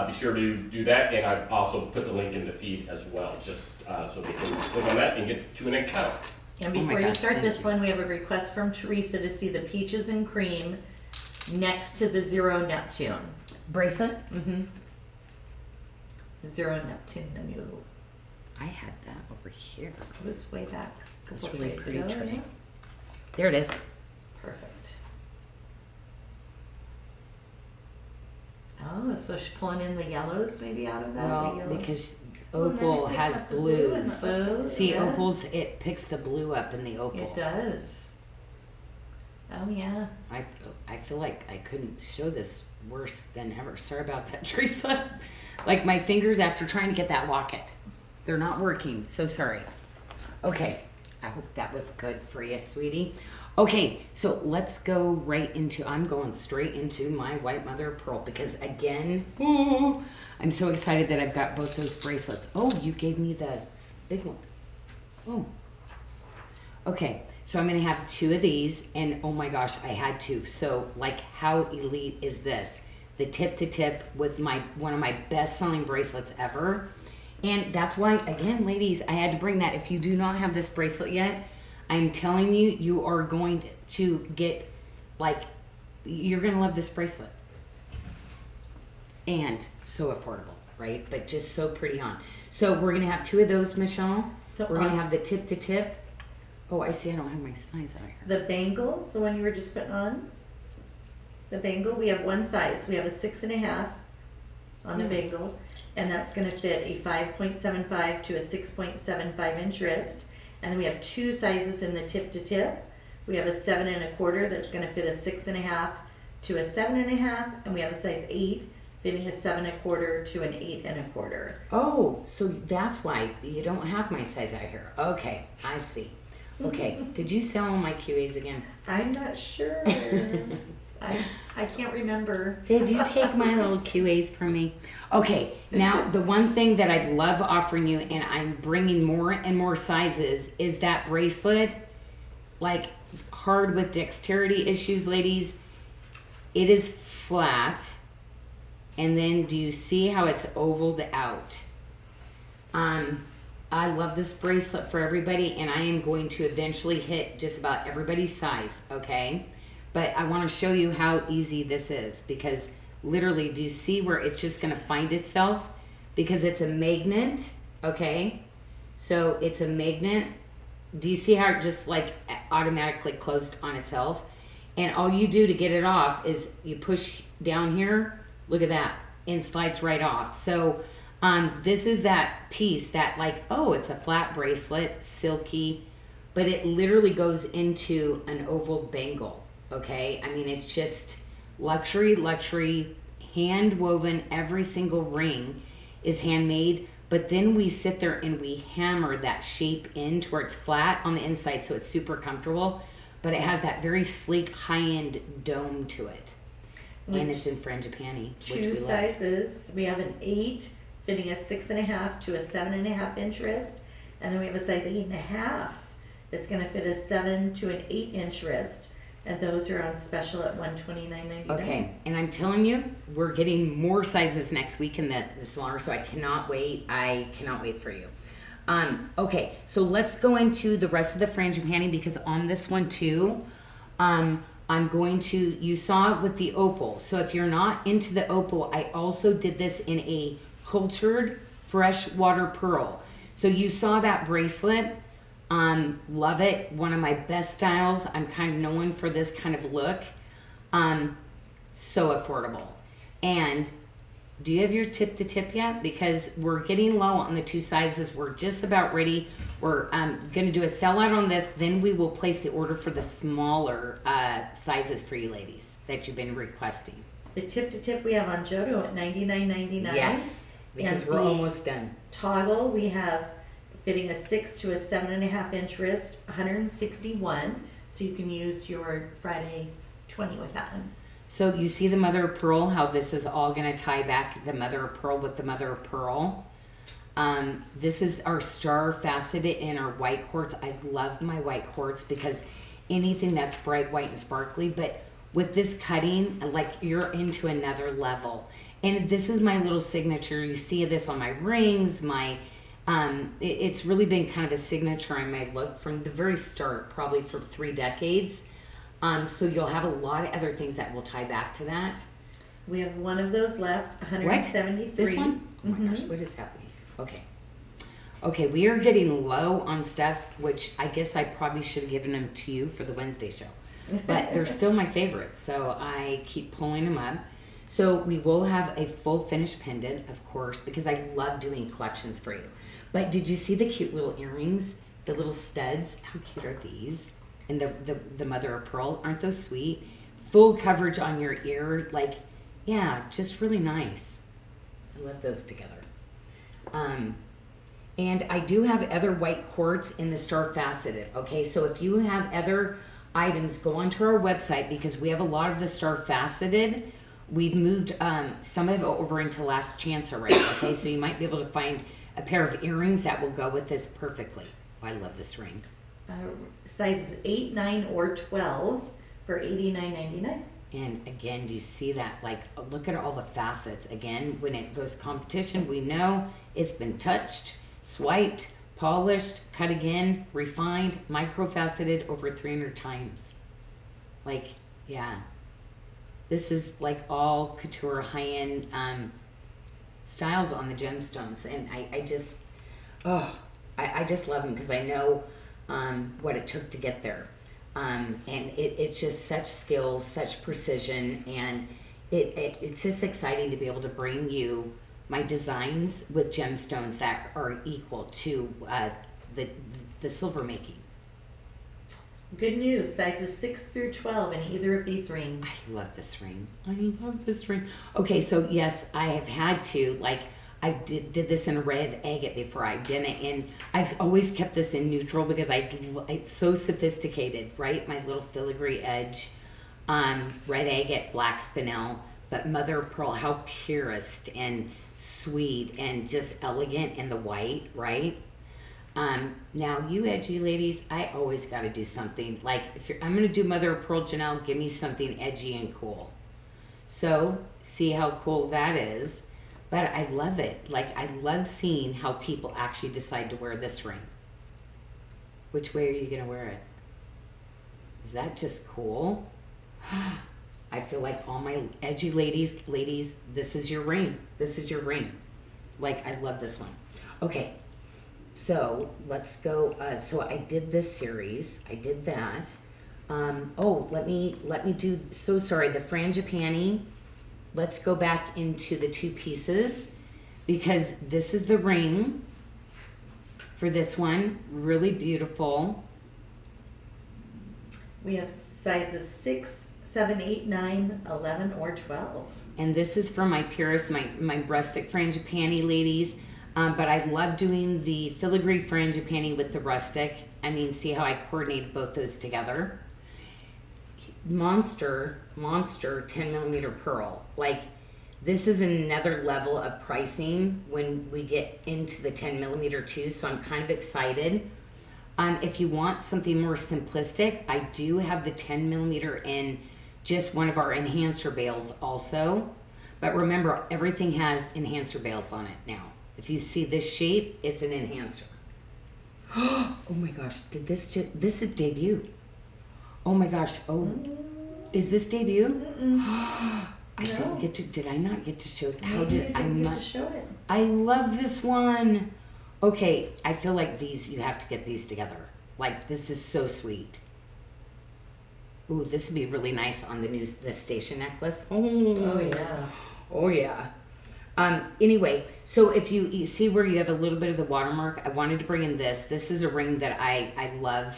be sure to do that, and I've also put the link in the feed as well, just so they can click on that and get to an account. And Oh my before you gosh, start thank this you. one, we have a request from Teresa to see the peaches and cream next to the Zero Neptune. Bracelet? Mm-hmm. Zero Neptune, the new. I had that over here. It was way back. a It's couple really days pretty ago, tray. yeah. There it is. Perfect. Oh, so she's pulling in the yellows maybe out of that? the Well, yellow? because Well, then it opal picks has up the blue and blues. the- Blue, See, yeah. opals, it picks the blue up in the opal. It does. Oh, yeah. I feel like I couldn't show this worse than ever. Sorry about that, Teresa. Like my fingers after trying to get that locket. They're not working. So sorry. Okay. I hope that was good for you, sweetie. Okay, so let's go right into, I'm going straight into my white mother of pearl because again, ooh, I'm so excited that I've got both those bracelets. Oh, you gave me the big one. Oh. Okay, so I'm gonna have two of these and oh my gosh, I had to. So like how elite is this? The tip to tip with one of my best selling bracelets ever. And that's why, again, ladies, I had to bring that. If you do not have this bracelet yet, I'm telling you, you are going to get, like, you're going to love this bracelet. And so affordable, right? But just so pretty on. So we're going to have two of those, Michelle. So we're going to have the tip to tip. Oh, I see I don't have my size out here. The bangle, the one you were just putting on, the bangle, we have one size. We have a 6.5 on the bangle, and that's going to fit a 5.75 to a 6.75 inch wrist. And then we have two sizes in the tip to tip. We have a 7 1/4 that's going to fit a 6.5 to a 7.5, and we have a size 8 fitting a 7 1/4 to an 8 1/4. Oh, so that's why you don't have my size out here. Okay, I see. Okay, did you sell all my QAs again? I'm not sure. I can't remember. Did you take my little QAs from me? Okay, now the one thing that I love offering you, and I'm bringing more and more sizes, is that bracelet, like hard with dexterity issues, ladies. It is flat, and then do you see how it's ovaled out? I love this bracelet for everybody, and I am going to eventually hit just about everybody's size, okay? But I want to show you how easy this is because literally, do you see where it's just going to find itself? Because it's a magnet, okay? So it's a magnet. Do you see how it just like automatically closed on itself? And all you do to get it off is you push down here, look at that, and slides right off. So this is that piece that like, oh, it's a flat bracelet, silky, but it literally goes into an oval bangle. Okay, I mean, it's just luxury, hand woven. Every single ring is handmade, but then we sit there and we hammer that shape in to where it's flat on the inside, so it's super comfortable, but it has that very sleek, high-end dome to it. And it's in frangipani, which Two we love. sizes. We have an 8 fitting a 6.5 to a 7.5 inch wrist, and then we have a size 8.5 that's going to fit a 7 to an 8 inch wrist. And those are on special at $129.99. Okay, and I'm telling you, we're getting more sizes next week in the smaller, so I cannot wait. I cannot wait for you. Okay, so let's go into the rest of the frangipani because on this one too, I'm going to, you saw it with the opal. So if you're not into the opal, I also did this in a cultured freshwater pearl. So you saw that bracelet. Love it. One of my best styles. I'm kind of known for this kind of look. So affordable. And do you have your tip to tip yet? Because we're getting low on the two sizes. We're just about ready. We're going to do a sellout on this. Then we will place the order for the smaller sizes for you ladies that you've been requesting. The tip to tip we have on Jodo at $99.99. Yes, because And we're the almost done. Toggle we have fitting a 6 to a 7.5 inch wrist, $161. So you can use your Friday 20 with that one. So you see the mother of pearl, how this is all going to tie back the mother of pearl with the mother of pearl. This is our star faceted in our white quartz. I love my white quartz because anything that's bright white and sparkly, but with this cutting, like you're into another level. And this is my little signature. You see this on my rings, it's really been kind of a signature on my look from the very start, probably for 3 decades. So you'll have a lot of other things that will tie back to that. We have one of those left, 173. This one? Oh my gosh, what is happening? Okay. Okay, we are getting low on stuff, which I guess I probably should have given them to you for the Wednesday show. But they're still my favorites, so I keep pulling them up. So we will have a full finished pendant, of course, because I love doing collections for you. But did you see the cute little earrings? The little studs? How cute are these? And the mother of pearl, aren't those sweet? Full coverage on your ear, like, yeah, just really nice. I love those together. And I do have other white quartz in the star faceted, okay? So if you have other items, go onto our website because we have a lot of the star faceted. We've moved some of it over into last chance already, okay? So you might be able to find a pair of earrings that will go with this perfectly. I love this ring. Sizes 8, 9, or 12 for $89.99. And again, do you see that? Like, look at all the facets. Again, when it goes competition, we know it's been touched, swiped, polished, cut again, refined, micro-faceted over 300 times. Like, yeah. This is like all couture, high-end styles on the gemstones. And I just love them because I know what it took to get there. And it's just such skill, such precision, and it's just exciting to be able to bring you my designs with gemstones that are equal to the silver making. Good news, sizes 6 through 12 in either of these rings. I love this ring. I love this ring. Okay, so yes, I have had to, like, I did this in red agate before. I didn't, and I've always kept this in neutral because it's so sophisticated, right? My little filigree edge, red agate, black spinel, but mother of pearl, how purest and sweet and just elegant in the white, right? Now you edgy ladies, I always got to do something. Like I'm going to do mother of pearl, Janyl, give me something edgy and cool. So see how cool that is. But I love it. Like, I love seeing how people actually decide to wear this ring. Which way are you going to wear it? Is that just cool? I feel like all my edgy ladies, this is your ring. This is your ring. Like, I love this one. Okay, so let's go. So I did this series. I did that. Let me do, so sorry, the frangipani. Let's go back into the 2 pieces because this is the ring for this one. Really beautiful. We have sizes 6, 7, 8, 9, 11, or 12. And this is for my purist, my rustic frangipani ladies. But I love doing the filigree frangipani with the rustic. I mean, see how I coordinated both those together? Monster 10 millimeter pearl. Like, this is another level of pricing when we get into the 10 millimeter too, so I'm kind of excited. If you want something more simplistic, I do have the 10 millimeter in just one of our enhancer bales also. But remember, everything has enhancer bales on it now. If you see this shape, it's an enhancer. Oh my gosh, this is debut. Oh my gosh, is this debut? No. Did I not get to show? How did I not show it? I love this one. Okay, I feel like you have to get these together. Like, this is so sweet. Ooh, this would be really nice on the station necklace. Oh yeah. Oh yeah. Anyway, so if you see where you have a little bit of the watermark, I wanted to bring in this. This is a ring that I love.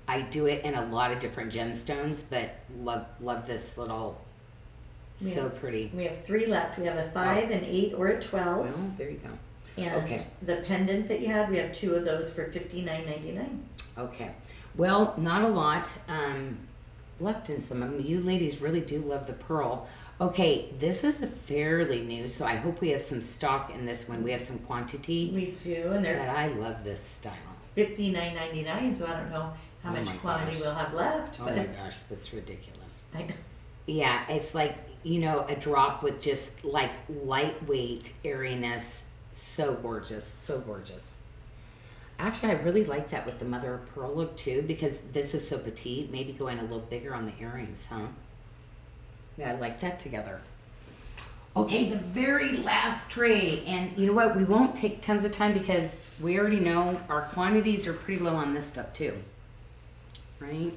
I do it in a lot of different gemstones, but love this little, so pretty. We have 3 left. We have a 5, an 8, or a 12. Well, there you go. And Okay. the pendant that you had, we have 2 of those for $59.99. Okay. Well, not a lot left in some of them. You ladies really do love the pearl. Okay, this is a fairly new, so I hope we have some stock in this one. We have some quantity. We do, and But they're I love this style. $59.99, so I don't know how Oh much my quantity gosh. we'll have left. Oh But my gosh, that's ridiculous. I know. Yeah, it's like, you know, a drop with just like lightweight airiness. So gorgeous, so gorgeous. Actually, I really like that with the mother of pearl look too, because this is so petite. Maybe going a little bigger on the earrings, huh? Yeah, I like that together. Okay, the very last tray, and you know what? We won't take tons of time because we already know our quantities are pretty low on this stuff too, right?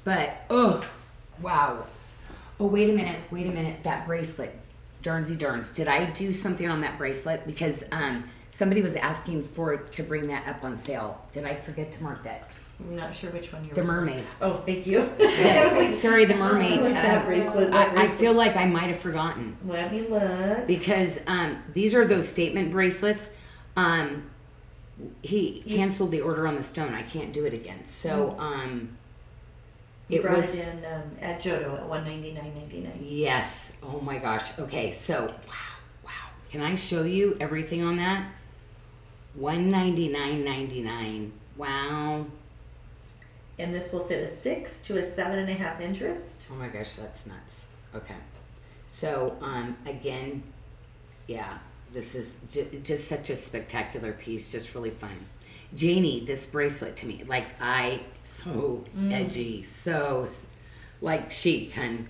But, oh, wow. Oh, wait a minute, that bracelet. Darnsy darns. Did I do something on that bracelet? Because somebody was asking for it to bring that up on sale. Did I forget to mark that? I'm not sure which one you're The mermaid. Oh, thank you. Sorry, the mermaid. That bracelet, that I bracelet. feel like I might have forgotten. Let me look. Because these are those statement bracelets. He canceled the order on the stone. I can't do it again. So You it brought was it in at Jodo at $199.99. yes. Oh my gosh. Okay, so wow. Can I show you everything on that? $199.99. Wow. And this will fit a 6 to a 7.5 inch wrist. Oh my gosh, that's nuts. Okay. So, again, yeah, this is just such a spectacular piece, just really fun. Janie, this bracelet to me, like so edgy, so like chic, hun.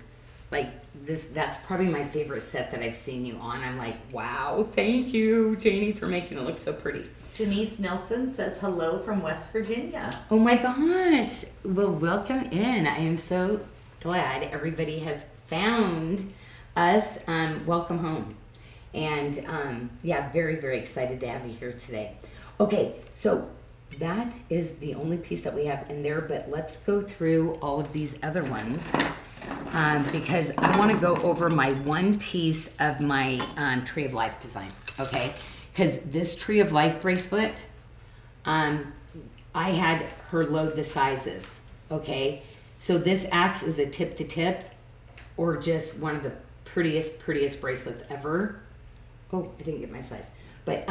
Like this, that's probably my favorite set that I've seen you on. I'm like, wow, thank you, Janie, for making it look so pretty. Denise Nelson says hello from West Virginia. Oh my gosh. Well, welcome in. I am so glad everybody has found us. Welcome home. And yeah, very, very excited to have you here today. Okay, so that is the only piece that we have in there, but let's go through all of these other ones because I want to go over my one piece of my Tree of Life design, okay? Because this Tree of Life bracelet, I had her load the sizes, okay? So this acts as a tip to tip or just one of the prettiest bracelets ever. Oh, I didn't get my size. But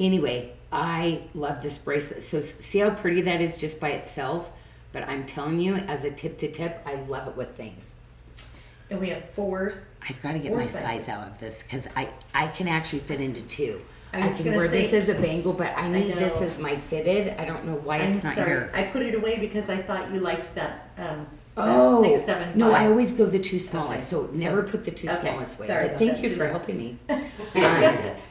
anyway, I love this bracelet. So see how pretty that is just by itself? But I'm telling you, as a tip to tip, I love it with things. And we have 4. I've got to get Four my sizes. size out of this because I can actually fit into 2. I I was can gonna wear this say- as a bangle, but I need this know. as my fitted. I don't know why I'm it's not sorry. here. I put it away because I thought you liked that, Oh, 6, 7, 5. no, I always go the 2 smallest, Okay, so never so- put the 2 okay, smallest away. sorry But about thank that, you for Janelle. helping me.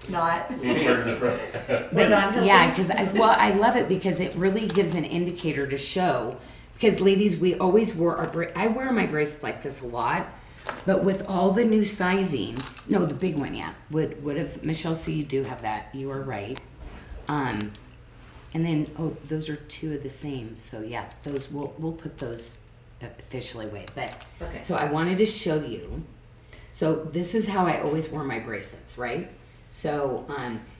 Not. We're in the front. We're not helping. Yeah, because I love it because it really gives an indicator to show. Because ladies, we always wore our I wear my bracelets like this a lot, but with all the new sizing, no, the big one, yeah, would have Michelle. So you do have that. You are right. And then those are 2 of the same. So yeah, those we'll put those officially away. But Okay. so I wanted to show you. So this is how I always wore my bracelets, right? So,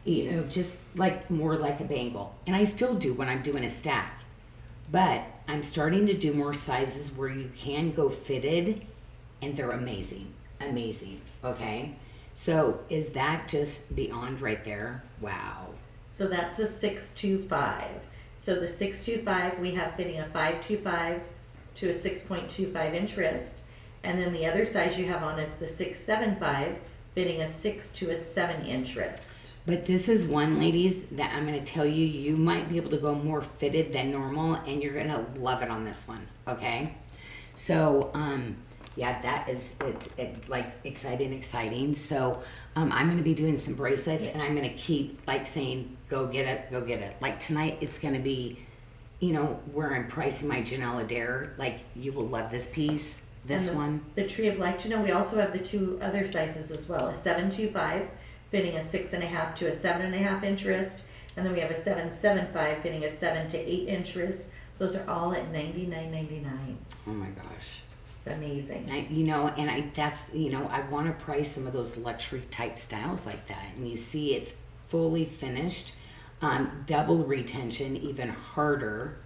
you know, just like more like a bangle. And I still do when I'm doing a stack. But I'm starting to do more sizes where you can go fitted and they're amazing. Amazing. Okay? So is that just beyond right there? Wow. So that's a 625. So the 625 we have fitting a 525 to a 6.25 inch wrist. And then the other size you have on is the 675 fitting a 6 to a 7 inch wrist. But this is one, ladies, that I'm going to tell you, you might be able to go more fitted than normal, and you're going to love it on this one, okay? So, yeah, that is, it's like exciting. So, I'm going to be doing some bracelets, and I'm going to keep, like, saying, go get it. Like, tonight, it's going to be, you know, where I'm pricing my Janyl Adair. Like, you will love this piece, this And one. The Tree of Life, we also have the 2 other sizes as well. A 725 fitting a 6.5 to a 7.5 inch wrist. And then we have a 775 fitting a 7 to 8 inch wrist. Those are all at $99.99. Oh, my gosh. It's amazing. I want to price some of those luxury type styles like that. And you see it's fully finished, double retention, even harder.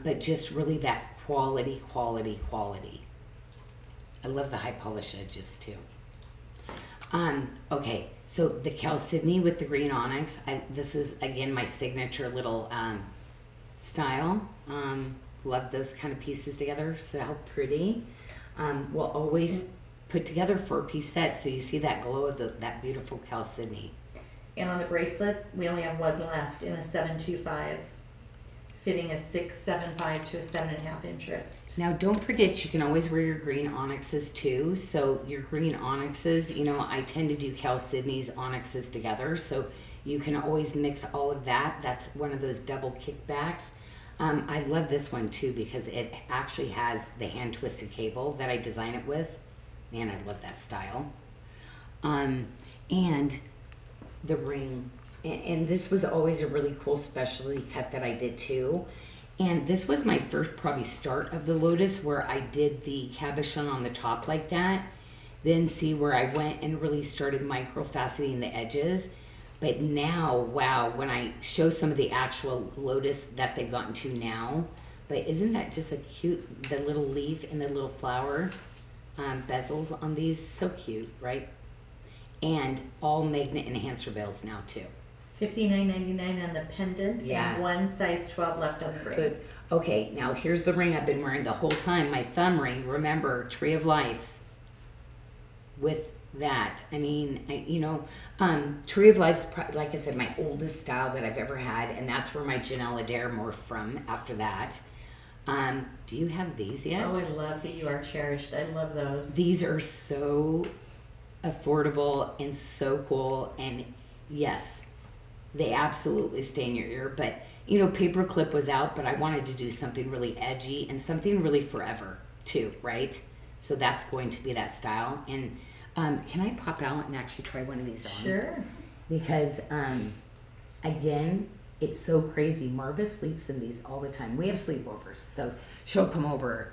but just really that quality. I love the high polish edges too. Okay, so the Chalcedony with the green onyx. This is again my signature little style. Love those kind of pieces together. So how pretty. We'll always put together 4-piece sets, so you see that glow of that beautiful Chalcedony. And on the bracelet, we only have one left in a 725, fitting a 675 to a 7.5 inch wrist. Now don't forget, you can always wear your green onyxes too. So your green onyxes, you know, I tend to do Chalcedony's onyxes together, so you can always mix all of that. That's one of those double kickbacks. I love this one too because it actually has the hand twisted cable that I design it with. Man, I love that style. And the ring. And this was always a really cool specialty cut that I did too. And this was my first probably start of the Lotus, where I did the cabochon on the top like that. Then see where I went and really started micro faceting the edges. But now, wow, when I show some of the actual Lotus that they've gotten to now, but isn't that just a cute, the little leaf and the little flower bezels on these? So cute, right? And all magnet enhancer veils now too. $59.99 on the pendant, Yeah. and one size 12 left on the ring. Good. Okay, now here's the ring I've been wearing the whole time. My thumb ring, remember, Tree of Life. With that, I mean, Tree of Life's, like I said, my oldest style that I've ever had, and that's where my Janyl morphed from after that. Do you have these yet? Oh, I love that you are cherished. I love those. These are so affordable and so cool, and yes, they absolutely stay in your ear. But you know, paperclip was out, but I wanted to do something really edgy and something really forever too, right? So that's going to be that style. And can I pop out and actually try one of these on? Sure. Because again, it's so crazy. Marva sleeps in these all the time. We have sleepovers, so she'll come over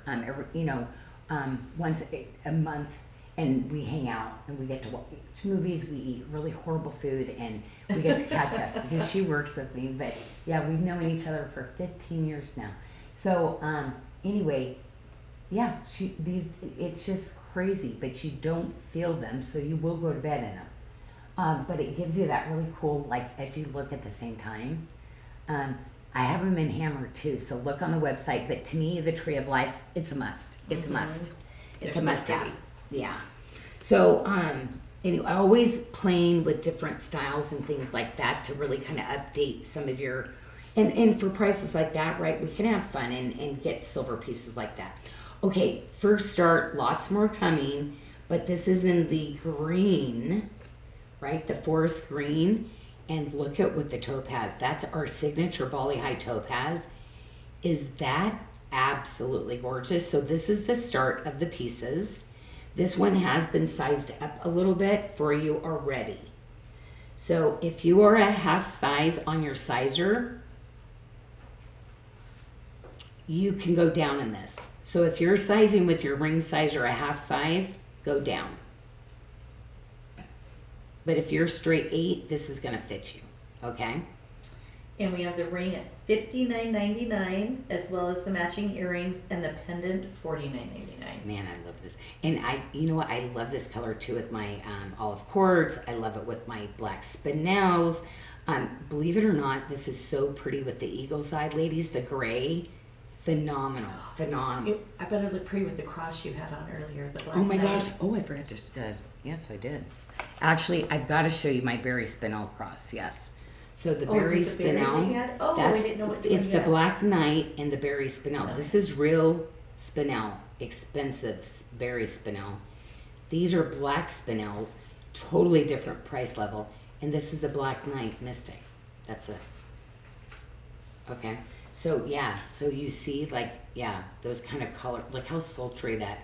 once a month, and we hang out and we get to watch movies. We eat really horrible food, and we get to catch up because she works with me. But yeah, we've known each other for 15 years now. So anyway, yeah, it's just crazy, but you don't feel them, so you will go to bed in them. But it gives you that really cool, like, edgy look at the same time. I have them in hammer too, so look on the website. But to me, the Tree of Life, it's a must. It's a must. It's a must-have. Yeah. So anyway, always playing with different styles and things like that to really kind of update some of your, and for prices like that, right? We can have fun and get silver pieces like that. Okay, first start, lots more coming, but this is in the green, right? The forest green. And look at with the topaz. That's our signature Bali High topaz. Is that absolutely gorgeous? So this is the start of the pieces. This one has been sized up a little bit for you already. So if you are a half size on your sizer, you can go down in this. So if you're sizing with your ring size or a half size, go down. But if you're straight 8, this is going to fit you, okay? And we have the ring at $59.99, as well as the matching earrings and the pendant $49.99. Man, I love this. And you know what? I love this color too with my olive quartz. I love it with my black spinels. Believe it or not, this is so pretty with the eagle's eye, ladies. The gray, phenomenal. I bet it looked pretty with the cross you had on earlier. The black Oh my knight. gosh. Oh, I forgot to. Yes, I did. Actually, I've got to show you my berry spinel cross. Yes. So the berry is it the berry that you spinel. had? Oh, I didn't know what to It's do the yet. black knight and the berry spinel. This is real spinel, expensive berry spinel. These are black spinels, totally different price level. And this is a black knight mystic. That's it. Okay. So yeah, so you see, like, yeah, those kind of color. Look how sultry that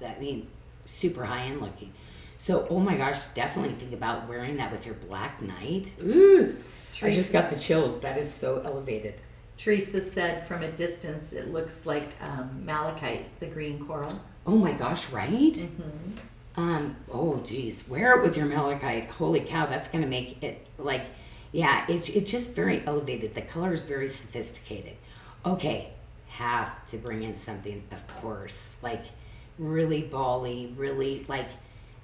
I mean, super high end looking. So, oh my gosh, definitely think about wearing that with your black knight. Ooh, I just got the chills. That is so elevated. Teresa said from a distance it looks like malachite, the green coral. Oh my gosh, right? Oh geez, wear it with your malachite. Holy cow, that's gonna make it yeah, it's just very elevated. The color is very sophisticated. Okay, have to bring in something, of course, like really bally, really like,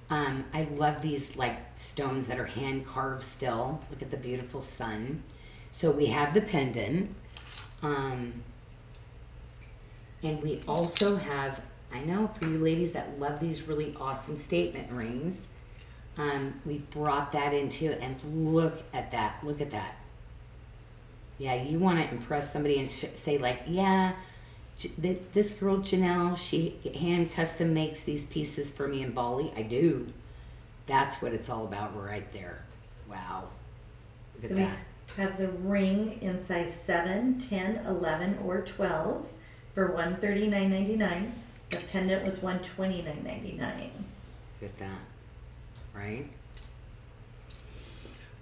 I love these like stones that are hand carved still. Look at the beautiful sun. So we have the pendant. And we also have, I know for you ladies that love these really awesome statement rings, we brought that into, and look at that, look at that. Yeah, you want to impress somebody and say like, yeah, this girl Janyl, she hand custom makes these pieces for me in Bali. I do. That's what it's all about right there. Wow. Look at that. We have the ring in size 7, 10, 11, or 12 for $139.99. The pendant was $129.99. Look at that. Right?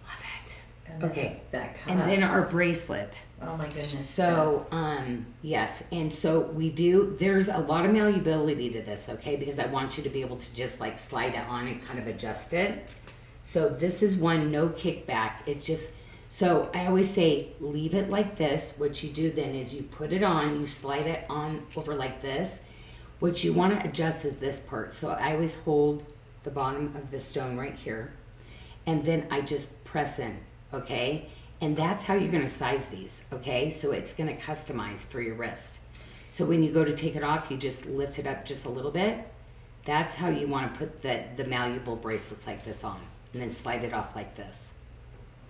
Love it. And then Okay. That And then our bracelet. oh my goodness. So, yes. yes, and so we do, there's a lot of malleability to this, okay, because I want you to be able to just like slide it on and kind of adjust it. So this is one, no kickback. It just, so I always say, leave it like this. What you do then is you put it on, you slide it on over like this. What you want to adjust is this part. So I always hold the bottom of the stone right here, and then I just press in, okay? And that's how you're gonna size these, okay? So it's gonna customize for your wrist. So when you go to take it off, you just lift it up just a little bit. That's how you wanna put the malleable bracelets like this on, and then slide it off like this.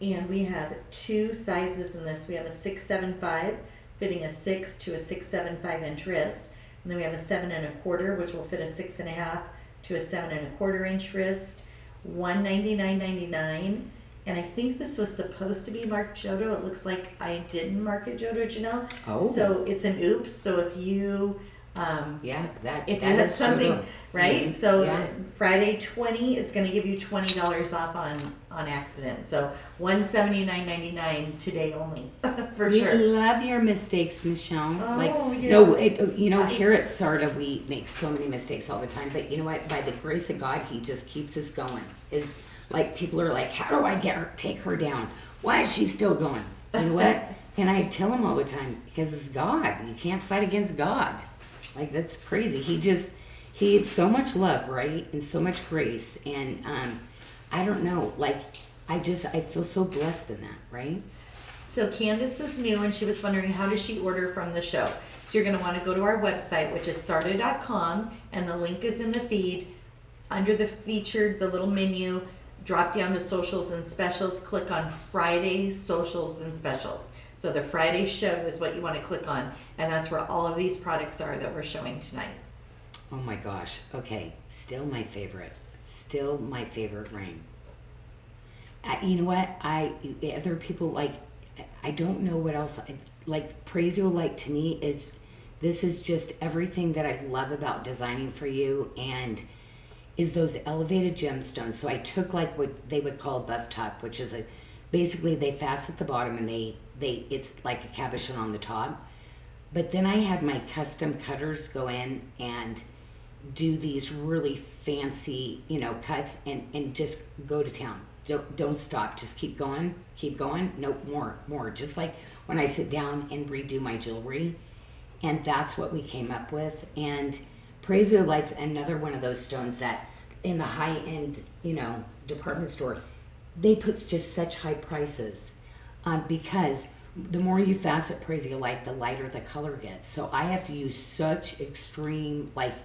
And we have 2 sizes in this. We have a 675 fitting a 6 to a 6.75 inch wrist. And then we have a 7 1/4, which will fit a 6.5 to a 7 1/4 inch wrist. $199.99. And I think this was supposed to be marked Jodo. It looks like I didn't mark it Jodo, Janyl. Oh. So it's an oops. So if you Yeah, that if that you had is something Jodo. right, Mhm. so Yeah. Friday 20 is going to give you $20 off on accident. So $179.99 today only for We sure. love your mistakes, Michelle. Oh, we do. No, here at SARDA, we make so many mistakes all the time. But you know what? By the grace of God, He just keeps us going. Is like people are like, how do I take her down? Why is she still going? You know what? And I tell them all the time, because it's God. You can't fight against God. Like that's crazy. He is so much love, right? And so much grace. And I don't know, like I feel so blessed in that, right? So Candace is new and she was wondering how does she order from the show. So you're going to want to go to our website, which is sarda.com, and the link is in the feed. Under the featured, the little menu, drop down to socials and specials, click on Friday socials and specials. So the Friday show is what you want to click on, and that's where all of these products are that we're showing tonight. Oh my gosh. Okay. Still my favorite. Still my favorite ring. You know what? Other people like, I don't know what else. Like Praisiolite to me this is just everything that I love about designing for you, and is those elevated gemstones. So I took like what they would call buff top, which is basically they fasten at the bottom and it's like a cabochon on the top. But then I had my custom cutters go in and do these really fancy, cuts and just go to town. Don't stop. Just keep going. Nope, more. Just like when I sit down and redo my jewelry. And that's what we came up with. And Praisiolite's another one of those stones that in the high-end, department store, they put just such high prices because the more you facet Praisiolite, the lighter the color gets. So I have to use such extreme, like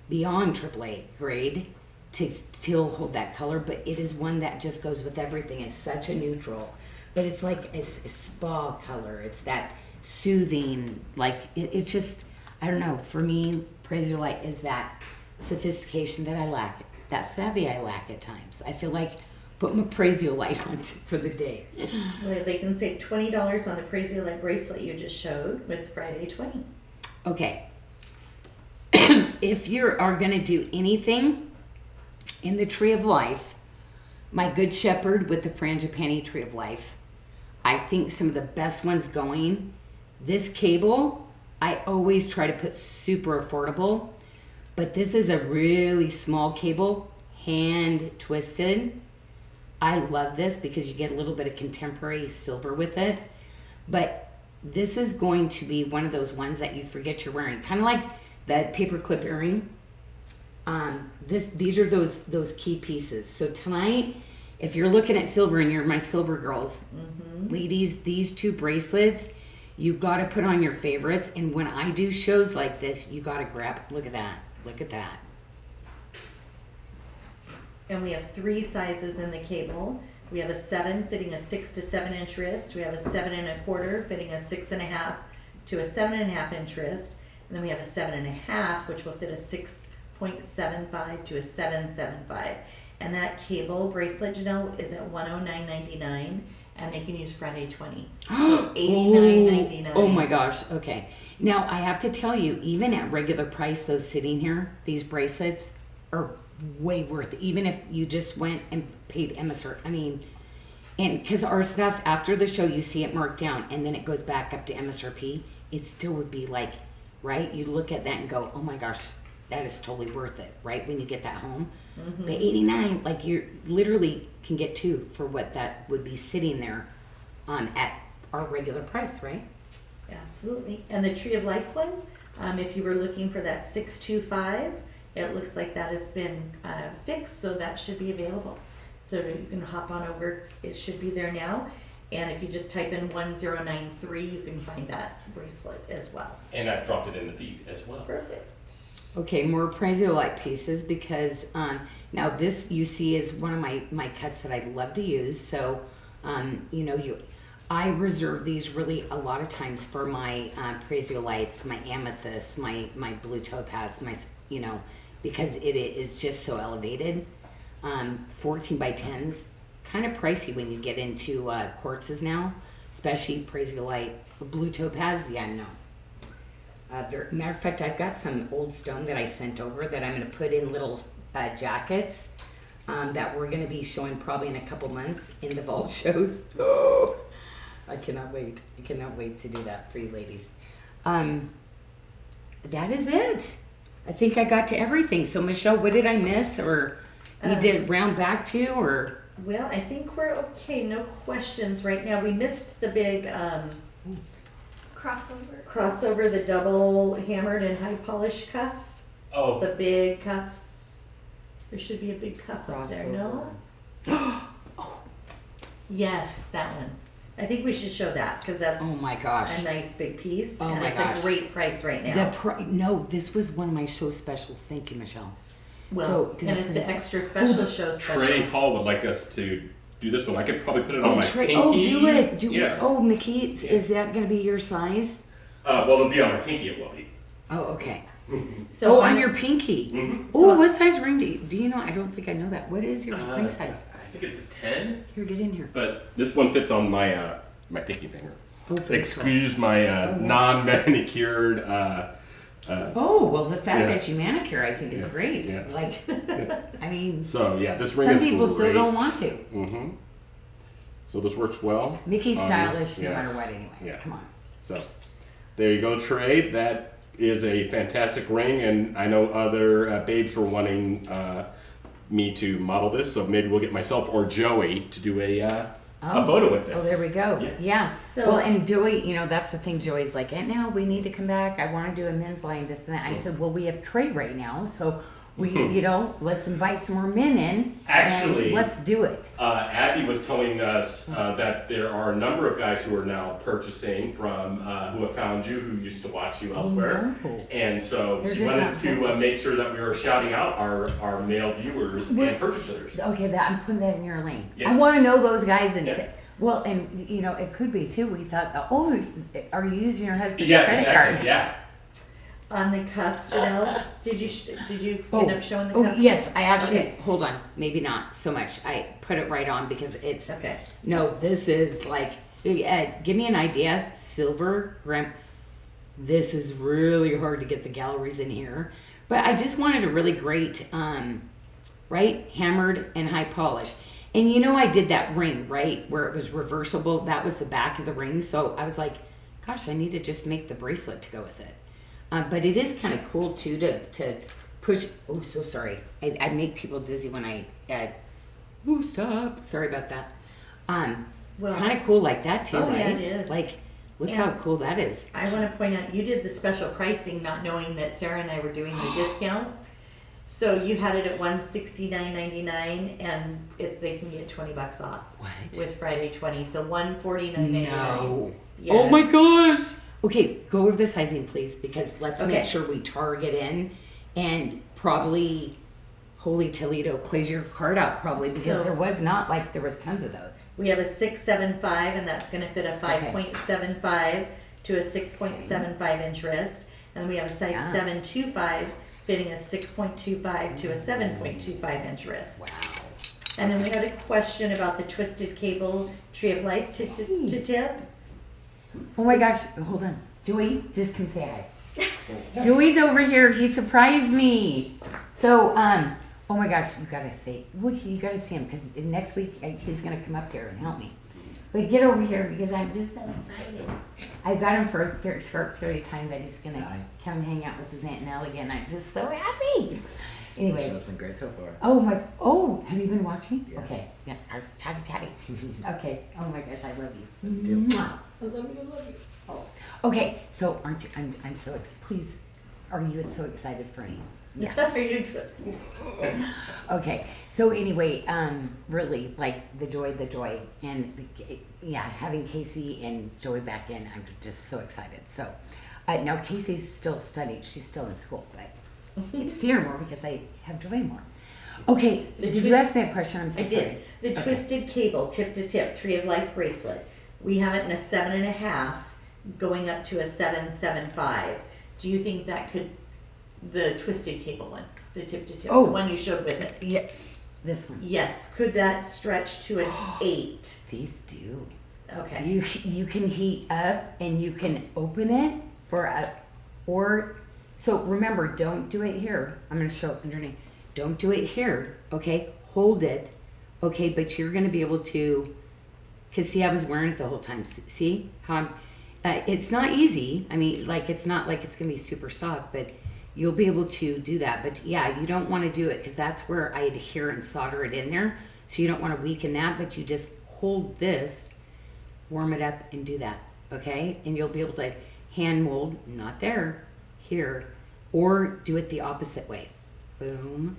beyond AAA grade to still hold that color, but it is one that just goes with everything. It's such a neutral, but it's like a spa color. It's that soothing, like it's just, I don't know, for me, Praisiolite is that sophistication that I lack, that savvy I lack at times. I feel like put my Praisiolite on for the day. Well, they can save $20 on the Praisiolite bracelet you just showed with Friday 20. Okay. If you are going to do anything in the Tree of Life, my Good Shepherd with the Frangipani Tree of Life, I think some of the best ones going. This cable, I always try to put super affordable, but this is a really small cable, hand twisted. I love this because you get a little bit of contemporary silver with it, but this is going to be one of those ones that you forget you're wearing, kind of like that paperclip earring. These are those key pieces. So tonight, if you're looking at silver and you're my silver girls, ladies, these 2 bracelets, you've got to put on your favorites. And when I do shows like this, you got to grab. Look at that. Look at that. And we have 3 sizes in the cable. We have a 7 fitting a 6 to 7 inch wrist. We have a 7 1/4 fitting a 6 1/2 to a 7 1/2 inch wrist. And then we have a 7 1/2, which will fit a 6.75 to a 7.75. And that cable bracelet, Janyl, is at $109.99, and they can use Friday 20. So $89.99. Oh my gosh. Okay. Now I have to tell you, even at regular price, those sitting here, these bracelets are way worth it. Even if you just went and paid MSR. I mean, and because our stuff after the show, you see it marked down, and then it goes back up to MSRP. It still would be like, right? You look at that and go, oh my gosh, that is totally worth it, right? When you get that home, the 89, like you literally can get 2 for what that would be sitting there, at our regular price, right? Absolutely. And the Tree of Life one, if you were looking for that 625, it looks like that has been fixed, so that should be available. So you can hop on over, it should be there now. And if you just type in 1093, you can find that bracelet as well. And I've dropped it in the feed as well. Perfect. Okay, more Prezio-like pieces because now this you see is one of my cuts that I love to use. So, I reserve these really a lot of times for my Prezio-lights, my amethyst, my blue topaz, because it is just so elevated. 14 by 10s, kind of pricey when you get into quartzes now, especially Prezio-light. Blue topaz, yeah, no. Matter of fact, I've got some old stone that I sent over that I'm going to put in little jackets that we're going to be showing probably in a couple months in the vault shows. Oh, I cannot wait. I cannot wait to do that for you ladies. That is it. I think I got to everything. So Michelle, what did I miss, or you did round back to, or? Well, I think we're okay. No questions right now. We missed the big crossover, the double hammered and high polished cuff. Oh. The big cuff. There should be a big cuff up there, no? Yes, that one. I think we should show that because that's oh my gosh, a nice big piece. Oh and my it's gosh. a great price right now. No, this was one of my show specials. Thank you, Michelle. Well, So, and it's an extra special show special. Trey Hall would like us to do this one. I could probably put it on my Trey, pinky. do it. Yeah. Oh, Mickey, Yeah. is that going to be your size? Well, it'll be on my pinky. It will be. Oh, okay. So on your pinky. Mm-hmm. Oh, So- what size ring do you know? I don't think I know that. What is your ring size? I think it's a 10, Here, get in here. but this one fits on my my pinky finger. Oh, very Excuse my non-manicured. Oh, well, the fact Yeah. that you manicure, I think, is Yeah. great. Yeah. Like, I mean, So yeah, this ring some is people great. still don't want to. Mm-hmm. So this works well. Mickey's stylish no yes. matter what, anyway. Yeah. Come on. So there you go, Trey. That is a fantastic ring, and I know other babes were wanting me to model this, so maybe we'll get myself or Joey to do a photo with this. Oh, there we go. Yes. Yeah. So- Well, and Joey, that's the thing. Joey's like, and now we need to come back. I want to do a men's line, this and that. I said, well, we have Trey right now, so we, let's invite some more men in. Actually, and let's do it. Abby was telling us that there are a number of guys who are now purchasing from who have found you, who used to watch you elsewhere. no. And so They're she just wanted not to cool. make sure that we were shouting out our male viewers and purchasers. Okay, I'm putting that in your lane. I Yes. want to know those guys and. Yeah. Well, and it could be too. We thought, oh, are you using your husband's Yeah, credit exactly. card? Yeah. On the cuff, Janyl, did you end up showing the Oh, cuff? yes, I actually, Okay. hold on, maybe not so much. I put it right on because it's, Okay. no, this is like, give me an idea, silver, this is really hard to get the galleries in here. But I just wanted a really great, right, hammered and high polish. And I did that ring, right, where it was reversible. That was the back of the ring. So I was like, gosh, I need to just make the bracelet to go with it. But it is kind of cool too to push. Oh, so sorry. I make people dizzy when I. Stop. Sorry about that. Well- kind of cool like that too, Oh, right? yeah, it is. Like Look Yeah. how cool that is. I want to point out, you did the special pricing not knowing that Sarah and I were doing the discount. So you had it at $169.99 and they can get $20 off What? with Friday 20. So $149.99. No. Yes. Oh my gosh. Okay, go over the sizing, please, because let's Okay. make sure we target in, and probably Holy Toledo plays your card out probably, because So- there was tons of those. We have a 675, and that's going to fit a 5.75 to a 6.75 inch wrist. And then we have a size Yeah. 725, fitting a 6.25 to a 7.25 inch wrist. Wow. And then we had a question about the twisted cable tree of life to tip. Oh my gosh, hold on. Joey, just come say hi. Joey's over here. He surprised me. So, oh my gosh, you gotta see him, because next week he's gonna come up here and help me. But get over here, because I'm just so excited. I've got him for a very short period of time that he's gonna come hang out with his Aunt Nell again. I'm just so happy. Anyway. It's been great so far. Have you been watching? Yeah. Okay, yeah, chatty. Okay, oh my gosh, I love you. Yep. Mwah. I love you. Oh. Okay, so aren't you, I'm so, please, are you so excited for me? Yes. Are you excited? Okay, so anyway, really, like, the joy, and having Casey and Joey back in, I'm just so excited. So, now Casey's still studying, she's still in school, but I get to see her more because I have Joey more. Okay, did you ask me a question? I'm so I sorry. did. The twisted cable, tip to tip, tree of life bracelet. We have it in a 7.5, going up to a 7.75. Do you think that could, the twisted cable one, the tip to tip, Oh. the one you showed with it? Yeah, this one. Yes. Could that stretch to an 8? These do. Okay. You can heat up and you can open it so remember, don't do it here. I'm going to show it underneath. Don't do it here, okay? Hold it, okay? But you're going to be able to, because see, I was wearing it the whole time. See how it's not easy. I mean, like, it's not like it's going to be super soft, but you'll be able to do that. But yeah, you don't want to do it because that's where I adhere and solder it in there. So you don't want to weaken that, but you just hold this, warm it up, and do that, okay? And you'll be able to hand mold, not there, here, or do it the opposite way. Boom,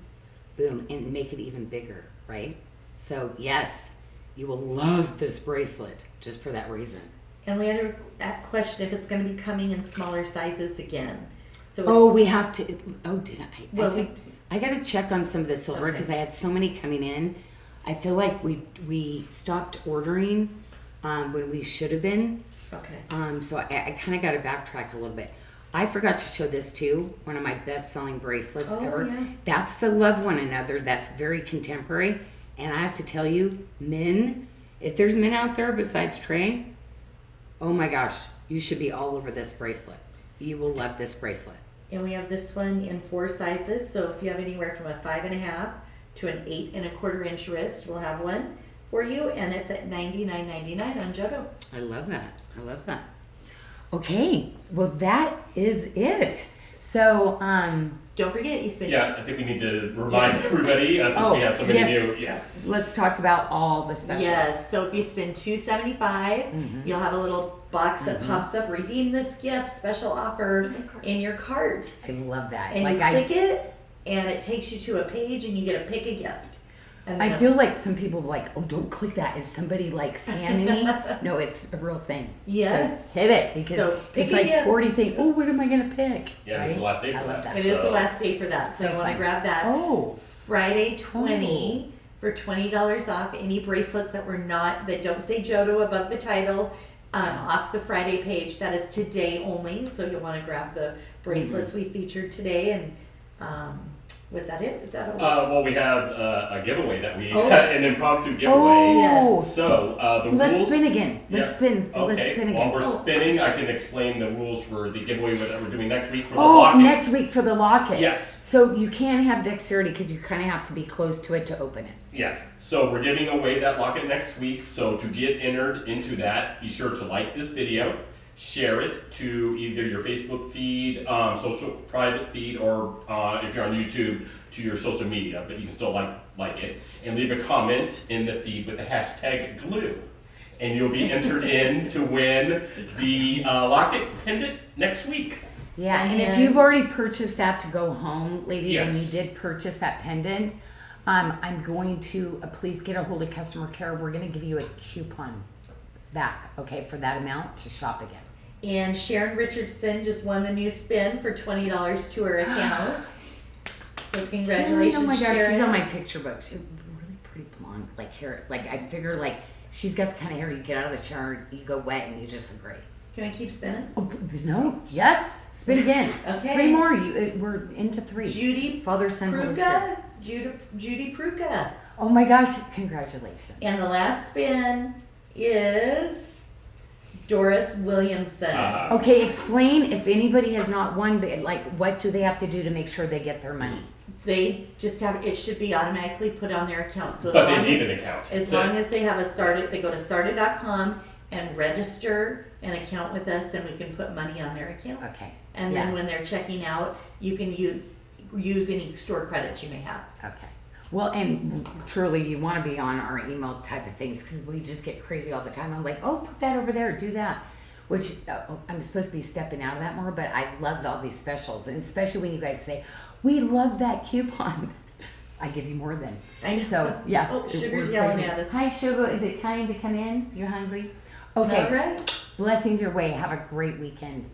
boom, and make it even bigger, right? So yes, you will love this bracelet just for that reason. And we had a question if it's going to be coming in smaller sizes again. So Oh, we have to, did I? Well, I got to check on some of the silver because I had so many coming in. I feel like we stopped ordering when we should have been. Okay. So I kind of got to backtrack a little bit. I forgot to show this too, one of my best-selling bracelets ever. Yeah. That's the Love One Another. That's very contemporary. And I have to tell you, men, if there's men out there besides Trey, oh my gosh, you should be all over this bracelet. You will love this bracelet. And we have this one in 4 sizes. So if you have anywhere from a 5.5 to an 8.25 inch wrist, we'll have one for you. And it's at $99.99 on Jodo. I love that. I love that. Okay, well that is it. So, Don't forget, you spent Yeah, I think we need to remind everybody, since we have so many new, yes. let's talk about all the specials. Yes, so if you spend $275, you'll have a little box that pops up. Redeem this gift, special offer in your cart, I love that. and Like you click it, and it takes you to a page, and you get to pick a gift. And I then- feel like some people are like, oh, don't click that. Is somebody like spamming me? No, it's a real thing. Yes. So hit it because So pick it's a like gift. 40 things. Oh, what am I going to pick? Yeah, this is the last day I for love that. that. It is the So- last day for that, so So you want to fun. grab that. Oh, Friday 20 for $20 off any bracelets that don't say Jodo above the title off the Friday page. That is today only, so you'll want to grab the bracelets we featured today. And was that it? Is that all? Well, we have a giveaway that we, Oh. an impromptu giveaway. Oh. Yes. So, the let's rules. spin again. Let's Yeah. spin. Let's Okay, spin while again. we're spinning, I can explain the rules for the giveaway that we're doing next week for the Oh, locket. next week for the locket. Yes. So you can have dexterity because you kind of have to be close to it to open it. Yes, so we're giving away that locket next week. So to get entered into that, be sure to like this video, share it to either your Facebook feed, social private feed, or if you're on YouTube, to your social media. But you can still like it, and leave a comment in the feed with the hashtag glue. and you'll be entered in to win the locket pendant next week. Yeah, and if And- you've already purchased that to go home, ladies, and Yes. you did purchase that pendant, I'm going to please get a hold of customer care. We're going to give you a coupon back, okay, for that amount to shop again. And Sharon Richardson just won the new spin for $20 to her account. So congratulations, Sharon, oh my gosh, Sharon. she's on my picture book. She's really pretty blonde, like hair. Like I figure, like she's got the kind of hair you get out of the shower, you go wet, and you just look great. Can I keep spinning? Oh no, yes, spin again. Okay. 3 more. We're into 3. Judy Father, Son, Holy Spirit. Pruka. Judy Pruka. Oh my gosh, congratulations. And the last spin is Doris Williamson. Okay, explain if anybody has not won, but like what do they have to do to make sure they get their money? They just have, it should be automatically put on their account. So But they need an account. as long as they have a SARDA, they go to SARDA.com and register an account with us, and we can put money on their account. Okay. And yeah. then when they're checking out, you can use any store credits you may have. Okay. Well, and truly, you want to be on our email type of things because we just get crazy all the time. I'm like, oh, put that over there, do that. Which I'm supposed to be stepping out of that more, but I love all these specials, and especially when you guys say, we love that coupon. I give you more than. I know. So, yeah. Oh, Sugar's we're yelling crazy. at us. Hi, Sugar. Is it time to come in? You're hungry? Okay. All right. Blessings your way. Have a great weekend.